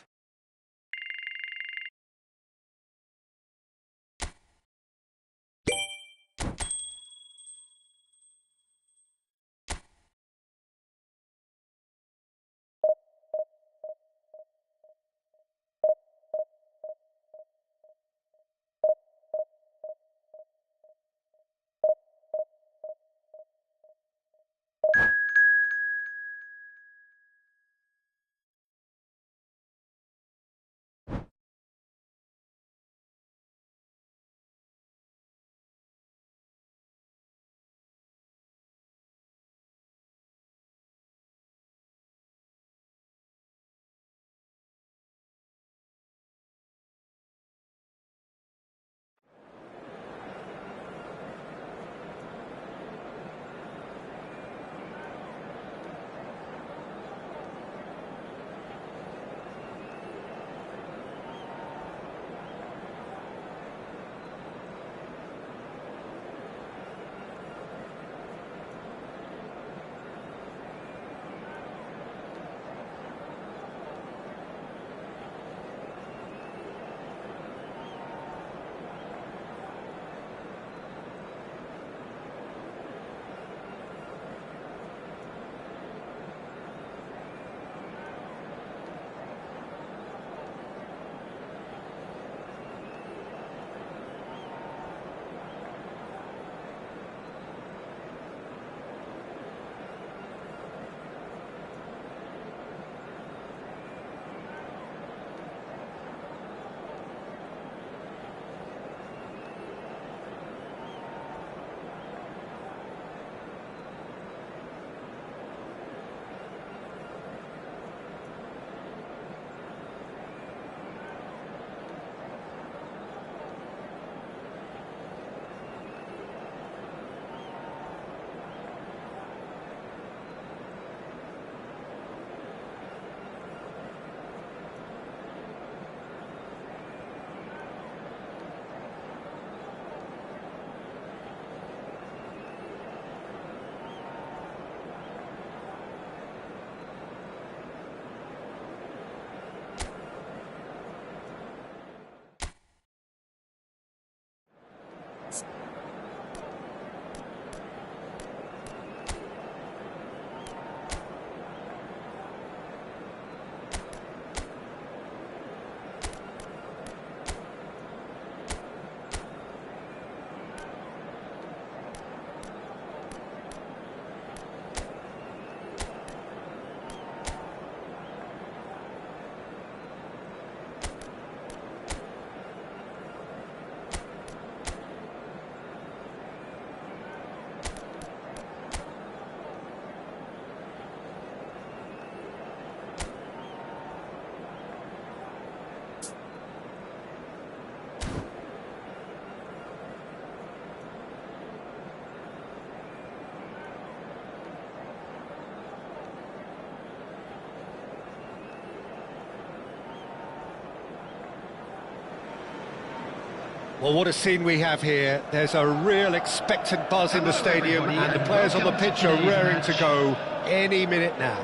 Well, what a scene we have here. There's a real expectant buzz in the stadium, and the players on the pitch are raring to go any minute now.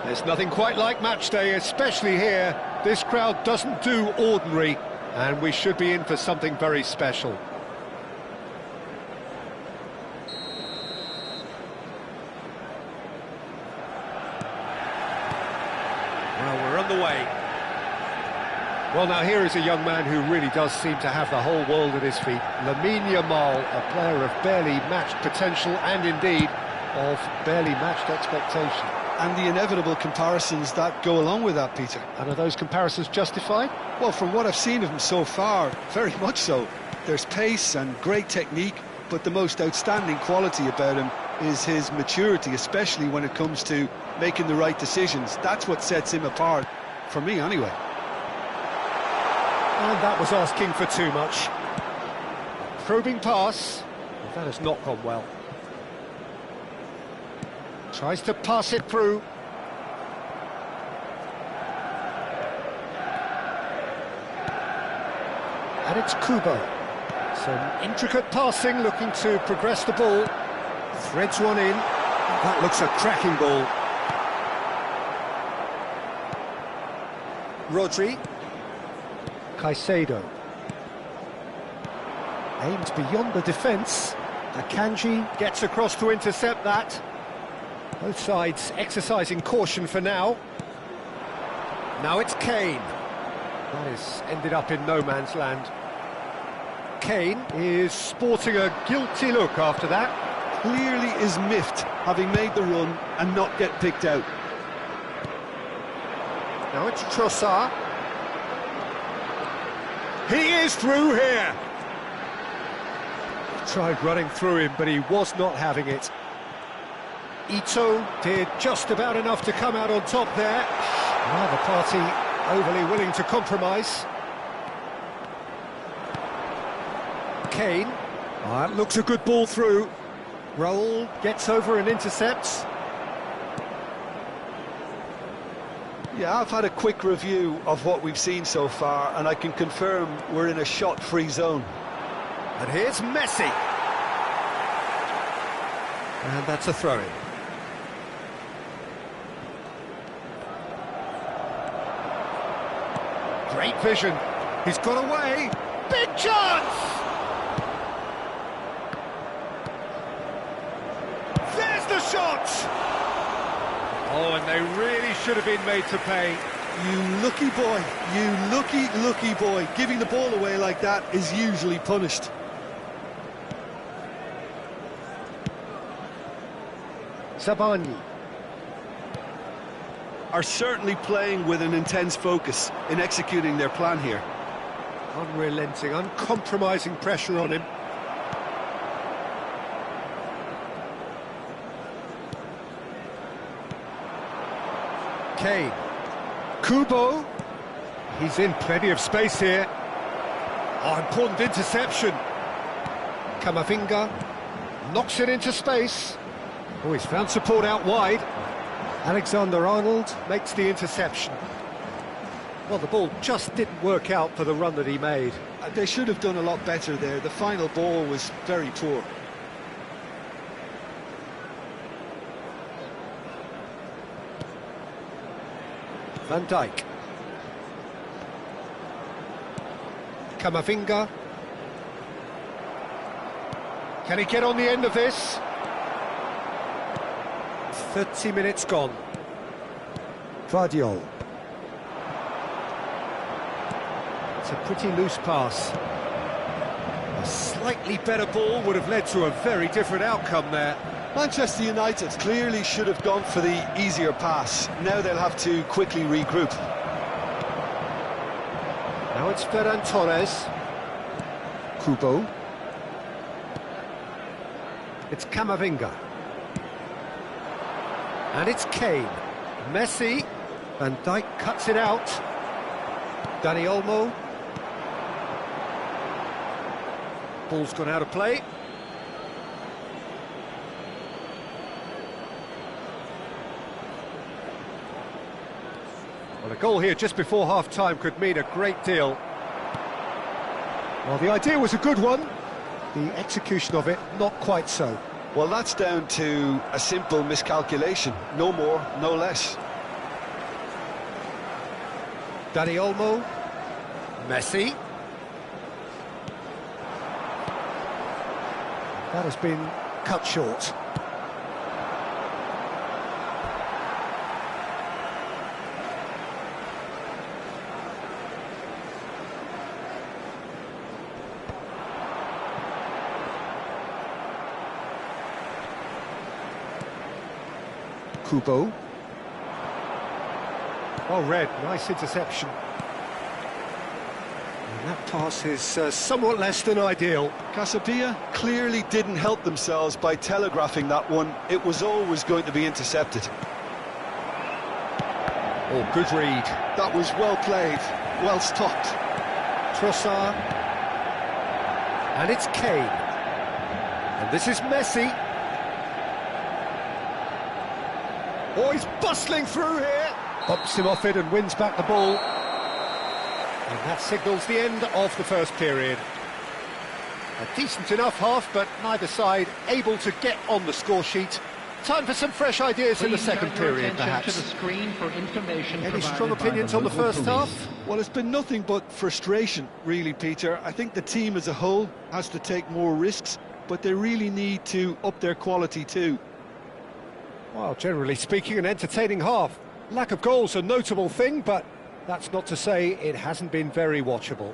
There's nothing quite like match day, especially here. This crowd doesn't do ordinary, and we should be in for something very special. Well, we're on the way. Well, now here is a young man who really does seem to have the whole world at his feet. Lamine Yamal, a player of barely matched potential and indeed of barely matched expectation. And the inevitable comparisons that go along with that, Peter. And are those comparisons justified? Well, from what I've seen of him so far, very much so. There's pace and great technique, but the most outstanding quality about him is his maturity, especially when it comes to making the right decisions. That's what sets him apart, for me anyway. And that was asking for too much. Probing pass. Well, that has not gone well. Tries to pass it through. And it's Kubo. Some intricate passing, looking to progress the ball. Threads one in. That looks a cracking ball. Rodri. Caicedo. Aims beyond the defence. Akanji gets across to intercept that. Both sides exercising caution for now. Now it's Kane. That has ended up in no man's land. Kane is sporting a guilty look after that. Clearly is miffed, having made the run and not get picked out. Now it's Trossard. He is through here. Tried running through him, but he was not having it. Ito did just about enough to come out on top there. Now the party overly willing to compromise. Kane. Oh, that looks a good ball through. Raul gets over and intercepts. Yeah, I've had a quick review of what we've seen so far, and I can confirm we're in a shot-free zone. And here's Messi. And that's a throw-in. Great vision. He's got away. Big chance! There's the shot! Oh, and they really should have been made to pay. You lucky boy, you lucky boy. Giving the ball away like that is usually punished. Sabani. Are certainly playing with an intense focus in executing their plan here. Unrelenting, uncompromising pressure on him. Kane. Kubo. He's in plenty of space here. Oh, important interception. Camavinga knocks it into space. Oh, he's found support out wide. Alexander-Arnold makes the interception. Well, the ball just didn't work out for the run that he made. They should have done a lot better there. The final ball was very poor. Van Dijk. Camavinga. Can he get on the end of this? 30 minutes gone. Vardiol. It's a pretty loose pass. A slightly better ball would have led to a very different outcome there. Manchester United clearly should have gone for the easier pass. Now they'll have to quickly regroup. Now it's Ferran Torres. Kubo. It's Camavinga. And it's Kane. Messi. Van Dijk cuts it out. Dani Olmo. Ball's gone out of play. Well, a goal here just before half-time could mean a great deal. Well, the idea was a good one. The execution of it, not quite so. Well, that's down to a simple miscalculation. No more, no less. Dani Olmo. Messi. That has been cut short. Kubo. Oh, Red, nice interception. And that pass is somewhat less than ideal. Casabia clearly didn't help themselves by telegraphing that one. It was always going to be intercepted. Oh, good read. That was well played, well stopped. Trossard. And it's Kane. And this is Messi. Oh, he's bustling through here. Bumps him off it and wins back the ball. And that signals the end of the first period. A decent enough half, but neither side able to get on the score sheet. Time for some fresh ideas in the second period, perhaps. To the screen for information. Any strong opinions on the first half? Well, it's been nothing but frustration, really, Peter. I think the team as a whole has to take more risks, but they really need to up their quality too. Well, generally speaking, an entertaining half. Lack of goals a notable thing, but that's not to say it hasn't been very watchable.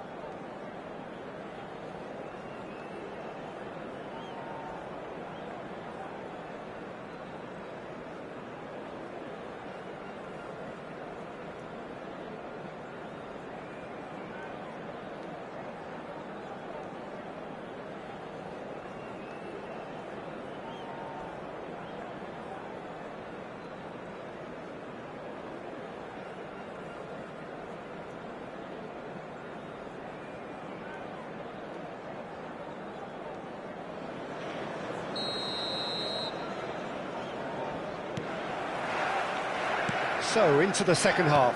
So, into the second half.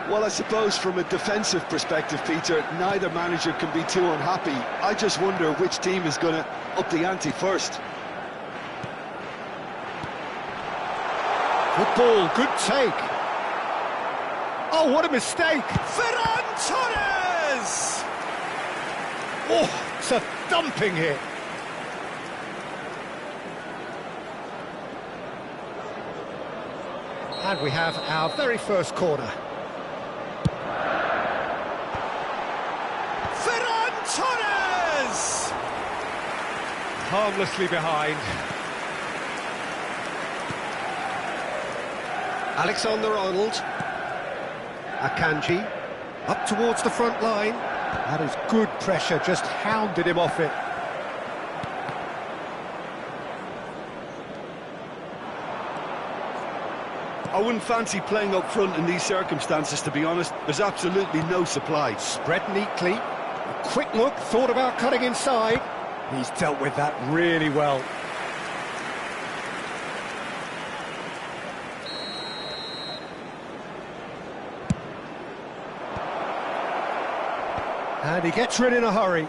Well, I suppose from a defensive perspective, Peter, neither manager can be too unhappy. I just wonder which team is going to up the ante first. Good ball, good take. Oh, what a mistake! Ferran Torres! Oh, it's a thumping hit. And we have our very first corner. Ferran Torres! Harmlessly behind. Alexander-Arnold. Akanji. Up towards the front line. That is good pressure, just hounded him off it. I wouldn't fancy playing up front in these circumstances, to be honest. There's absolutely no supply. Spread neatly. A quick look, thought about cutting inside. He's dealt with that really well. And he gets rid in a hurry.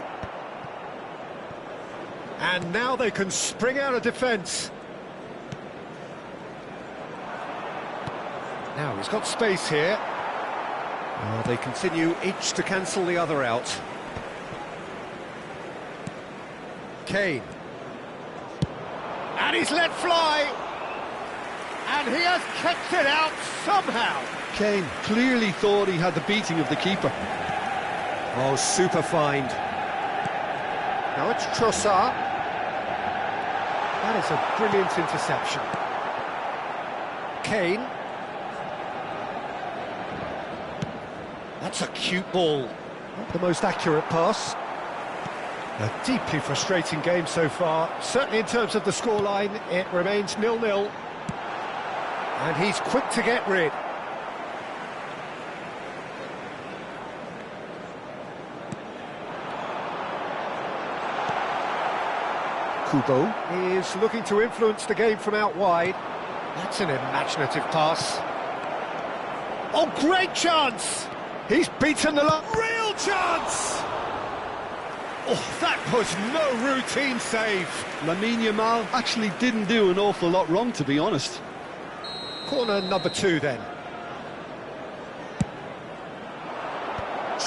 And now they can spring out of defence. Now he's got space here. Oh, they continue each to cancel the other out. Kane. And he's let fly. And he has kept it out somehow. Kane clearly thought he had the beating of the keeper. Oh, super find. Now it's Trossard. That is a brilliant interception. Kane. That's a cute ball. Not the most accurate pass. A deeply frustrating game so far. Certainly in terms of the scoreline, it remains 0-0. And he's quick to get rid. Kubo is looking to influence the game from out wide. That's an imaginative pass. Oh, great chance! He's beaten the line. Real chance! Oh, that was no routine save. Lamine Yamal actually didn't do an awful lot wrong, to be honest. Corner number 2 then.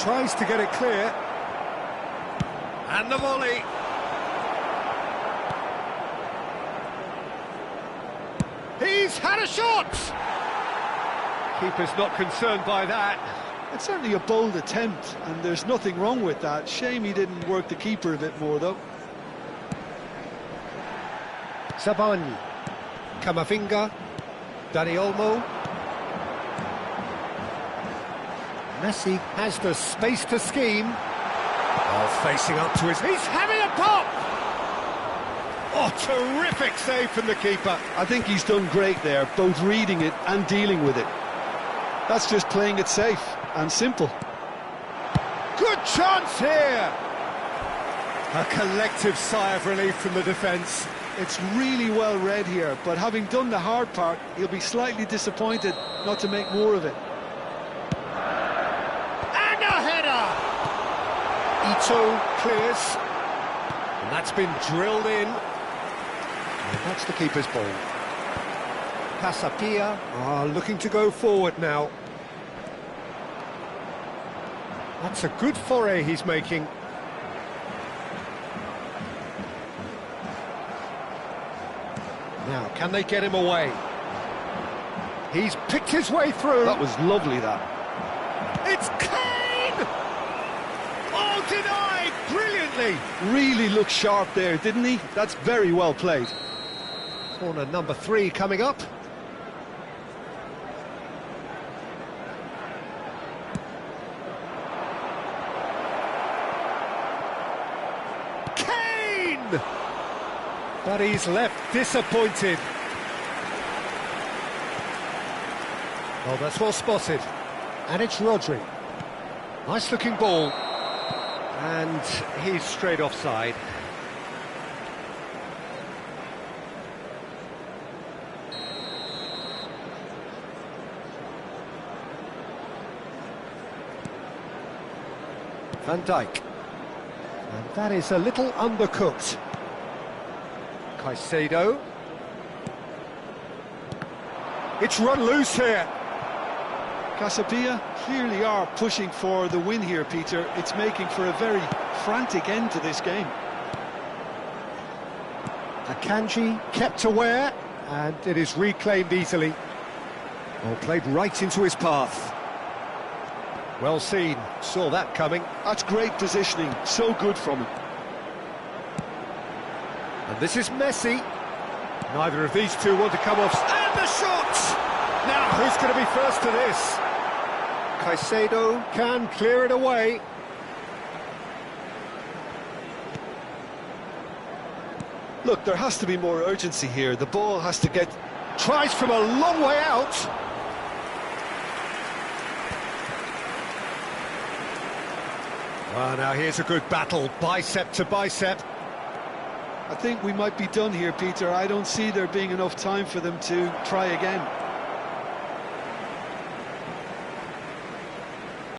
Tries to get it clear. And the volley. He's had a shot! Keeper's not concerned by that. It's certainly a bold attempt, and there's nothing wrong with that. Shame he didn't work the keeper a bit more, though. Sabani, Camavinga, Dani Olmo. Messi has the space to scheme. Oh, facing up to his... He's having a pop! Oh, terrific save from the keeper. I think he's done great there, both reading it and dealing with it. That's just playing it safe and simple. Good chance here! A collective sigh of relief from the defence. It's really well read here, but having done the hard part, he'll be slightly disappointed not to make more of it. And a header! Ito clears. And that's been drilled in. And that's the keeper's ball. Casapia are looking to go forward now. That's a good foray he's making. Now, can they get him away? He's picked his way through. That was lovely, that. It's Kane! Oh, denied brilliantly! Really looked sharp there, didn't he? That's very well played. Corner number 3 coming up. Kane! But he's left disappointed. Oh, that's well spotted. And it's Rodri. Nice looking ball. And he's straight offside. Van Dijk. And that is a little undercooked. Caicedo. It's run loose here. Casapia clearly are pushing for the win here, Peter. It's making for a very frantic end to this game. Akanji kept aware, and it is reclaimed easily. Oh, played right into his path. Well seen, saw that coming. That's great positioning, so good from him. And this is Messi. Neither of these two want to come off. And the shot! Now, who's going to be first to this? Caicedo can clear it away. Look, there has to be more urgency here. The ball has to get... Tries from a long way out. Well, now here's a good battle, bicep to bicep. I think we might be done here, Peter. I don't see there being enough time for them to try again.